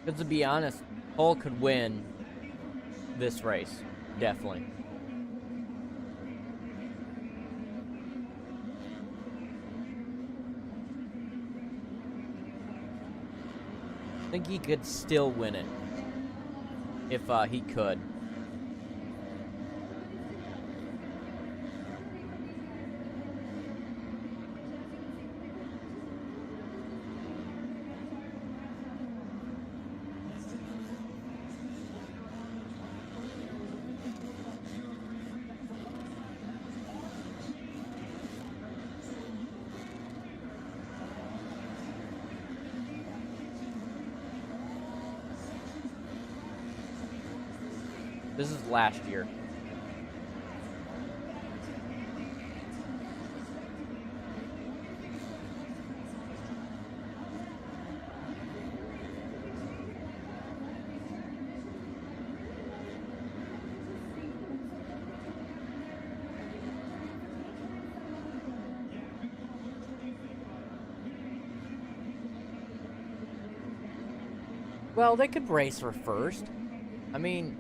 Because to be honest, Cole could win this race. Definitely. I think he could still win it. If he could. This is last year. Well, they could race her first. I mean,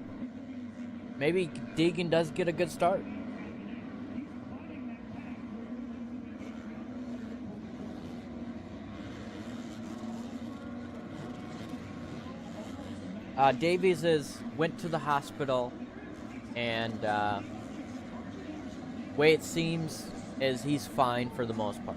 maybe Deegan does get a good start. Davies went to the hospital, and way it seems is he's fine for the most part.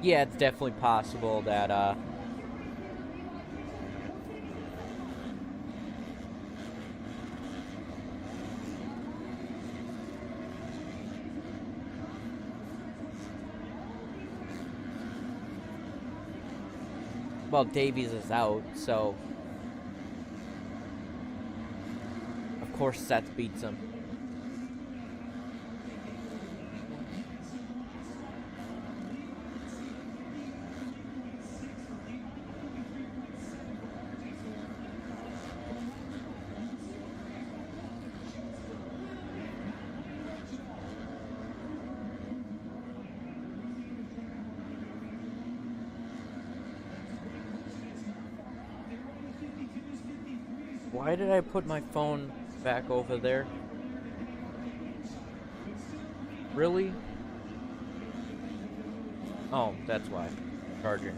Yeah, it's definitely possible that, well, Davies is out, so of course Seth beats him. Why did I put my phone back over there? Really? Oh, that's why. Charger.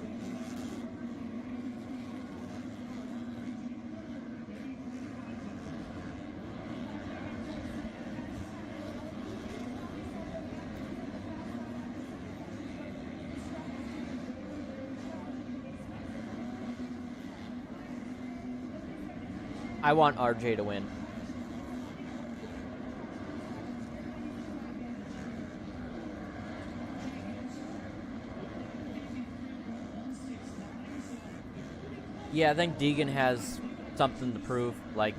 I want RJ to win. Yeah, I think Deegan has something to prove, like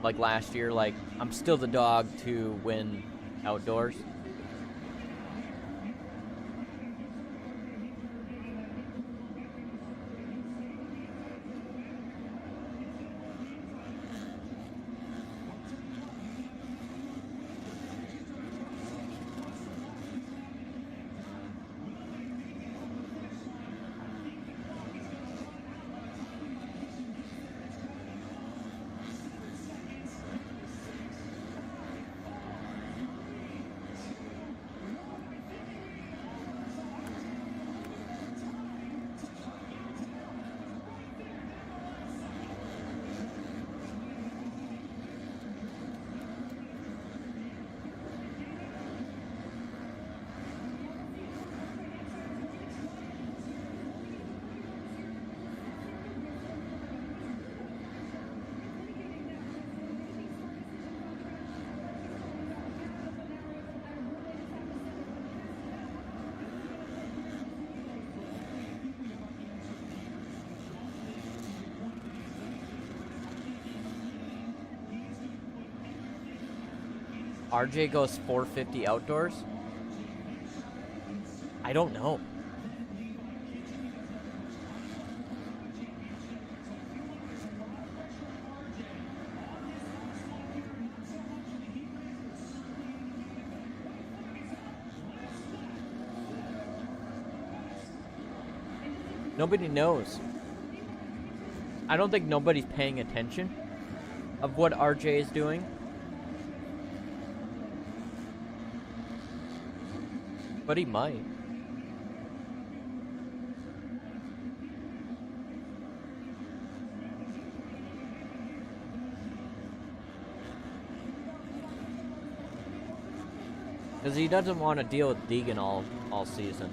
last year. Like, I'm still the dog to win outdoors. RJ goes 450 outdoors? I don't know. Nobody knows. I don't think nobody's paying attention of what RJ is doing. But he might. Because he doesn't want to deal with Deegan all season.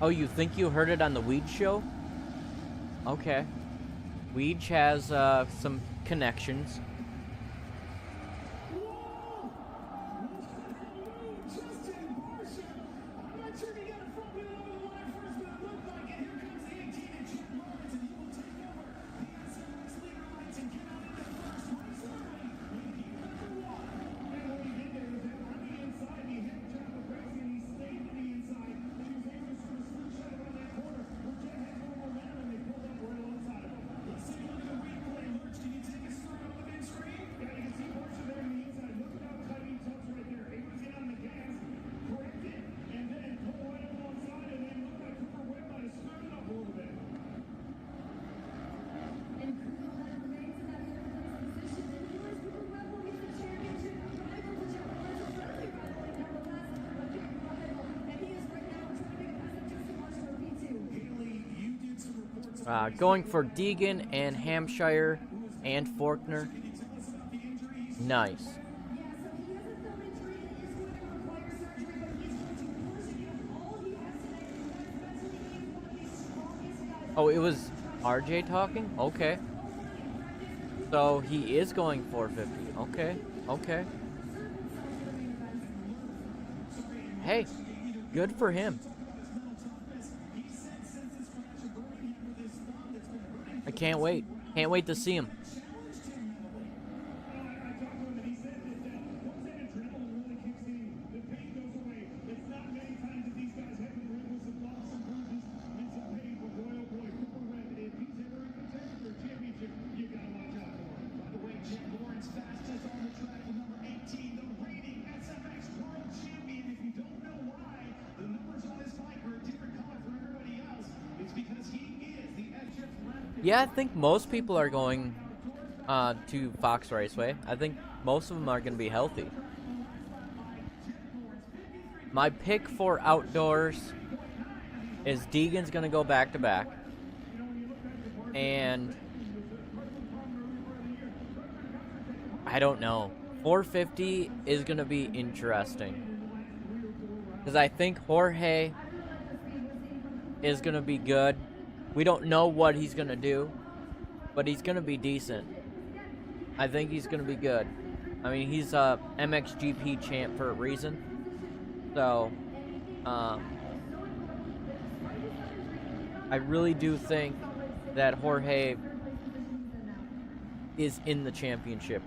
Oh, you think you heard it on the Weed show? Okay. Weed has some connections. Going for Deegan and Hampshire and Faulkner. Nice. Oh, it was RJ talking? Okay. So he is going 450. Okay. Okay. Hey, good for him. I can't wait. Can't wait to see him. Yeah, I think most people are going to Fox Raceway. I think most of them are going to be healthy. My pick for outdoors is Deegan's going to go back-to-back. And I don't know. 450 is going to be interesting. Because I think Jorge is going to be good. We don't know what he's going to do, but he's going to be decent. I think he's going to be good. I mean, he's a MXGP champ for a reason. So, I really do think that Jorge is in the championship.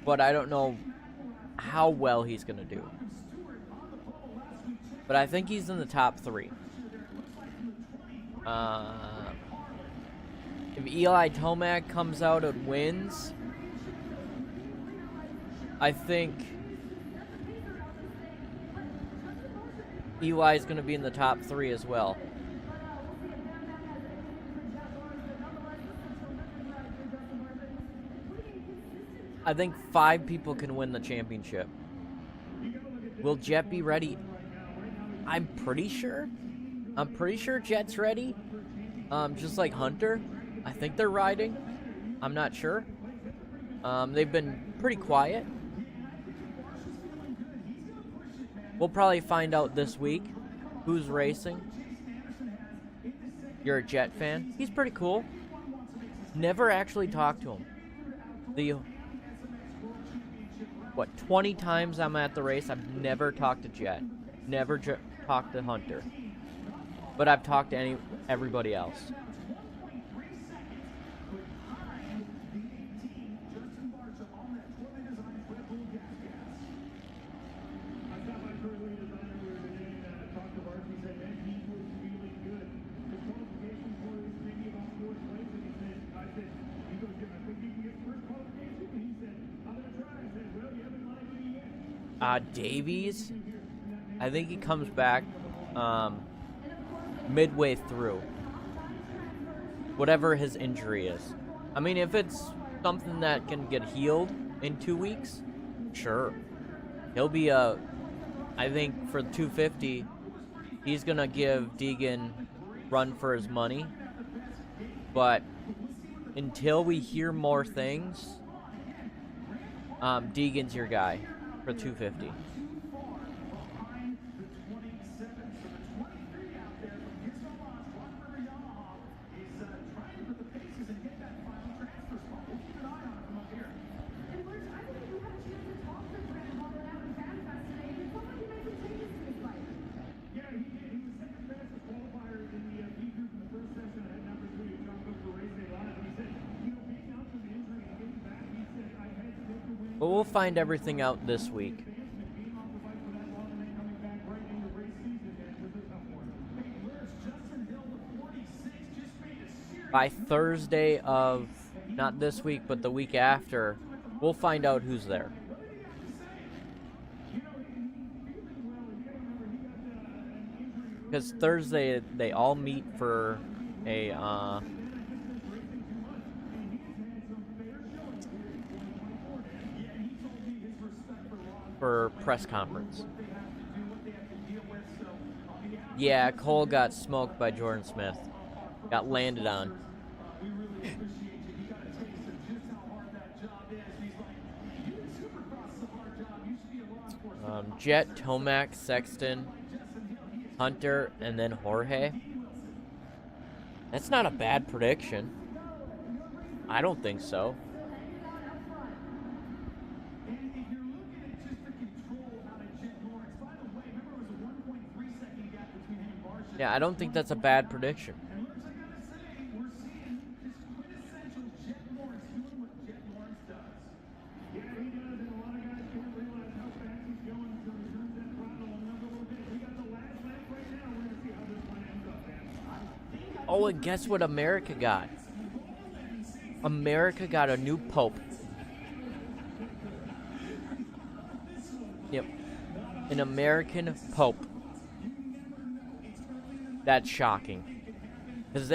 But I don't know how well he's going to do. But I think he's in the top 3. If Eli Tomac comes out and wins, I think Eli is going to be in the top 3 as well. I think 5 people can win the championship. Will Jett be ready? I'm pretty sure. I'm pretty sure Jett's ready. Just like Hunter. I think they're riding. I'm not sure. They've been pretty quiet. We'll probably find out this week who's racing. You're a Jett fan? He's pretty cool. Never actually talked to him. 20 times I'm at the race, I've never talked to Jett. Never talked to Hunter. But I've talked to everybody else. Davies, I think he comes back midway through. Whatever his injury is. I mean, if it's something that can get healed in 2 weeks, sure. He'll be I think for 250, he's gonna give Deegan run for his money. But until we hear more things, Deegan's your guy for 250. But we'll find everything out this week. By Thursday of, not this week, but the week after, we'll find out who's there. Because Thursday, they all meet for a, for press conference. Yeah, Cole got smoked by Jordan Smith. Got landed on. Jett, Tomac, Sexton, Hunter, and then Jorge. That's not a bad prediction. I don't think so. Yeah, I don't think that's a bad prediction. Oh, and guess what America got? America got a new pope. Yep. An American pope. That's shocking. Because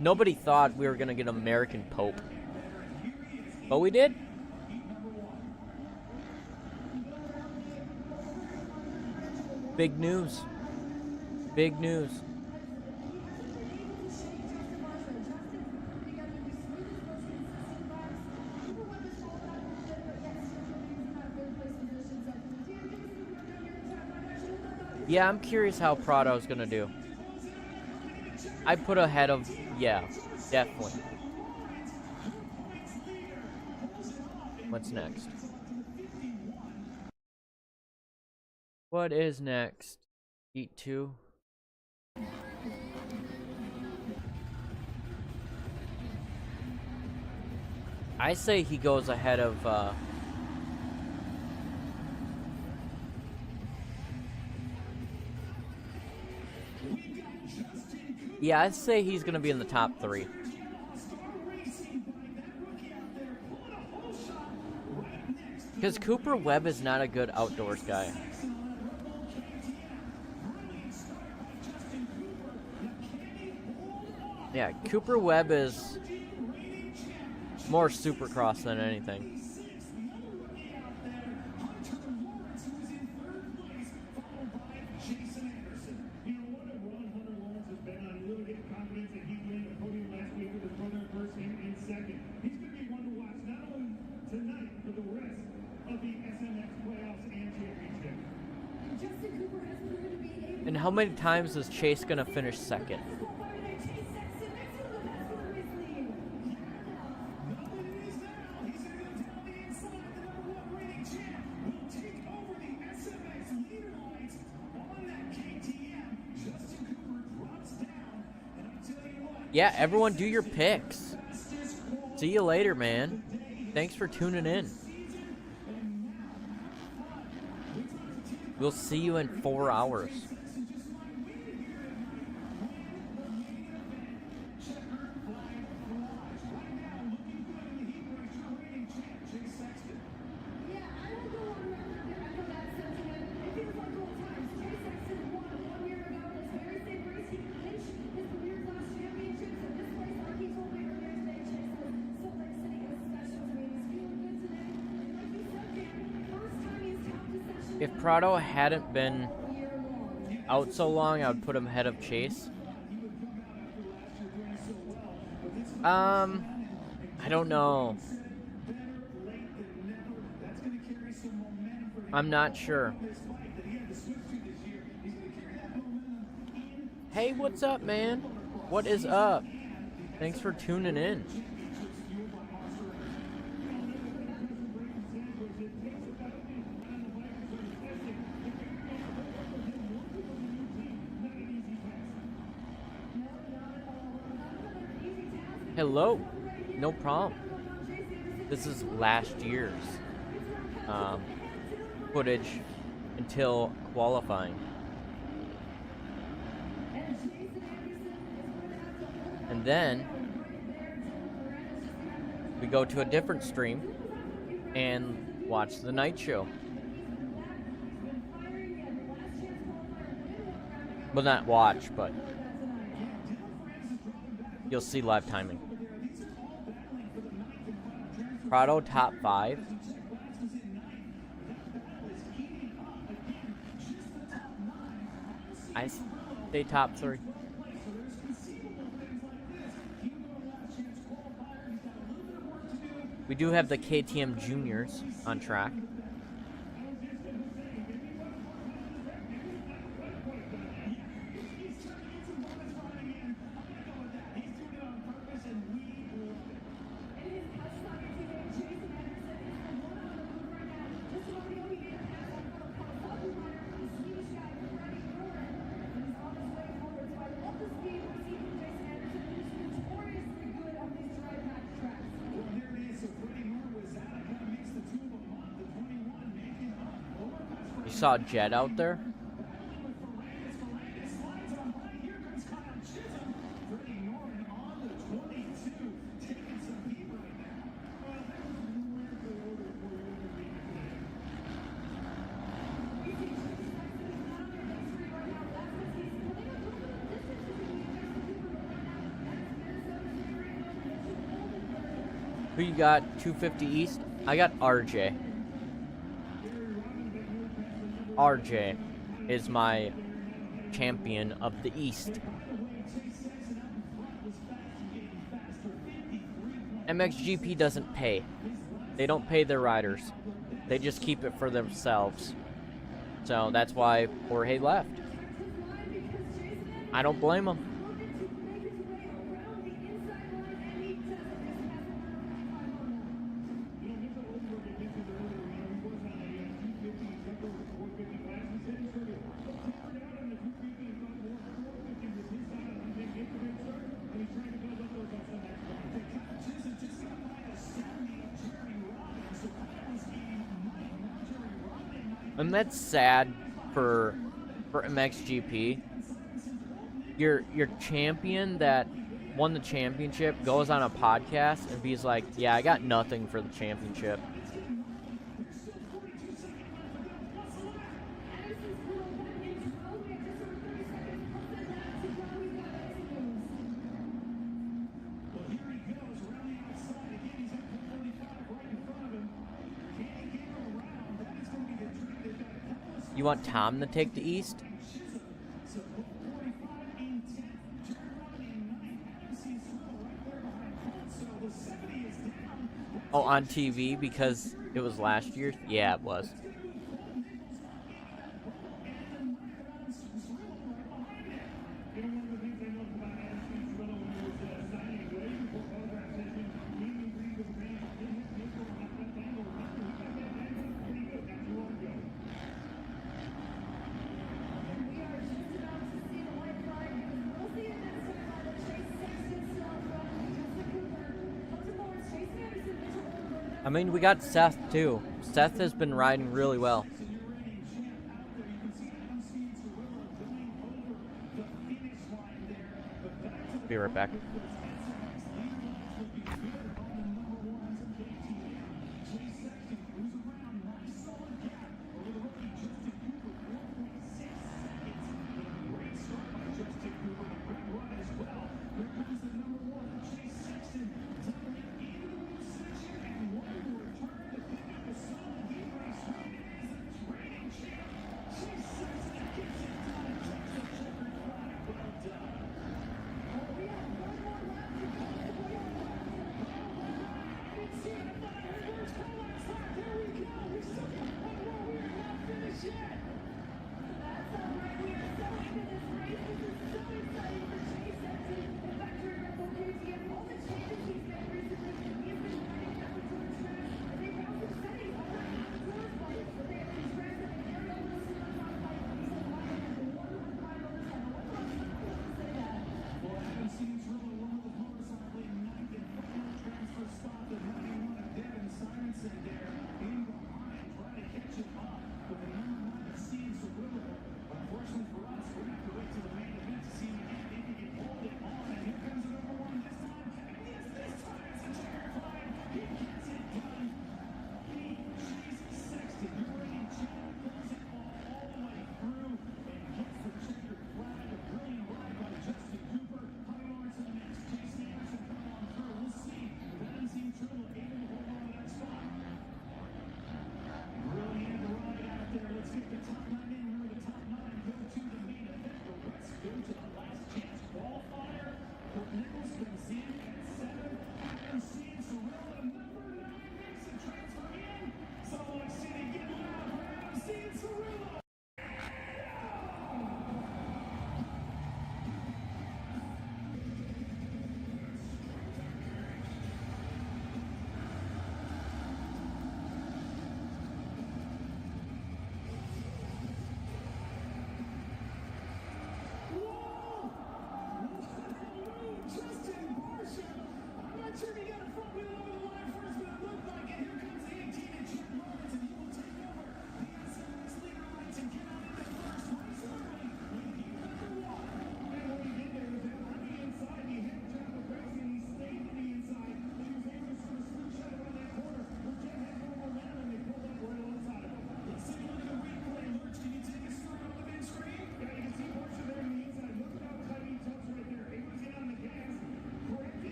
nobody thought we were going to get an American pope. But we did. Big news. Big news. Yeah, I'm curious how Prado's gonna do. I put ahead of, yeah, definitely. What's next? What is next? Heat 2. I say he goes ahead of, yeah, I'd say he's going to be in the top 3. Because Cooper Webb is not a good outdoors guy. Yeah, Cooper Webb is more Supercross than anything. And how many times is Chase gonna finish second? Yeah, everyone do your picks. See you later, man. Thanks for tuning in. We'll see you in 4 hours. If Prado hadn't been out so long, I would put him ahead of Chase. I don't know. I'm not sure. Hey, what's up, man? What is up? Thanks for tuning in. Hello. No problem. This is last year's footage until qualifying. And then we go to a different stream and watch the night show. Well, not watch, but you'll see live timing. Prado top 5. I say top 3. We do have the KTM juniors on track. Saw Jett out there. Who you got? 250 East? I got RJ. RJ is my champion of the East. MXGP doesn't pay. They don't pay their riders. They just keep it for themselves. So that's why Jorge left. I don't blame him. And that's sad for MXGP. Your champion that won the championship goes on a podcast and he's like, yeah, I got nothing for the championship. You want Tom to take the East? Oh, on TV because it was last year? Yeah, it was. I mean, we got Seth, too. Seth has been riding really well. Be right back.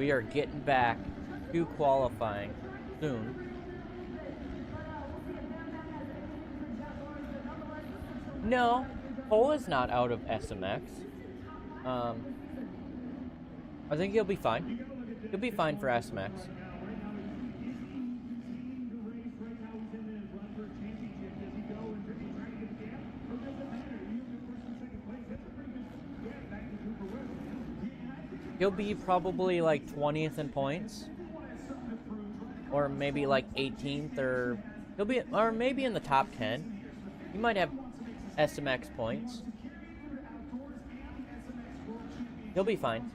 We are getting back to qualifying soon. No, Cole is not out of SMX. I think he'll be fine. He'll be fine for SMX. He'll be probably like 20th in points, or maybe like 18th, or he'll be, or maybe in the top 10. He might have SMX points. He'll be fine.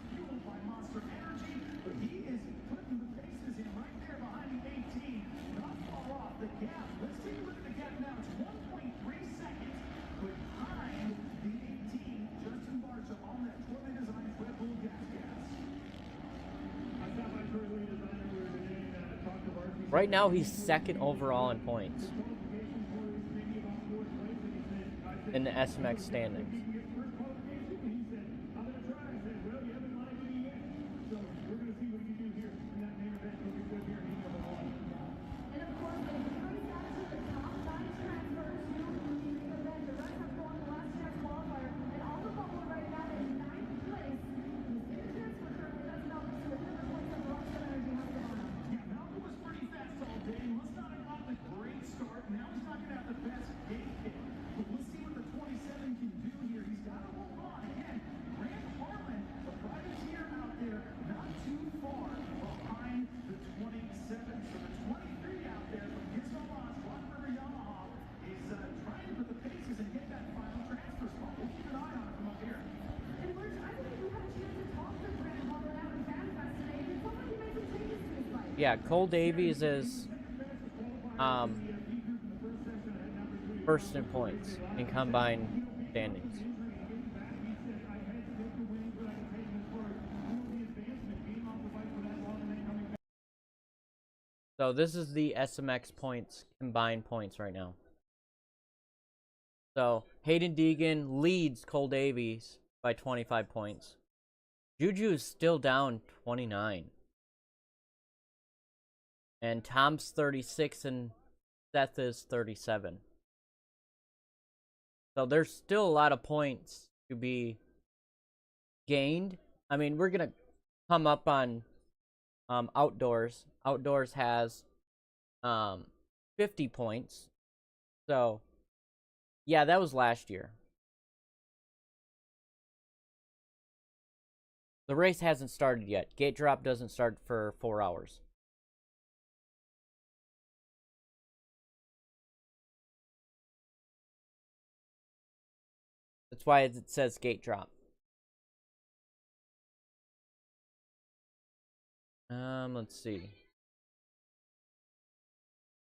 Right now, he's second overall in points in the SMX standings. Yeah, Cole Davies is first in points in combined standings. So this is the SMX points, combined points right now. So Haiden Deegan leads Cole Davies by 25 points. Juju is still down 29. And Tom's 36 and Seth is 37. So there's still a lot of points to be gained. I mean, we're going to come up on Outdoors. Outdoors has 50 points. So, yeah, that was last year. The race hasn't started yet. Gate drop doesn't start for 4 hours. That's why it says gate drop. Let's see.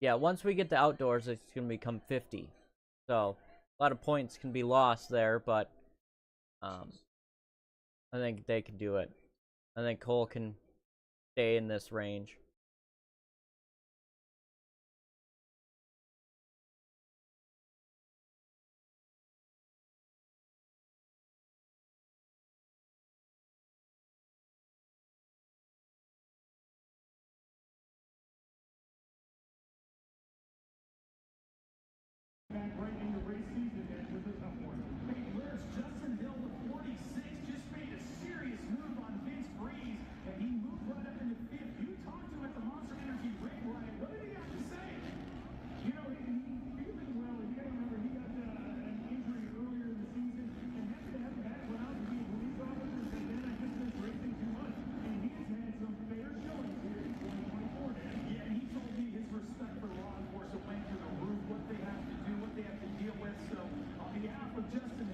Yeah, once we get to Outdoors, it's going to become 50. So, a lot of points can be lost there, but I think they can do it. I think Cole can stay in this range. What they have to do, what they have to deal with. So, on behalf of Justin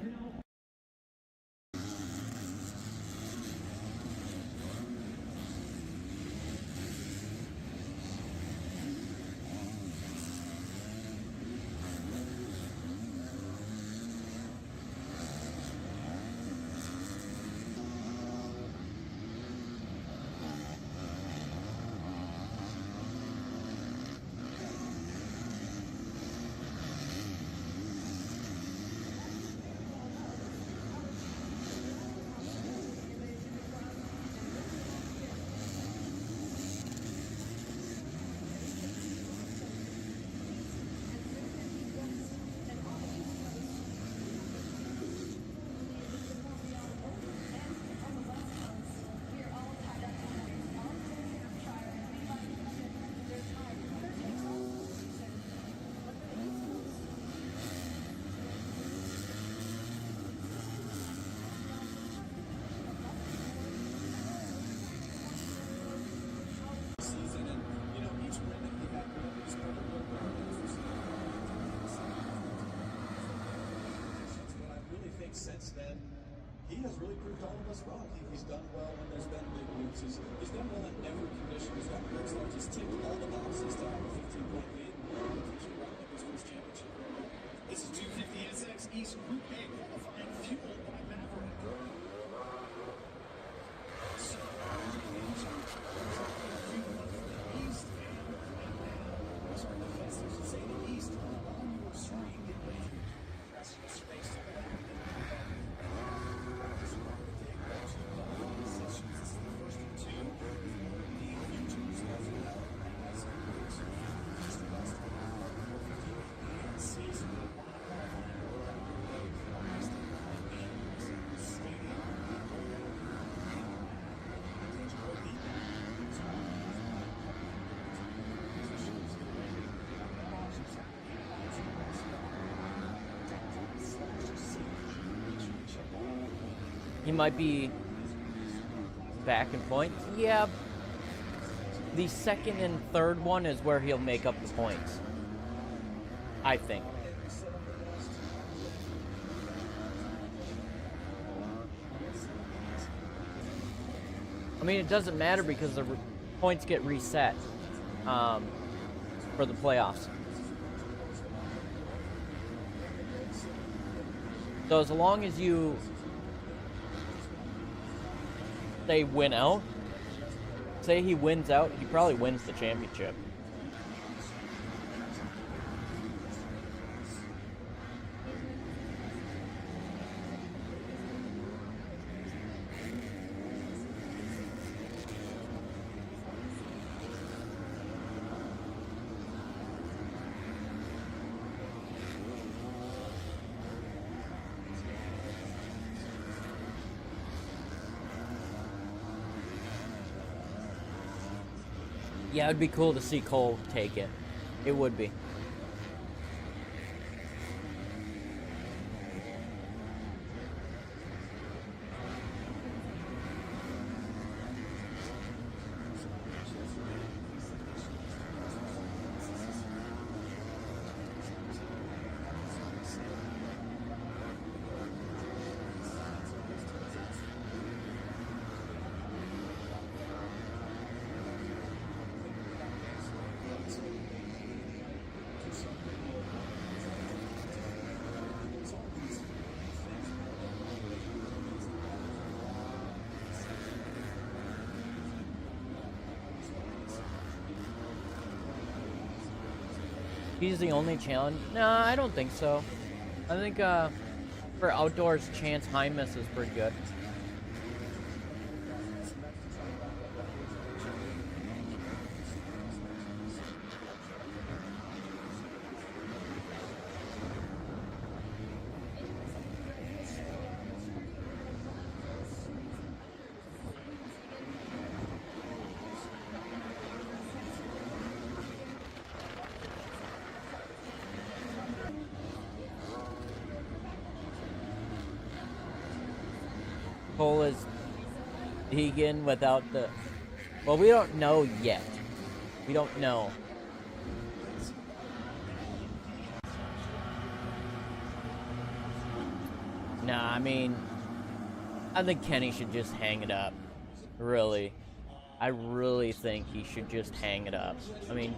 really proved all of us wrong. He's done well when there's been big moves. He's done well in every condition. He's got great starts. He's ticked all the boxes to have a 15-point lead and potentially wrap up his first championship. This is 250 SX East Group A qualifying, fueled by Maverick. So, East and right now, sorry, the fences should say the East on your screen. Get ready to press your space to play. He might be back in points. Yeah. The second and third one is where he'll make up the points, I think. I mean, it doesn't matter because the points get reset for the playoffs. So as long as you say win out, say he wins out, he probably wins the championship. Yeah, it'd be cool to see Cole take it. It would be. He's the only challenge? No, I don't think so. I think for outdoors, Chance Hymas is pretty good. Cole is Deegan without the... Well, we don't know yet. We don't know. Nah, I mean... I think Kenny should just hang it up. Really. I really think he should just hang it up. I mean...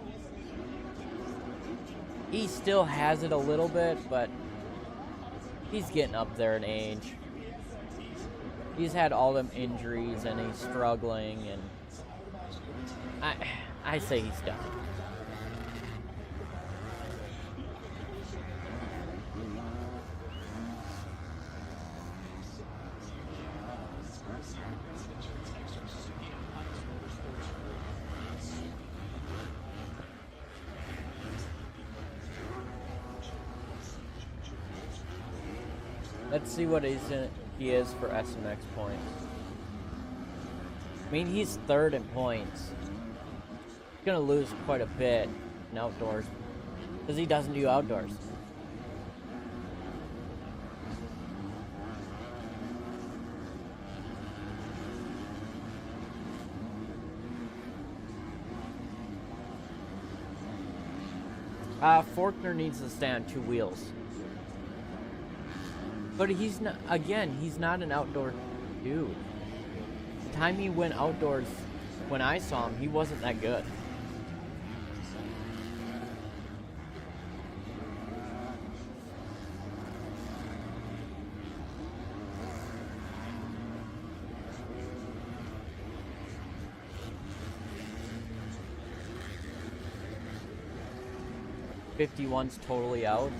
He still has it a little bit, but... He's getting up there in age. He's had all them injuries and he's struggling, and I say he's done. Let's see what he is for SMX points. I mean, he's third in points. He's gonna lose quite a bit in outdoors because he doesn't do outdoors. Faulkner needs to stay on two wheels. But he's not, again, he's not an outdoor Dude, the time he went outdoors, when I saw him, he wasn't that good. '51's totally out.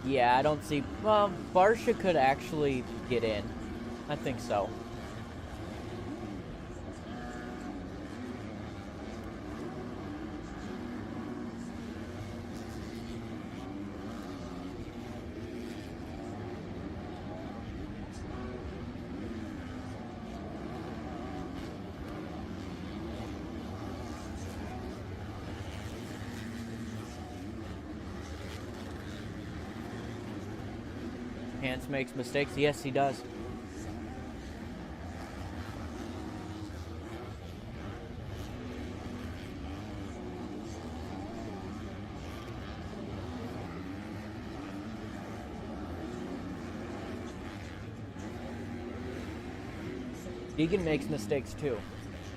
Yeah, I don't see... Well, Barsha could actually get in. I think so. Hans makes mistakes. Yes, he does. Deegan makes mistakes too.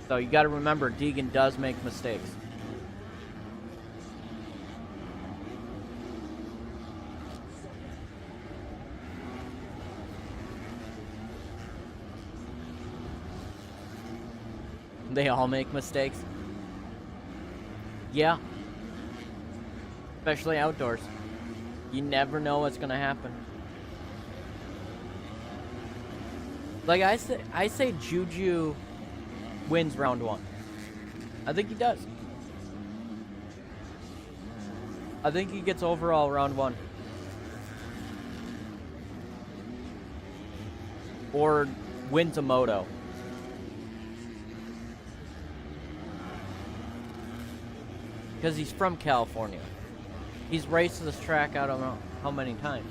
So you got to remember, Deegan does make mistakes. They all make mistakes. Yeah. Especially outdoors. You never know what's gonna happen. Like I say Juju wins round 1. I think he does. I think he gets overall round 1. Or wins a moto. Because he's from California. He's raced this track I don't know how many times.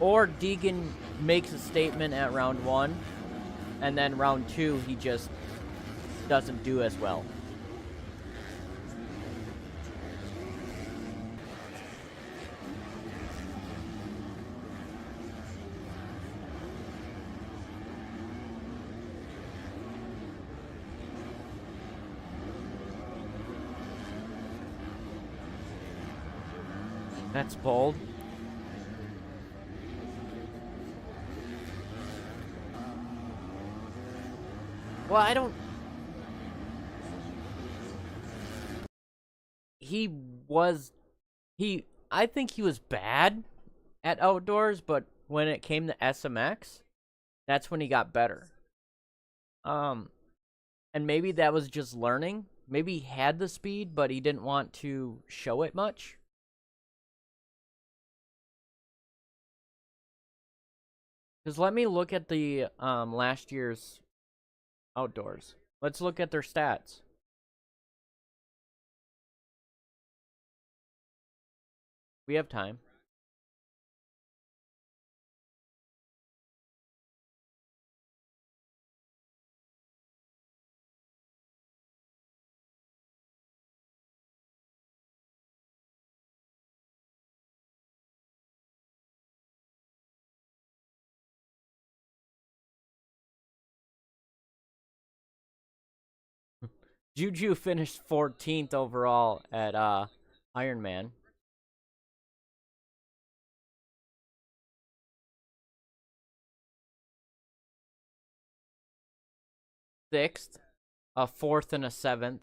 Or Deegan makes a statement at round 1, and then round 2 he just doesn't do as well. That's bold. Well, I don't... I think he was bad at outdoors, but when it came to SMX, that's when he got better. And maybe that was just learning. Maybe he had the speed, but he didn't want to show it much. Because let me look at the last year's outdoors. Let's look at their stats. We have time. Juju finished 14th overall at Ironman. Sixth, a 4th, and a 7th.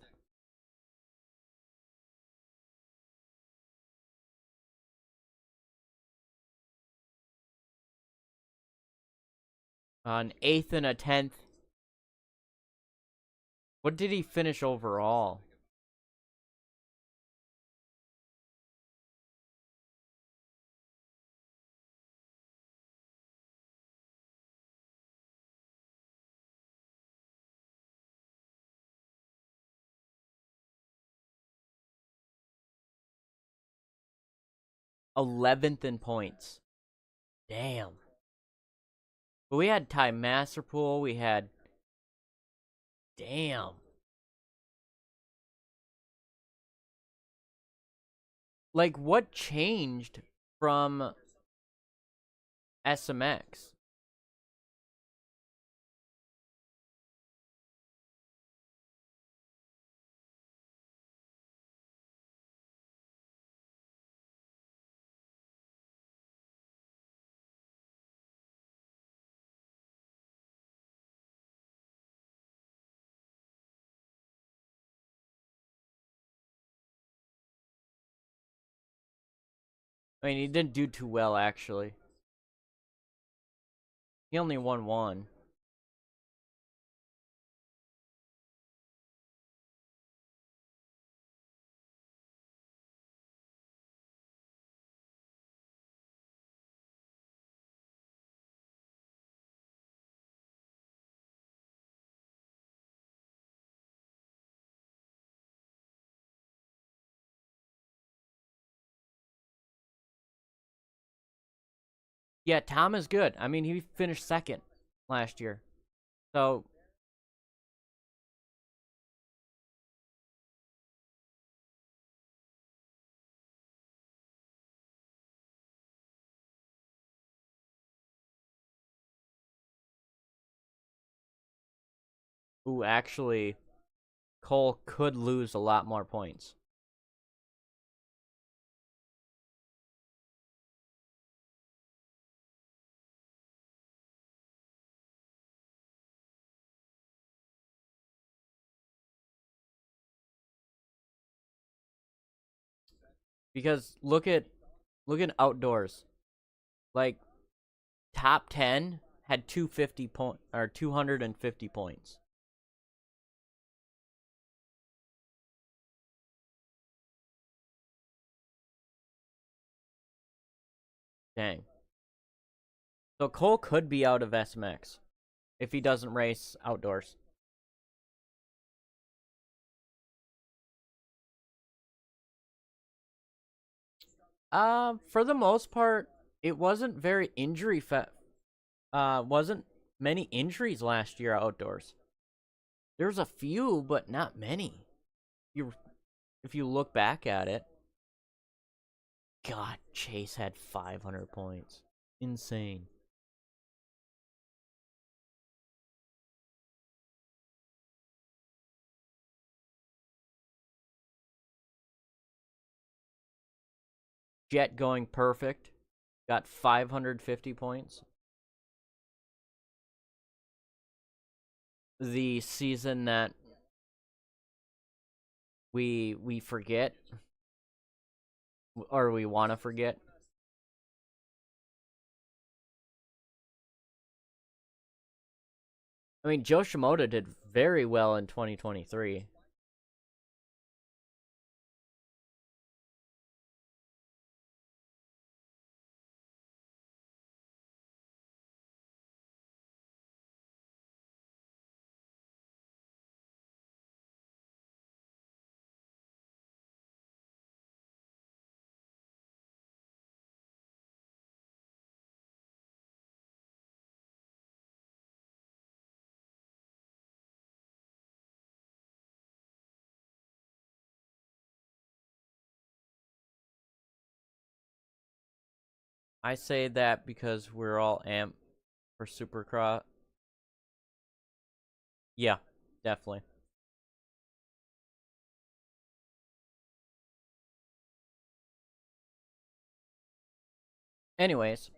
An 8th and a 10th. What did he finish overall? '11th in points. Damn. But we had Ty Masterpool, we had... Damn. Like, what changed from SMX? I mean, he didn't do too well, actually. He only won one. Yeah, Tom is good. I mean, he finished second last year. So, ooh, actually, Cole could lose a lot more points. Because look at outdoors. Like, top 10 had 250 points. Dang. So Cole could be out of SMX if he doesn't race outdoors. For the most part, it wasn't very wasn't many injuries last year outdoors. There's a few, but not many. If you look back at it. God, Chase had 500 points. Insane. Jett going perfect. Got 550 points. The season that we forget, or we want to forget. I mean, Joe Shimoda did very well in 2023. I say that because we're all amped for Supercross. Yeah, definitely. Anyways,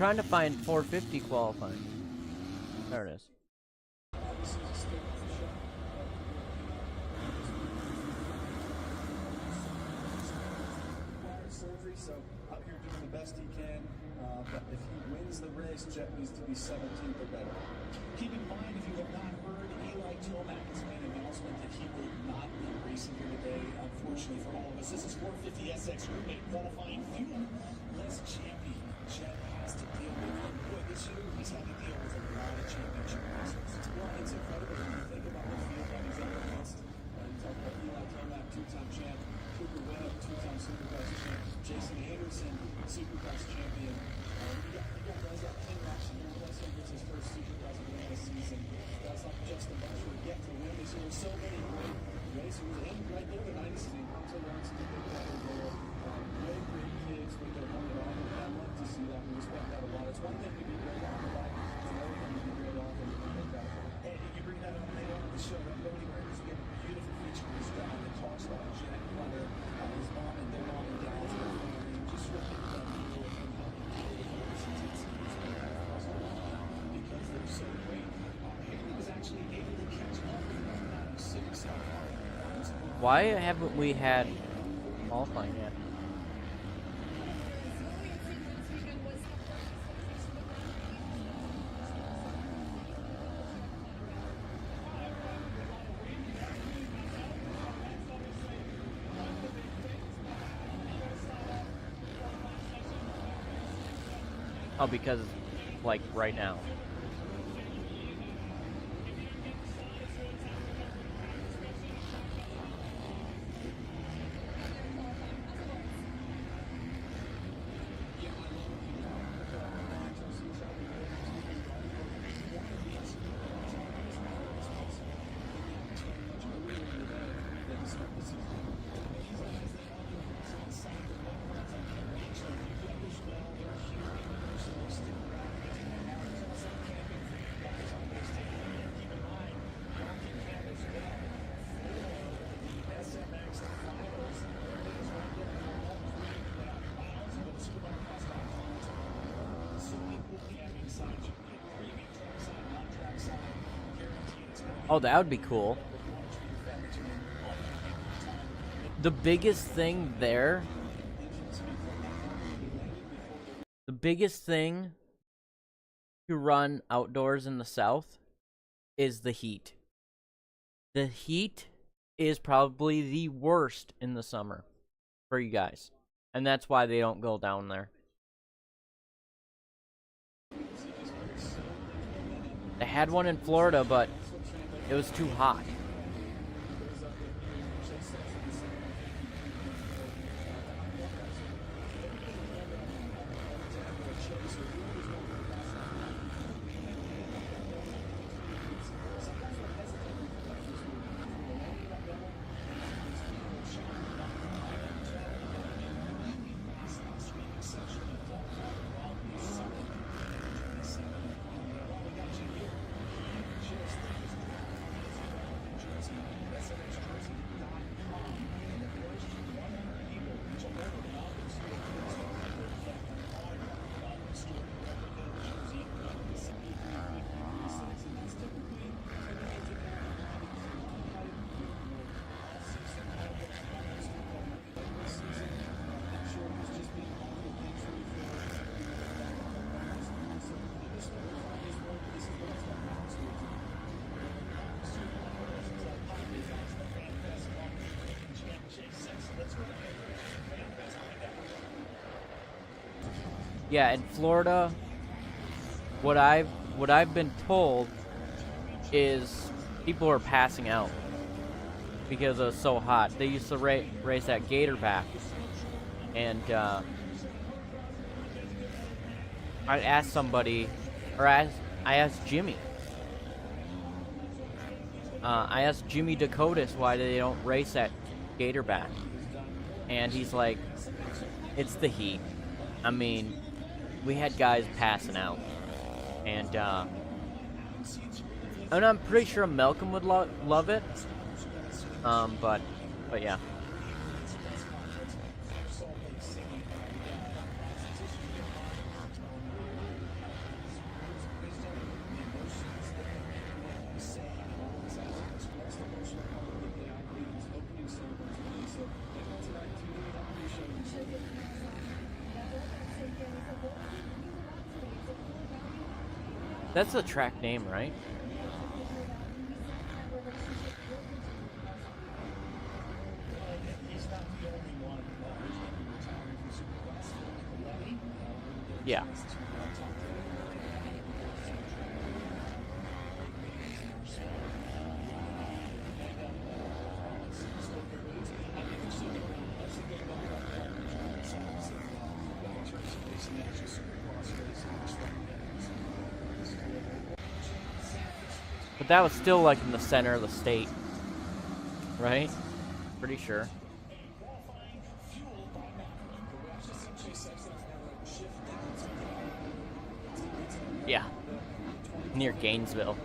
trying to find 450 qualifying. There it is. Surgery, so out here doing the best he can. But if he wins the race, Jett needs to be 17th or better. Keep in mind, if you have not heard, Eli Tomac has made an announcement that he will not be racing here today. Unfortunately for all of us, this is 450 SX roommate qualifying fuel. Less champion Jett has to deal with. And boy, this year he's had to deal with a lot of championship races. Well, it's incredible when you think about the field that he's up against. You talk about Eli Tomac, two-time champ. Webb, two-time Supercross champ. Jason Anderson, Supercross champion. You got guys like Ken Roczen, Plessinger gets his first Supercross win this season. Guys like Justin Butcher get to win this year. So many great racers. And right there, the 90s team. Hunter Lawrence, the big brother there. Great kids with their own on. I love to see that. We respect that a lot. It's one thing to be great on the bike. It's another thing to be great off and make that. And you bring that up later on the show. Nobody wears a beautiful feature of this guy that talks about Jett. His mom and their mom and dad's family, just look at that video and how they because they're so great. Haiden was actually able to catch up with 6 Why haven't we had qualifying yet? Oh, because, like, right now. Oh, that would be cool. The biggest thing there, the biggest thing to run outdoors in the South is the heat. The heat is probably the worst in the summer for you guys. And that's why they don't go down there. They had one in Florida, but it was too hot. Yeah, in Florida, what I've been told is people are passing out because it was so hot. They used to race at Gatorback, and I asked somebody, or I asked Jimmy. I asked Jimmy Dakotas why they don't race at Gatorback, and he's like, it's the heat. I mean, we had guys passing out, and I'm pretty sure Malcolm would love it, but yeah. That's the track name, right? He's not the only one. There's going to be retiring from Supercross. Levy, Yeah. But that was still like in the center of the state, right? Pretty sure. Yeah. Near Gainesville.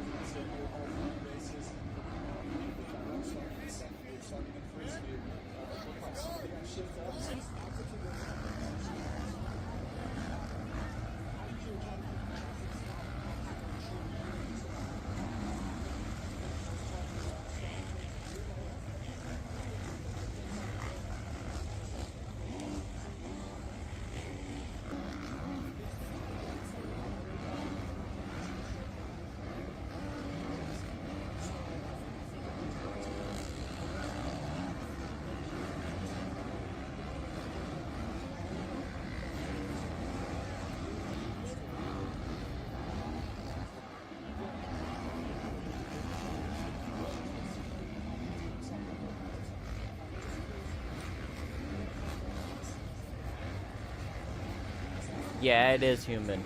Yeah, it is human.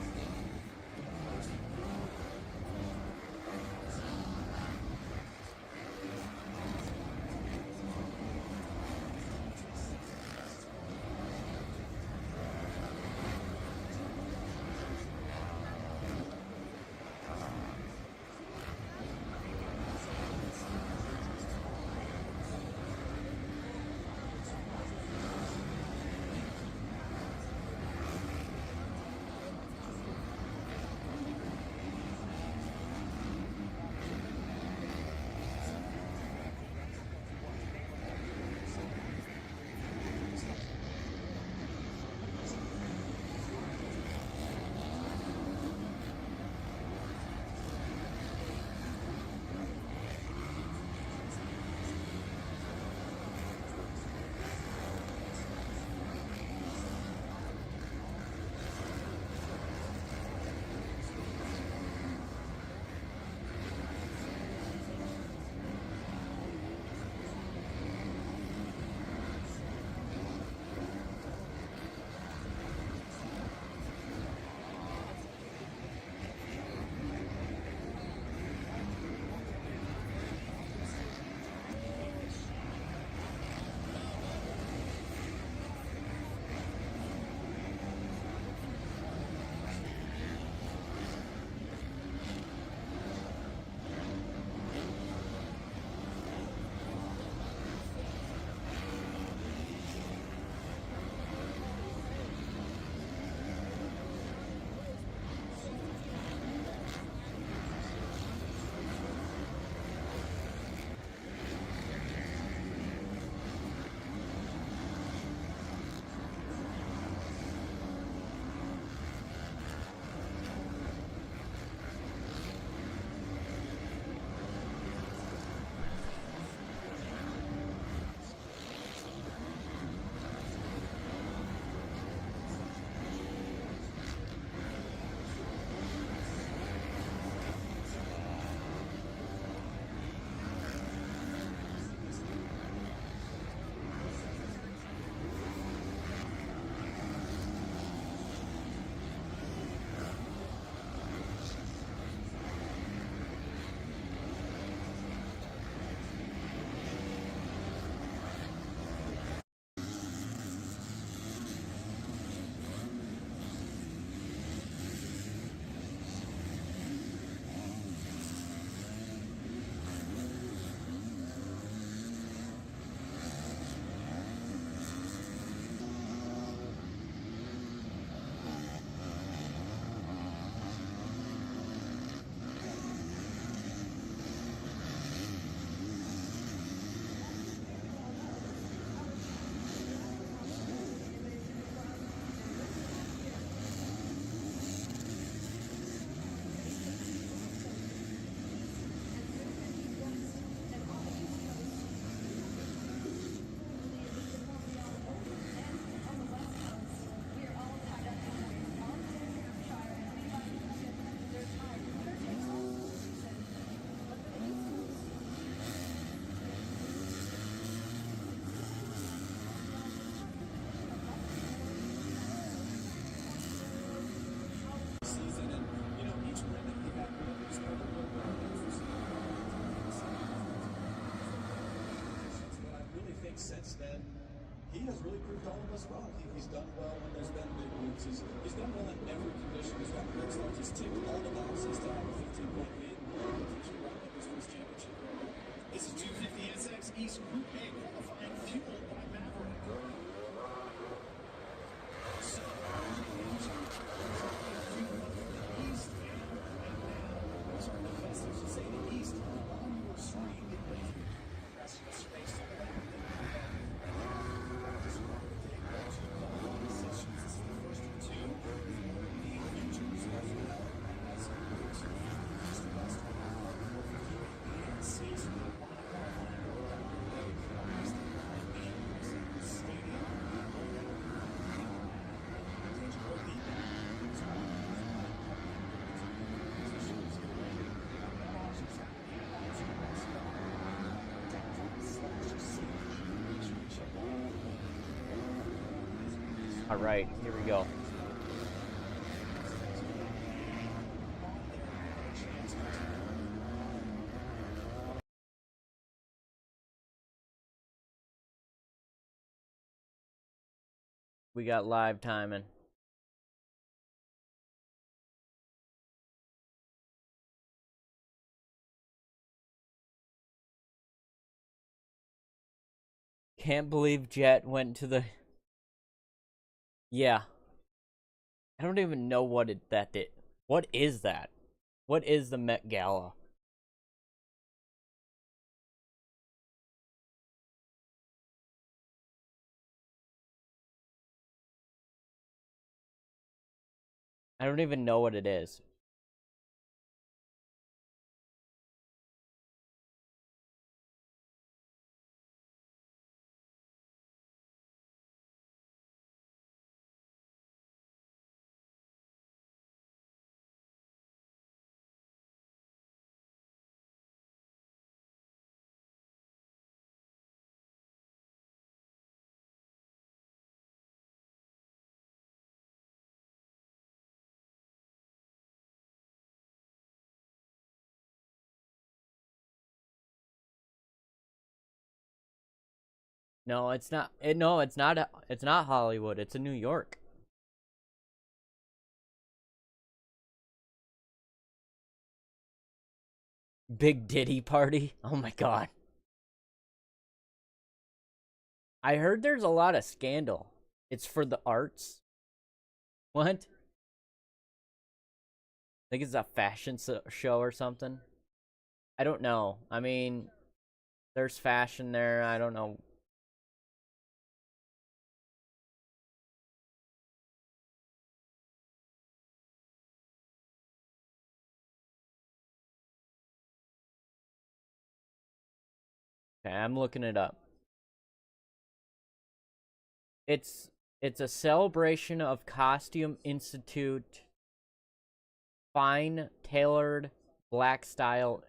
he has really proved all of us wrong. He's done well when there's been big weeks. He's done well in every condition. He's got great starts. He's ticked all the boxes to have a 15-point lead and potentially round up his first championship. This is 250 SX East Group A qualifying, fueled by Maverick. So, East and right now, sorry, the Festival should say the East on your screen. Rest of the space to the left. All right, here we go. We got live timing. Can't believe Jett went to the... Yeah. I don't even know what that did. What is that? What is the Met Gala? I don't even know what it is. No, it's not. No, it's not. It's not Hollywood. It's in New York. Big Diddy party. Oh my god. I heard there's a lot of scandal. It's for the arts. What? I think it's a fashion show or something. I don't know. I mean, there's fashion there. I don't know. Okay, I'm looking it up. It's a celebration of Costume Institute, fine tailored black style.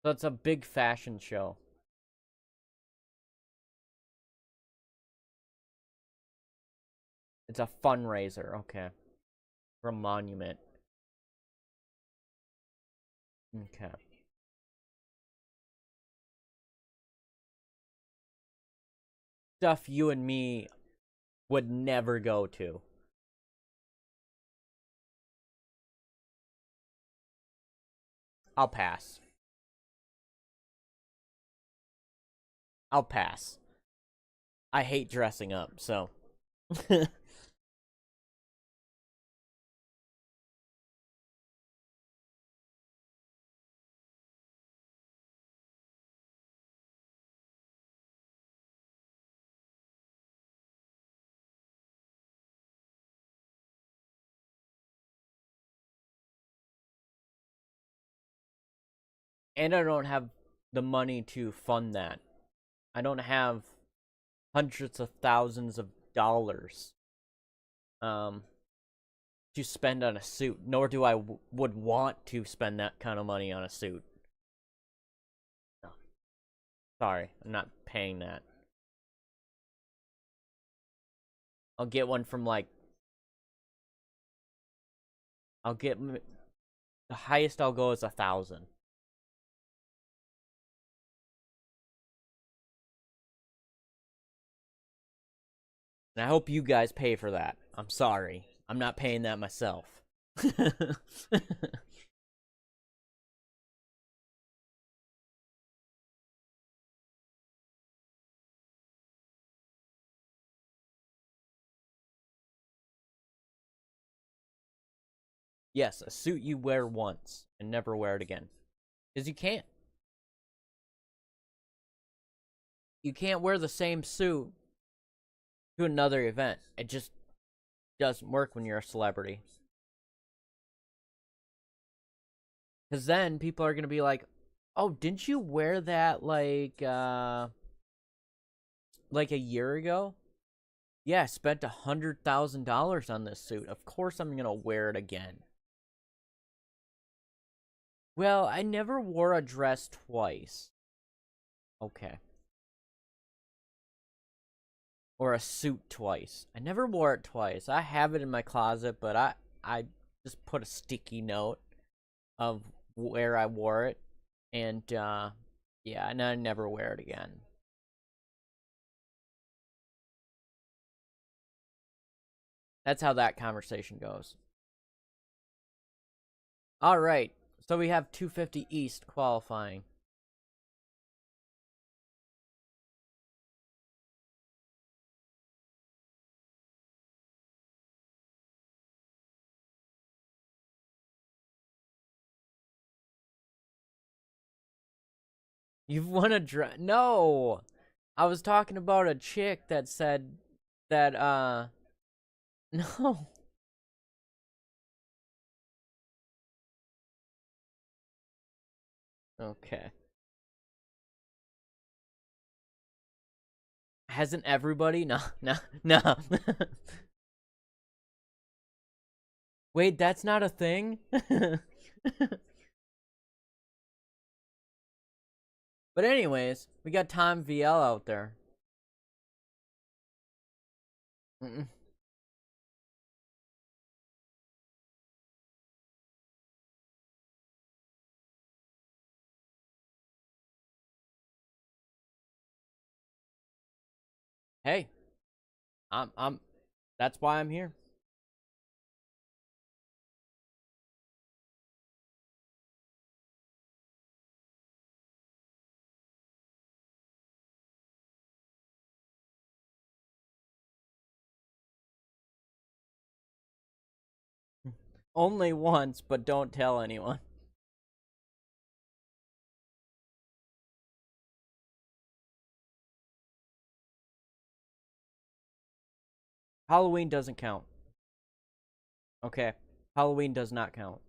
So it's a big fashion show. It's a fundraiser, okay. For a monument. Okay. Stuff you and me would never go to. I'll pass. I'll pass. I hate dressing up, so. And I don't have the money to fund that. I don't have hundreds of thousands of dollars to spend on a suit, nor do I would want to spend that kind of money on a suit. No. Sorry, I'm not paying that. I'll get one from like... I'll get... The highest I'll go is 1,000. And I hope you guys pay for that. I'm sorry. I'm not paying that myself. Yes, a suit you wear once and never wear it again. Because you can't. You can't wear the same suit to another event. It just doesn't work when you're a celebrity. Because then people are going to be like, oh, didn't you wear that like a year ago? Yeah, I spent $100,000 on this suit. Of course I'm going to wear it again. Well, I never wore a dress twice. Okay. Or a suit twice. I never wore it twice. I have it in my closet, but I just put a sticky note of where I wore it. And, yeah, and I never wear it again. That's how that conversation goes. All right. So we have 250 East qualifying. You've won a dress. No! I was talking about a chick that said that, no. Okay. Hasn't everybody? No, no, no. Wait, that's not a thing? But anyways, we got Tom VL out there. Hey, that's why I'm here. Only once, but don't tell anyone. Halloween doesn't count. Okay. Halloween does not count.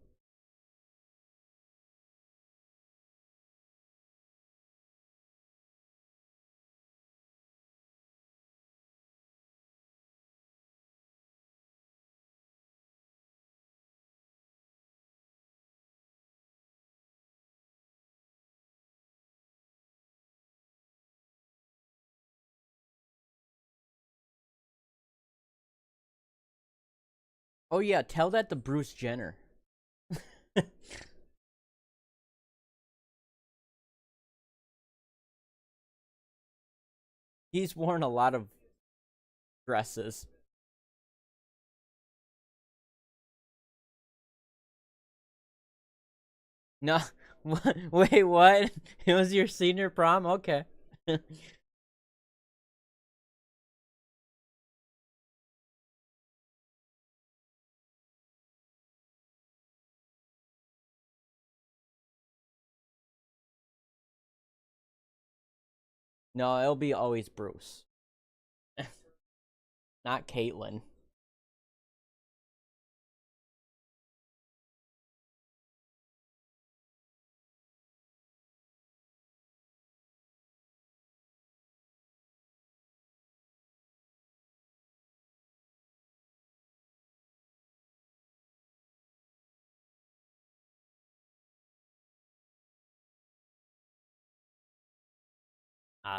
Oh yeah, tell that to Bruce Jenner. He's worn a lot of dresses. No, wait, what? It was your senior prom? Okay. No, it'll be always Bruce. Not Caitlyn.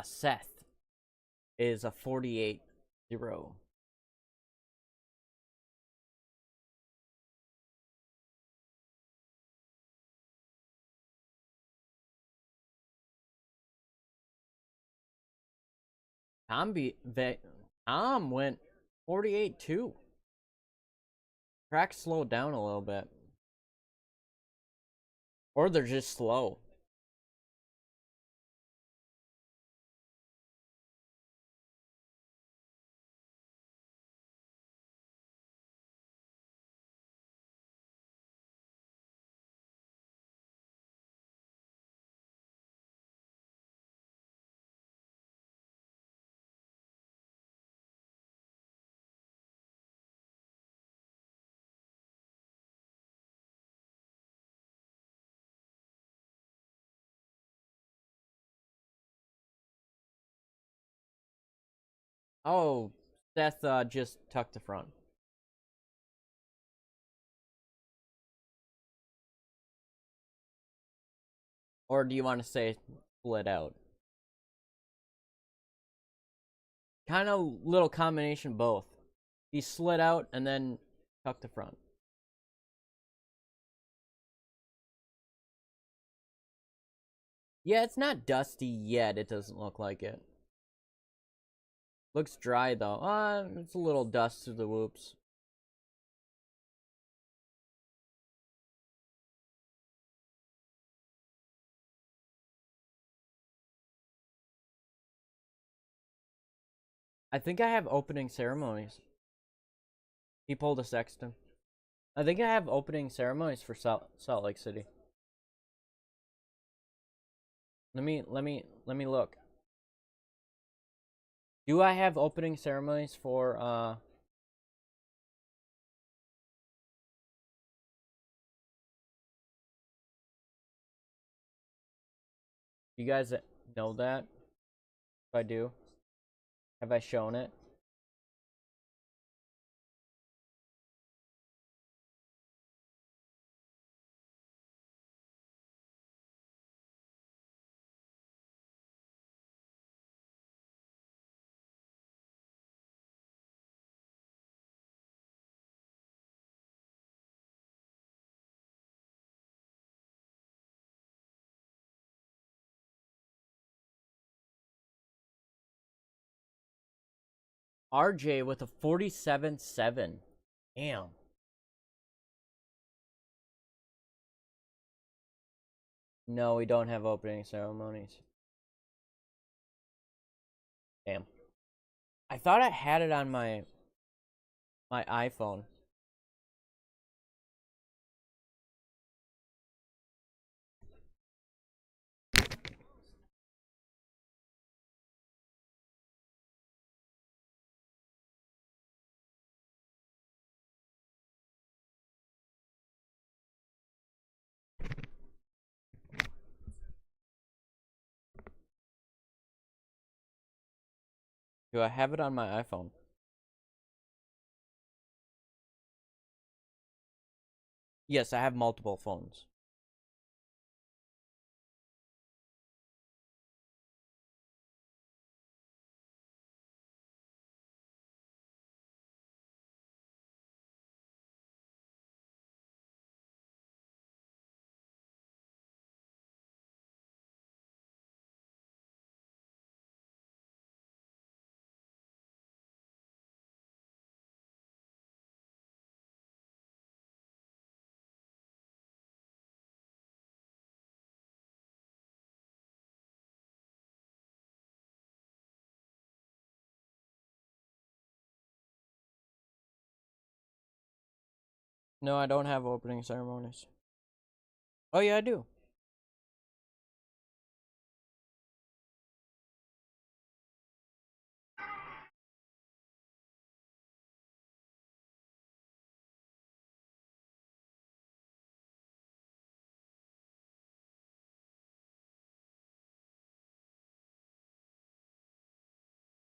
Seth is a 48-0. Tom went 48-2. Tracks slowed down a little bit. Or they're just slow. Oh, Seth just tucked the front. Or do you want to say split out? Kind of little combination both. He slid out and then tucked the front. Yeah, it's not dusty yet. It doesn't look like it. Looks dry though. It's a little dust to the whoops. I think I have opening ceremonies. He pulled a Sexton. I think I have opening ceremonies for Salt Lake City. Let me look. Do I have opening ceremonies for you guys know that? If I do, have I shown it? RJ with a 47-7. Damn. No, we don't have opening ceremonies. Damn. I thought I had it on my iPhone. Do I have it on my iPhone? Yes, I have multiple phones. No, I don't have opening ceremonies. Oh yeah, I do.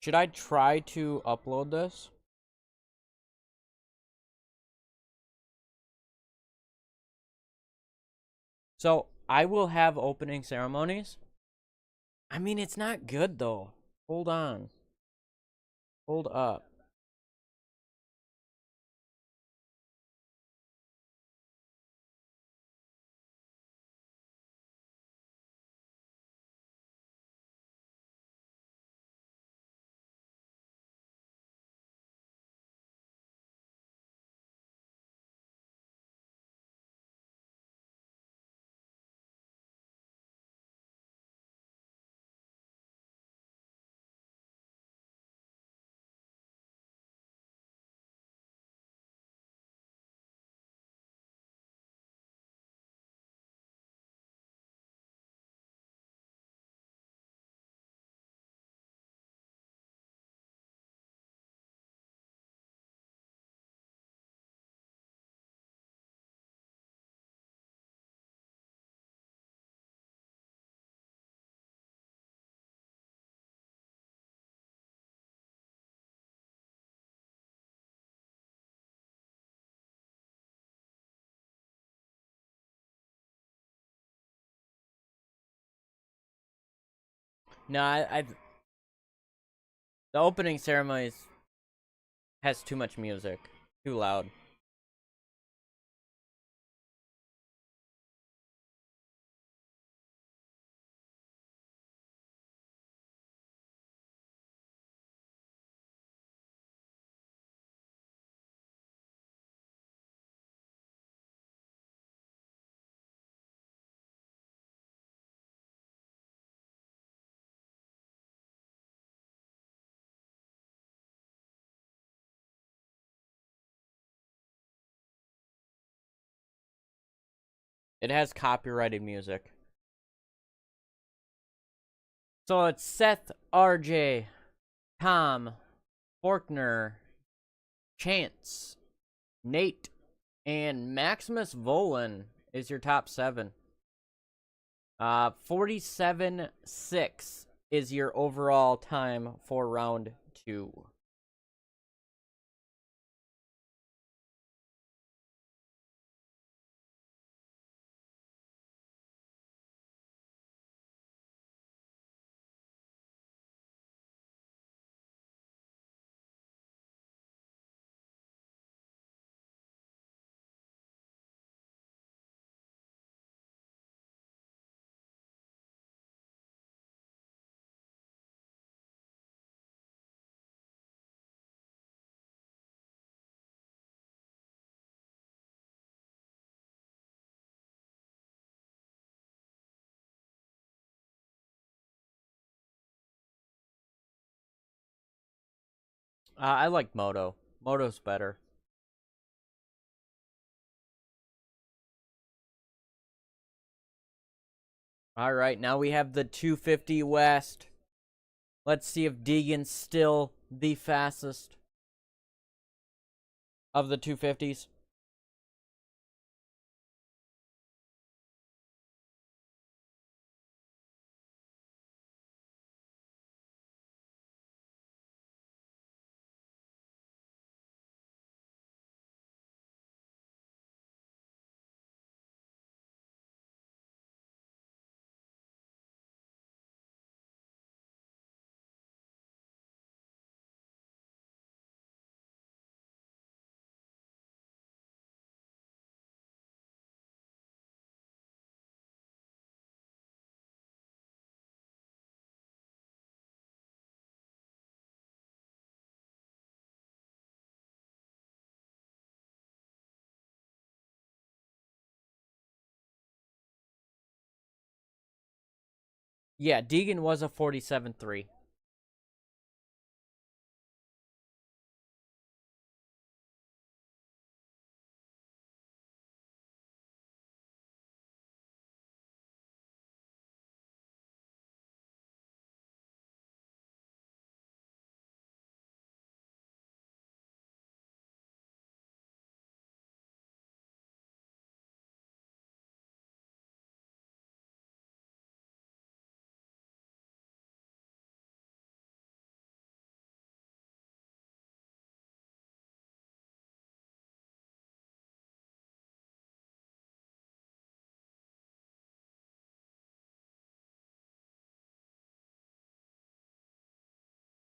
Should I try to upload this? So, I will have opening ceremonies. I mean, it's not good though. Hold on. Hold up. No, the opening ceremonies has too much music, too loud. It has copyrighted music. So it's Seth, RJ, Tom, Forkner, Chance, Nate, and Maximus Volan is your top 7. 47-6 is your overall time for round 2. I like Moto. Moto's better. All right, now we have the 250 West. Let's see if Deegan's still the fastest of the 250s. Yeah, Deegan was a 47-3.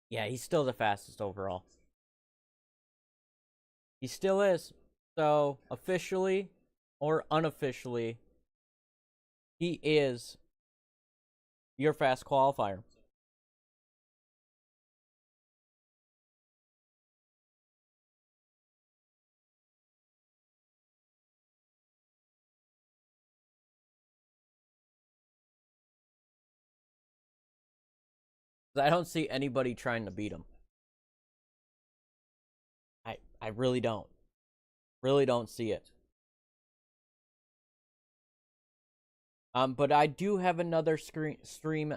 Yeah, he's still the fastest overall. He still is. So, officially or unofficially, he is your fast qualifier. I don't see anybody trying to beat him. I really don't. Really don't see it. But I do have another stream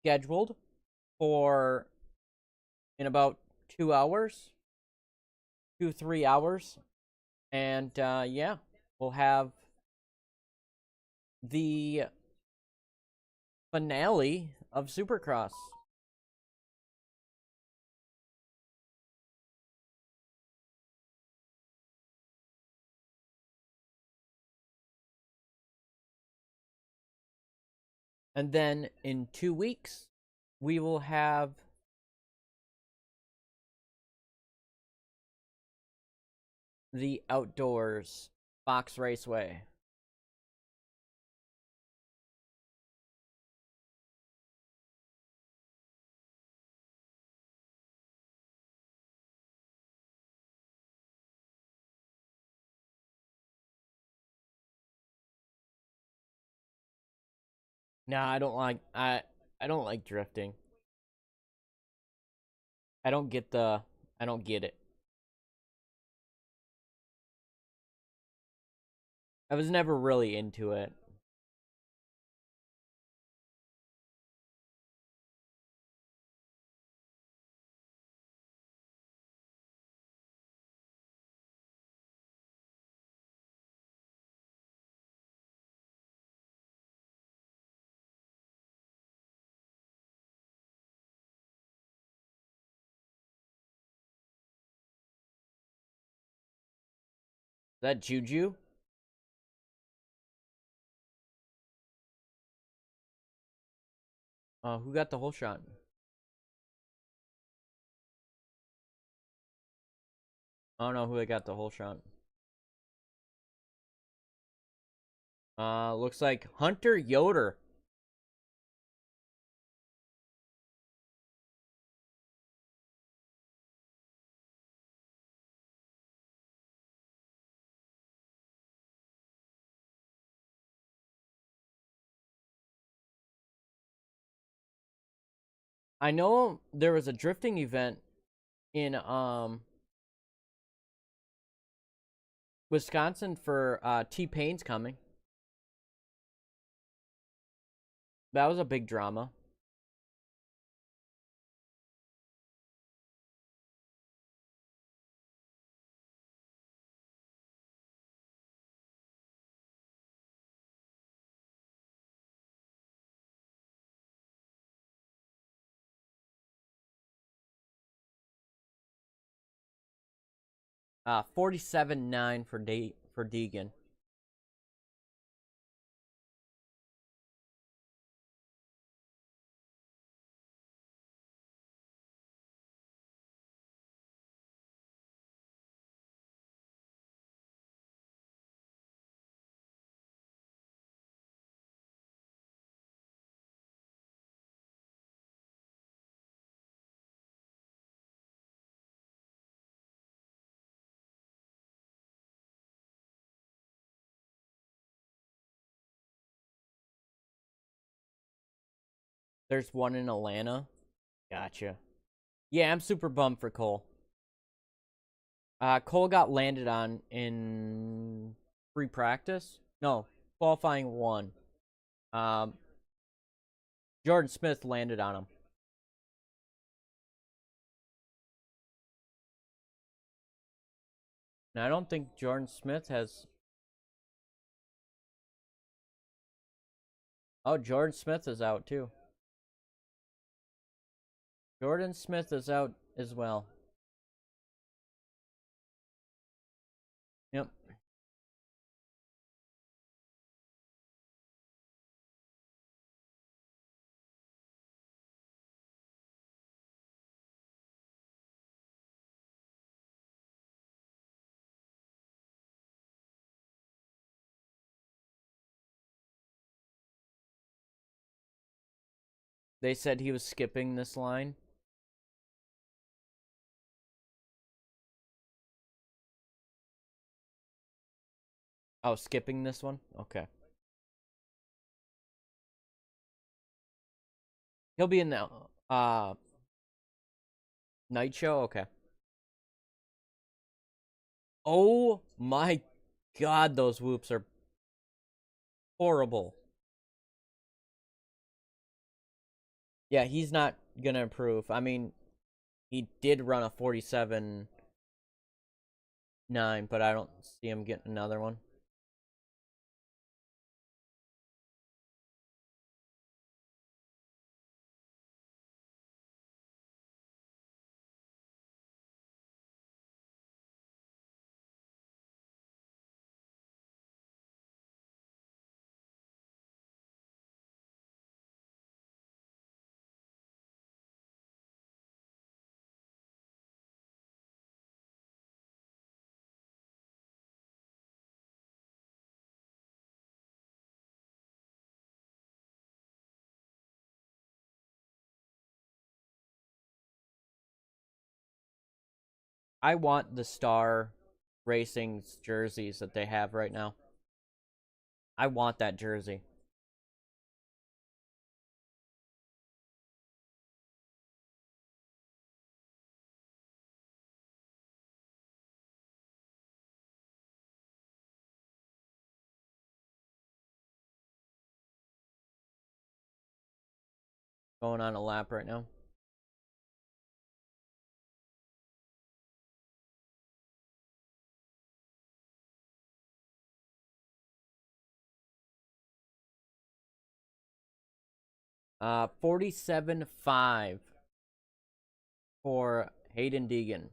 scheduled for in about 2 hours, 2-3 hours, and yeah, we'll have the finale of Supercross. And then in 2 weeks, we will have the outdoors Fox Raceway. Nah, I don't like drifting. I don't get it. I was never really into it. Is that Juju? Who got the whole shot? I don't know who got the whole shot. Looks like Hunter Yoder. I know there was a drifting event in Wisconsin for T-Pain's coming. That was a big drama. Uh, 47.9 for Deegan. There's one in Atlanta. Gotcha. Yeah, I'm super bummed for Cole. Cole got landed on in free practice. No, qualifying one. Um, Jordan Smith landed on him. And I don't think Jordan Smith has. Oh, Jordan Smith is out too. Jordan Smith is out as well. Yep. They said he was skipping this line. Oh, skipping this one? Okay. He'll be in the night show? Okay. Oh my god, those whoops are horrible. Yeah, he's not gonna improve. I mean, he did run a 47.9, but I don't see him getting another one. I want the Star Racing's jerseys that they have right now. I want that jersey. Going on a lap right now. Uh, 47.5 for Haiden Deegan.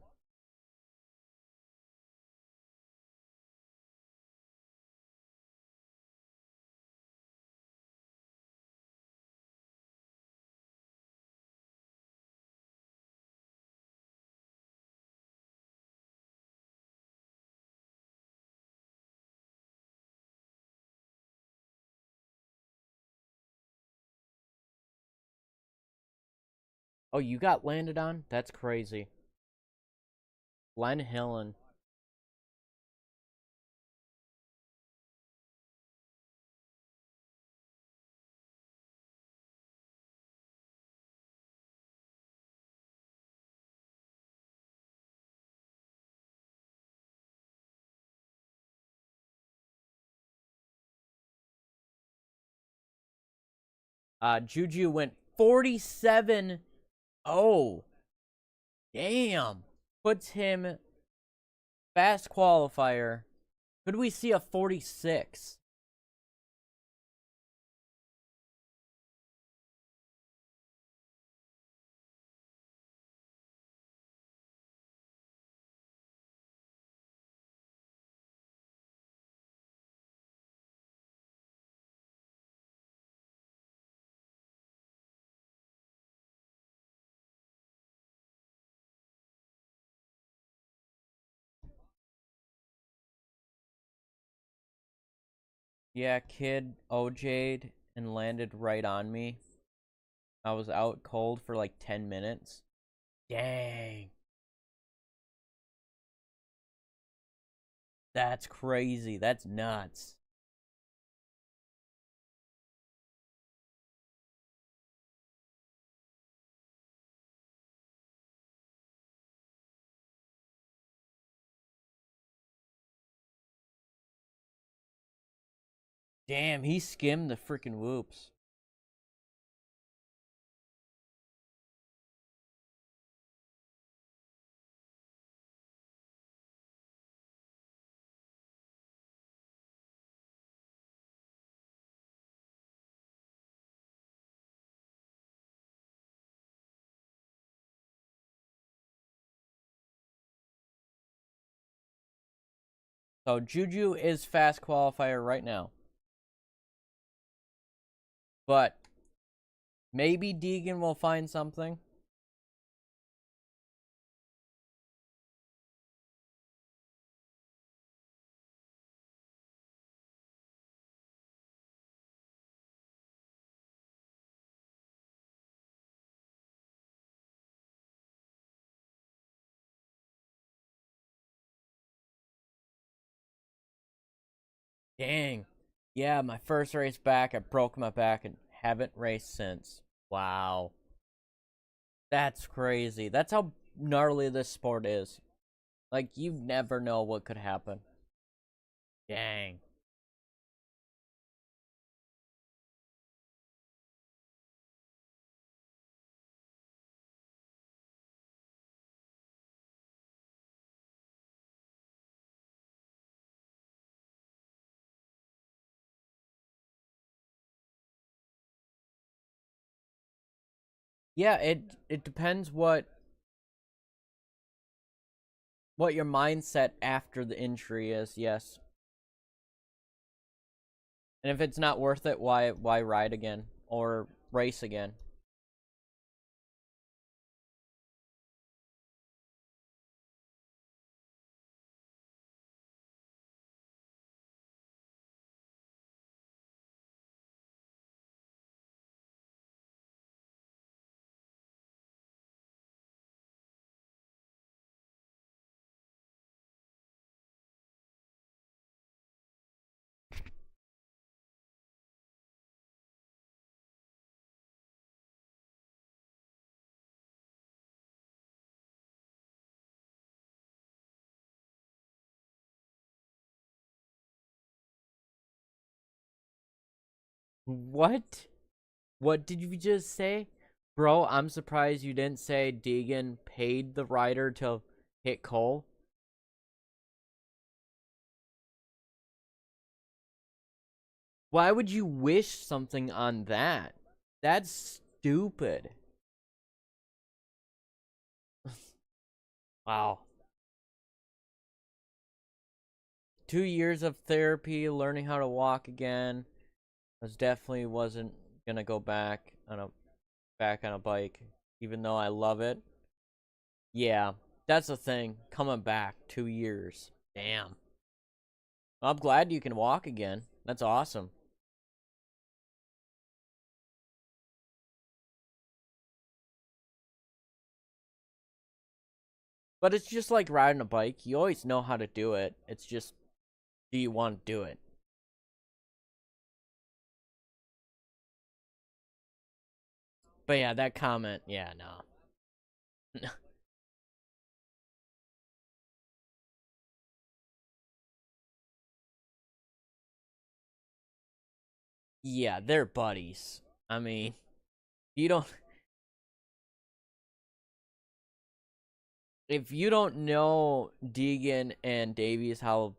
Oh, you got landed on? That's crazy. Glenn Hillen. Juju went 47. Oh. Damn. Puts him fast qualifier. Could we see a 46? Yeah, kid OJ'd and landed right on me. I was out cold for like 10 minutes. Dang. That's crazy. That's nuts. Damn, he skimmed the freaking whoops. So Juju is fast qualifier right now. But maybe Deegan will find something. Dang. Yeah, my first race back, I broke my back and haven't raced since. Wow. That's crazy. That's how gnarly this sport is. Like, you never know what could happen. Dang. Yeah, it depends what your mindset after the injury is, yes. And if it's not worth it, why ride again or race again? What? What did you just say? Bro, I'm surprised you didn't say Deegan paid the rider to hit Cole. Why would you wish something on that? That's stupid. Wow. 2 years of therapy, learning how to walk again. I definitely wasn't gonna go back on a bike, even though I love it. Yeah, that's the thing. Coming back 2 years. Damn. I'm glad you can walk again. That's awesome. But it's just like riding a bike. You always know how to do it. It's just, do you want to do it? But yeah, that comment, yeah, no. Yeah, they're buddies. I mean, you don't. If you don't know Deegan and Davies how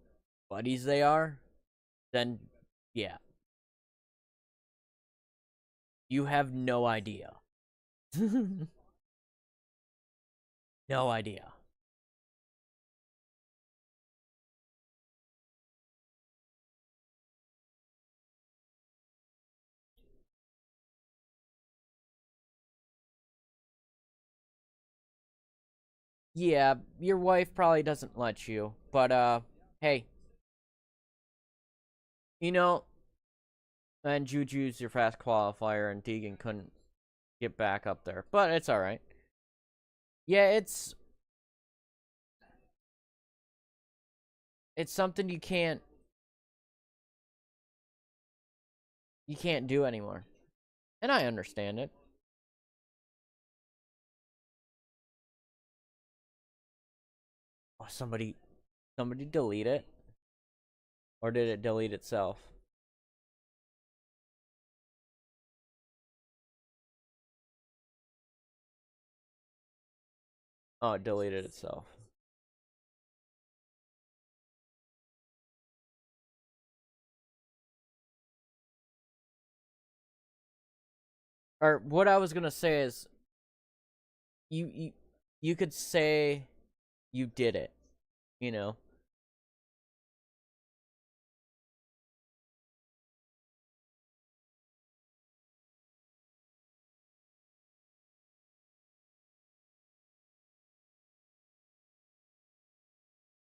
buddies they are, then yeah, you have no idea. No idea. Yeah, your wife probably doesn't let you, but hey, you know, and Juju's your fast qualifier, and Deegan couldn't get back up there, but it's all right. Yeah, it's something you can't do anymore, and I understand it. Oh, somebody delete it, or did it delete itself? Oh, it deleted itself. Or what I was gonna say is, you you you could say you did it, you know.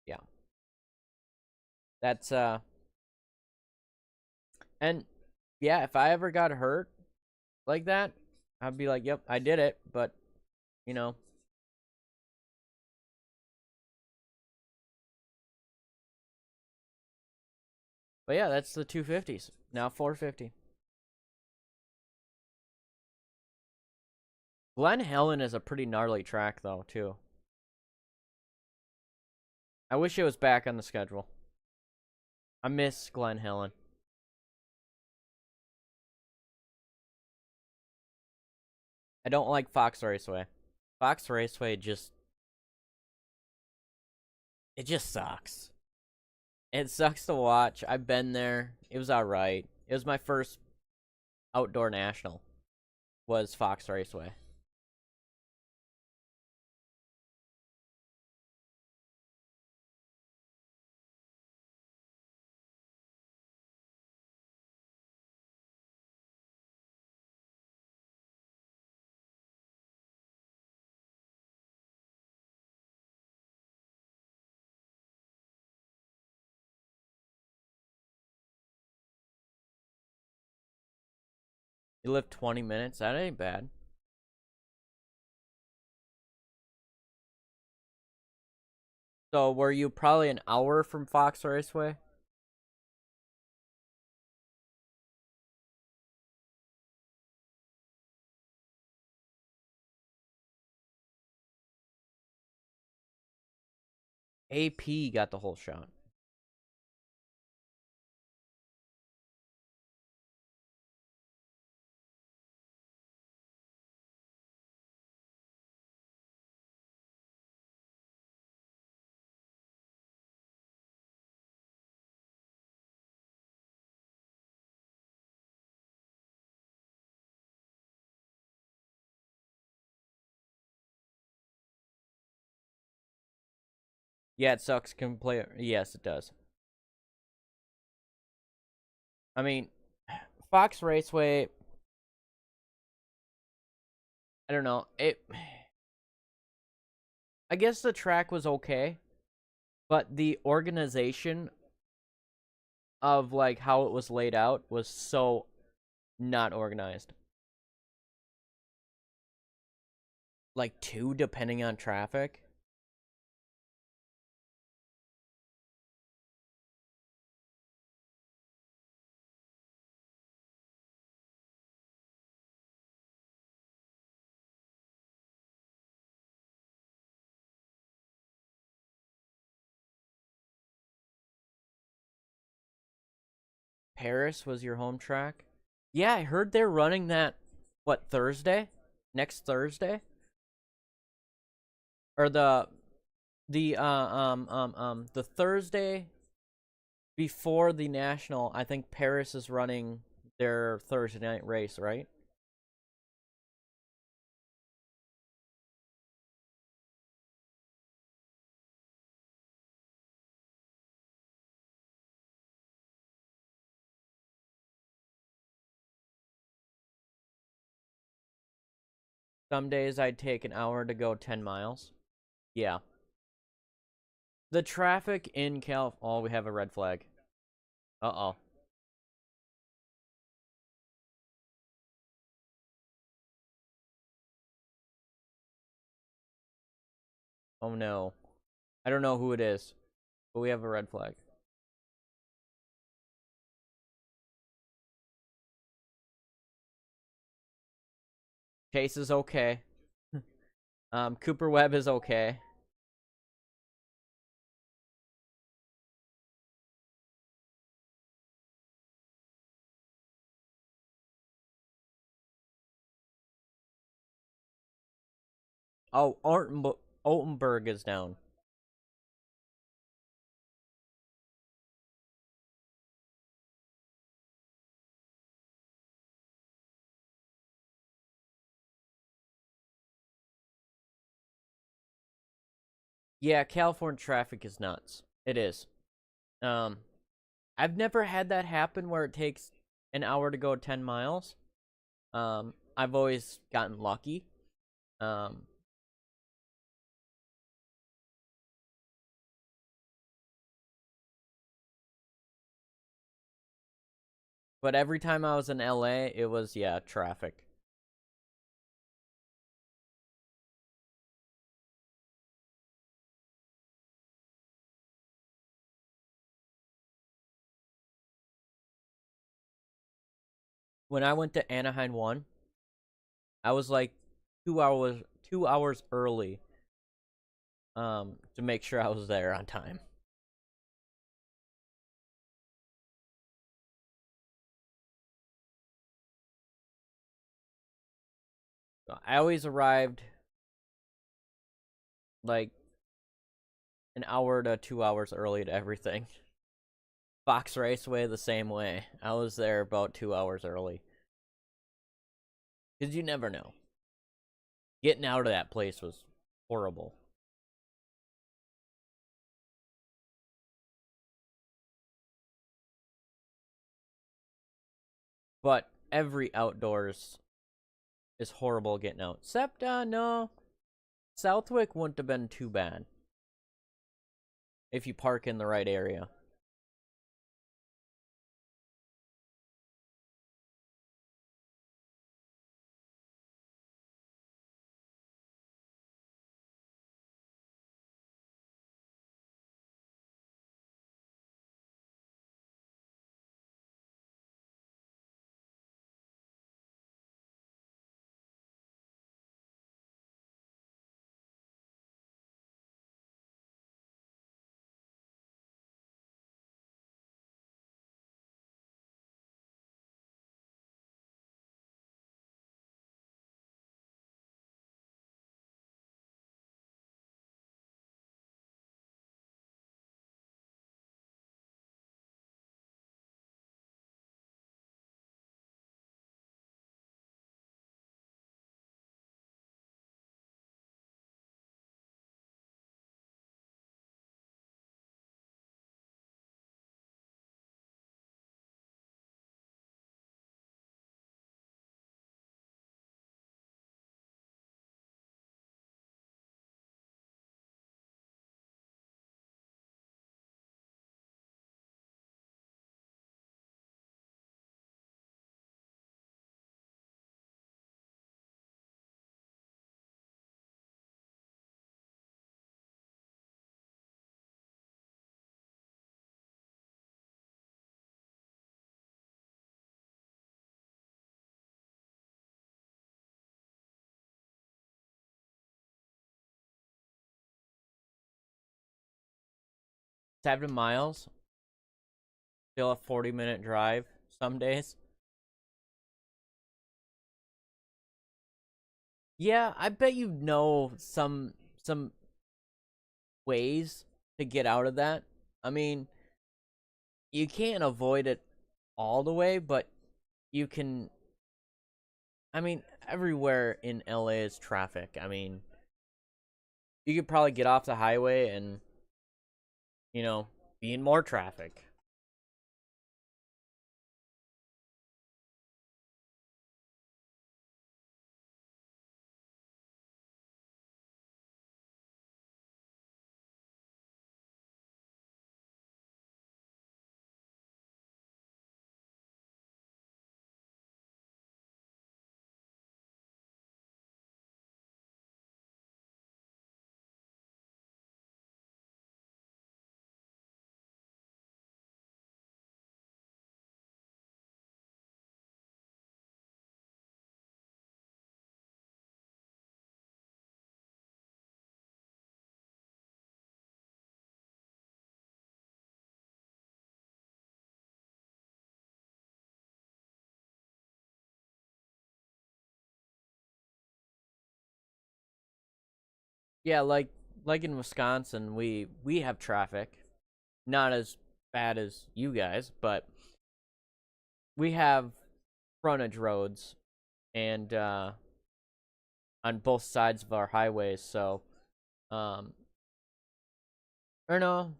Yeah, that's and yeah, if I ever got hurt like that, I'd be like, yep, I did it, but you know. But yeah, that's the 250s. Now 450. Glen Helen is a pretty gnarly track though, too. I wish it was back on the schedule. I miss Glen Helen. I don't like Fox Raceway. Fox Raceway it just sucks. It sucks to watch. I've been there. It was alright. It was my first outdoor national. Was Fox Raceway. You live 20 minutes? That ain't bad. So were you probably an hour from Fox Raceway? AP got the whole shot. Yeah, it sucks completely. Yes, it does. I mean, Fox Raceway, I don't know. I guess the track was okay, but the organization of like how it was laid out was so not organized. Like 2 depending on traffic. Paris was your home track? Yeah, I heard they're running that, what, Thursday? Next Thursday? Or the Thursday before the National, I think Paris is running their Thursday night race, right? Some days I'd take an hour to go 10 miles. Yeah. The traffic in Oh, we have a red flag. Uh-oh. Oh no. I don't know who it is, but we have a red flag. Chase is okay. Cooper Webb is okay. Oh, Altenberg is down. Yeah, California traffic is nuts. It is. Um, I've never had that happen where it takes an hour to go 10 miles. I've always gotten lucky. Um, but every time I was in LA, it was, yeah, traffic. When I went to Anaheim 1, I was like 2 hours early to make sure I was there on time. I always arrived like an hour to 2 hours early to everything. Fox Raceway the same way. I was there about 2 hours early. Because you never know. Getting out of that place was horrible. But every outdoors is horrible getting out. Except, no. Southwick wouldn't have been too bad. If you park in the right area. 7 miles. Still a 40-minute drive some days. Yeah, I bet you know some ways to get out of that. I mean, you can't avoid it all the way, but you can. I mean, everywhere in LA is traffic. I mean, you could probably get off the highway and, be in more traffic. Yeah, like in Wisconsin, we have traffic, not as bad as you guys, but we have frontage roads and on both sides of our highways, so um or no,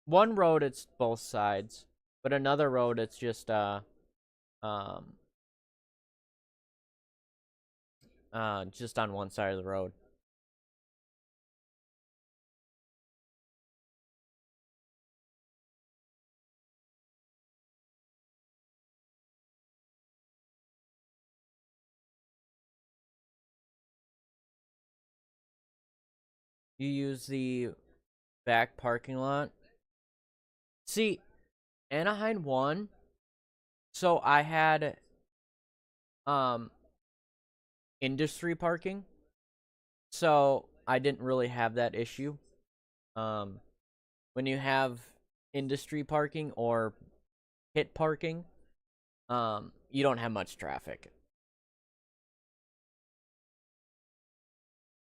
one road it's both sides, but another road it's just um just on one side of the road. You use the back parking lot. See, Anaheim won, so I had um industry parking, so I didn't really have that issue. Um, when you have industry parking or pit parking, you don't have much traffic.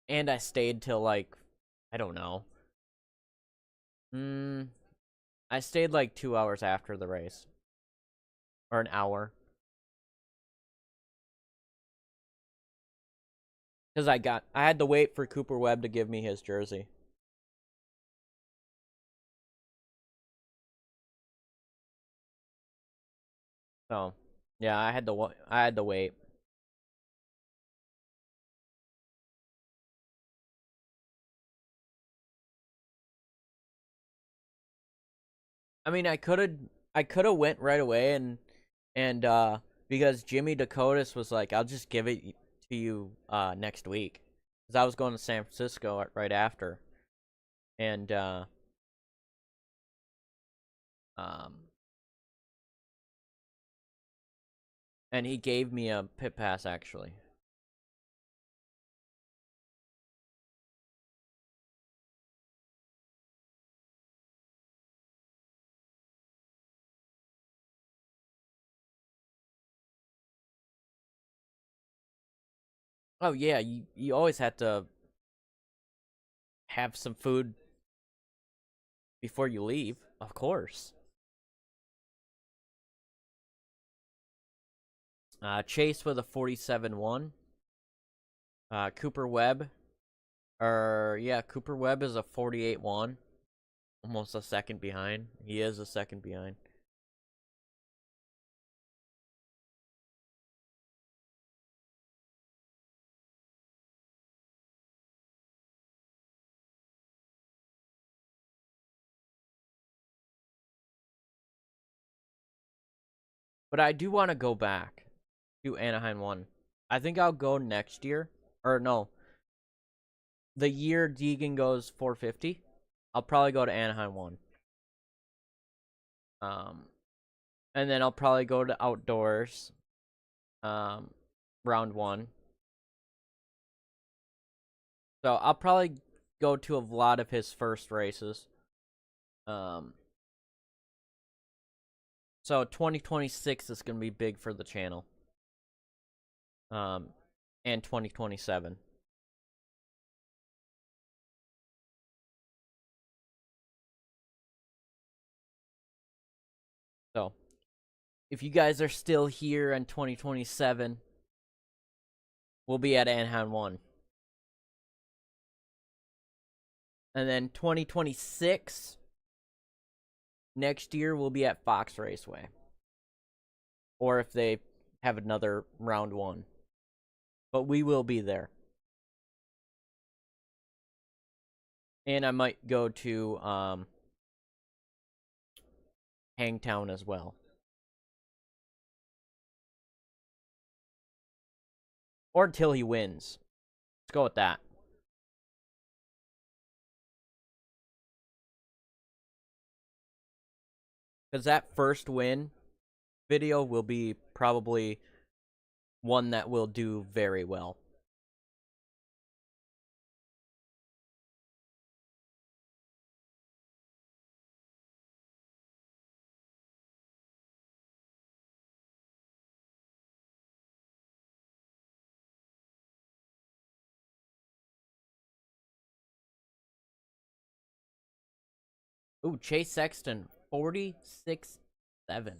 And I stayed till like, I don't know. I stayed like 2 hours after the race, or an hour, because I had to wait for Cooper Webb to give me his jersey. So, yeah, I had to wait. I mean, I could have went right away and because Jimmy Dakotas was like, I'll just give it to you next week, because I was going to San Francisco right after, and um and he gave me a pit pass actually. Oh yeah, you always have to have some food before you leave, of course. Chase with a 47-1. Cooper Webb, Cooper Webb is a 48-1, almost a second behind. He is a second behind. But I do want to go back to Anaheim 1. I think I'll go next year. Or no, the year Deegan goes 450. I'll probably go to Anaheim 1. Um, and then I'll probably go to outdoors. Round 1. So I'll probably go to a lot of his first races. So 2026 is going to be big for the channel. And 2027. So, if you guys are still here in 2027, we'll be at Anaheim 1. And then 2026, next year, we'll be at Fox Raceway. Or if they have another round 1. But we will be there. And I might go to Hangtown as well. Or until he wins. Let's go with that. Because that first win video will be probably one that will do very well. Ooh, Chase Sexton, 46.7.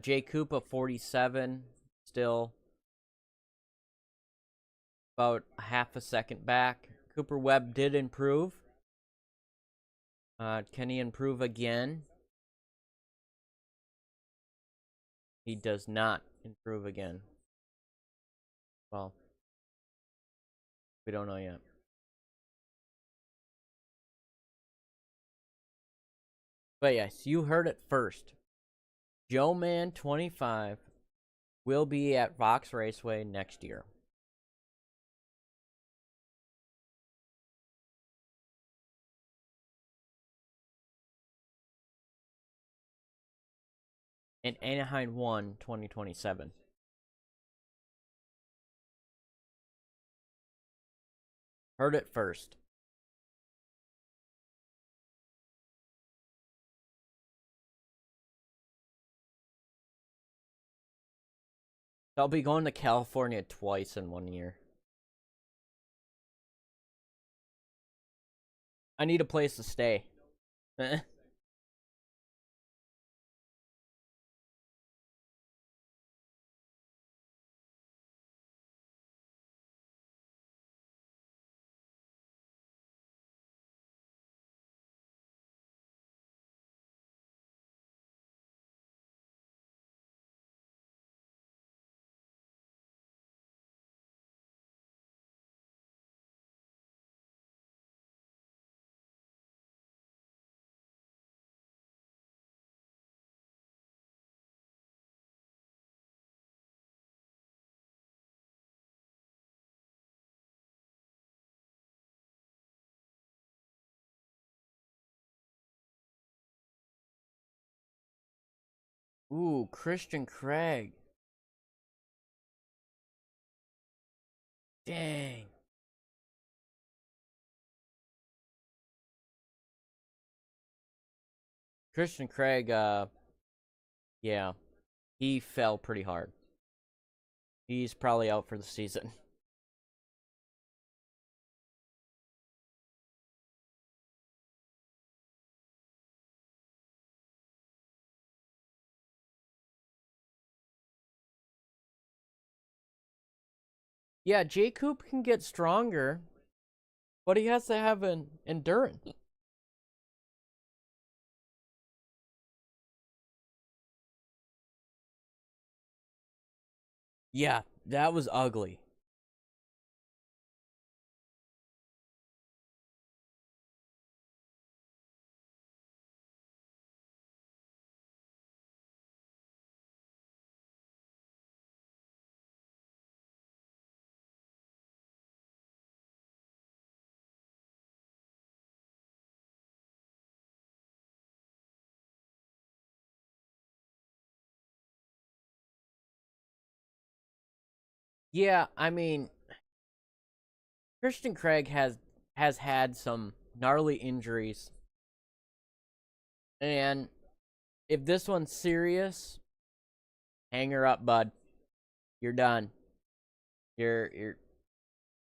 Jay Koopa, 47. Still about a half a second back. Cooper Webb did improve. Can he improve again? He does not improve again. Well, we don't know yet. But yes, you heard it first. Joe Man 25 will be at Fox Raceway next year. And Anaheim 1 2027. Heard it first. I'll be going to California twice in 1 year. I need a place to stay. Ooh, Christian Craig. Dang. Christian Craig, yeah, he fell pretty hard. He's probably out for the season. Yeah, J. Coop can get stronger, but he has to have an endurance. Yeah, that was ugly. Yeah, I mean, Christian Craig has had some gnarly injuries And if this one's serious, hang her up, bud. You're done. You're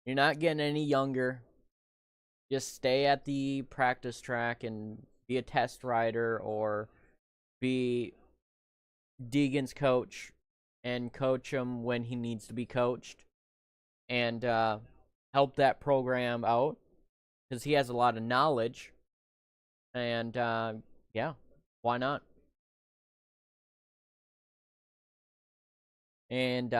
not getting any younger. Just stay at the practice track and be a test rider or be Deegan's coach and coach him when he needs to be coached and help that program out because he has a lot of knowledge. And yeah, why not? And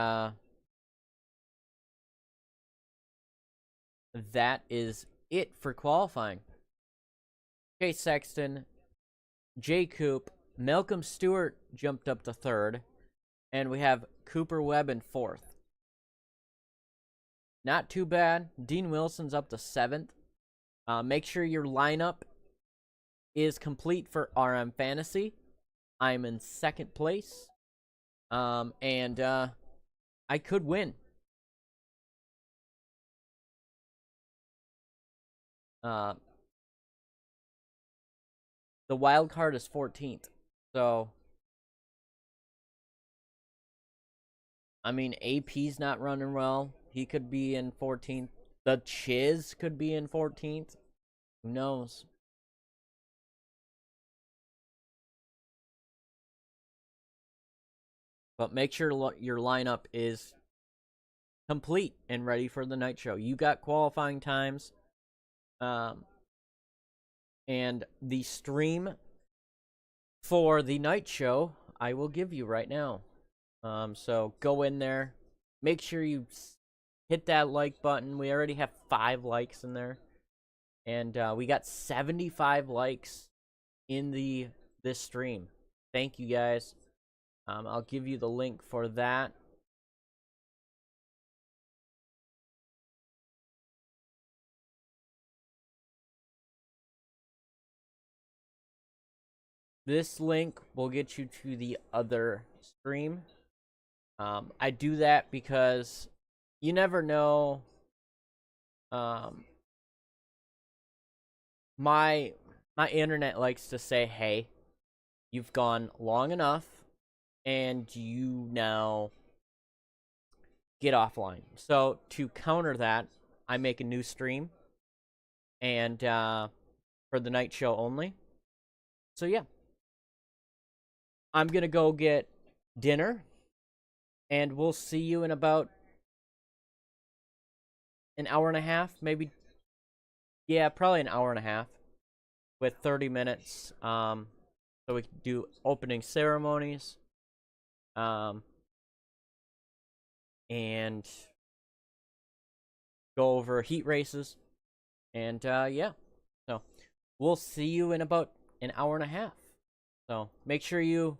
that is it for qualifying. Okay, Sexton, J. Coop, Malcolm Stewart jumped up to third, and we have Cooper Webb in fourth. Not too bad. Dean Wilson's up to seventh. Make sure your lineup is complete for RM Fantasy. I'm in second place. And I could win. The wild card is 14th. So, I mean, AP's not running well. He could be in 14th. The Chiz could be in 14th. Who knows? But make sure your lineup is complete and ready for the night show. You got qualifying times. And the stream for the night show, I will give you right now. So go in there. Make sure you hit that like button. We already have 5 likes in there. And we got 75 likes in this stream. Thank you, guys. I'll give you the link for that. This link will get you to the other stream. I do that because you never know. My internet likes to say, hey, you've gone long enough and you now get offline. So to counter that, I make a new stream and for the night show only. So yeah. I'm going to go get dinner, and we'll see you in about an hour and a half, maybe. Yeah, probably an hour and a half with 30 minutes. So we can do opening ceremonies. And go over heat races. And yeah. So we'll see you in about an hour and a half. So make sure you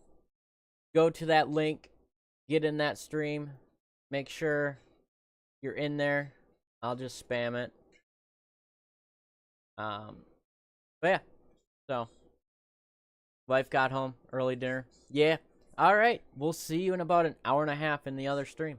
go to that link, get in that stream, make sure you're in there. I'll just spam it. But yeah, so wife got home, early dinner. Yeah, all right. We'll see you in about an hour and a half in the other stream.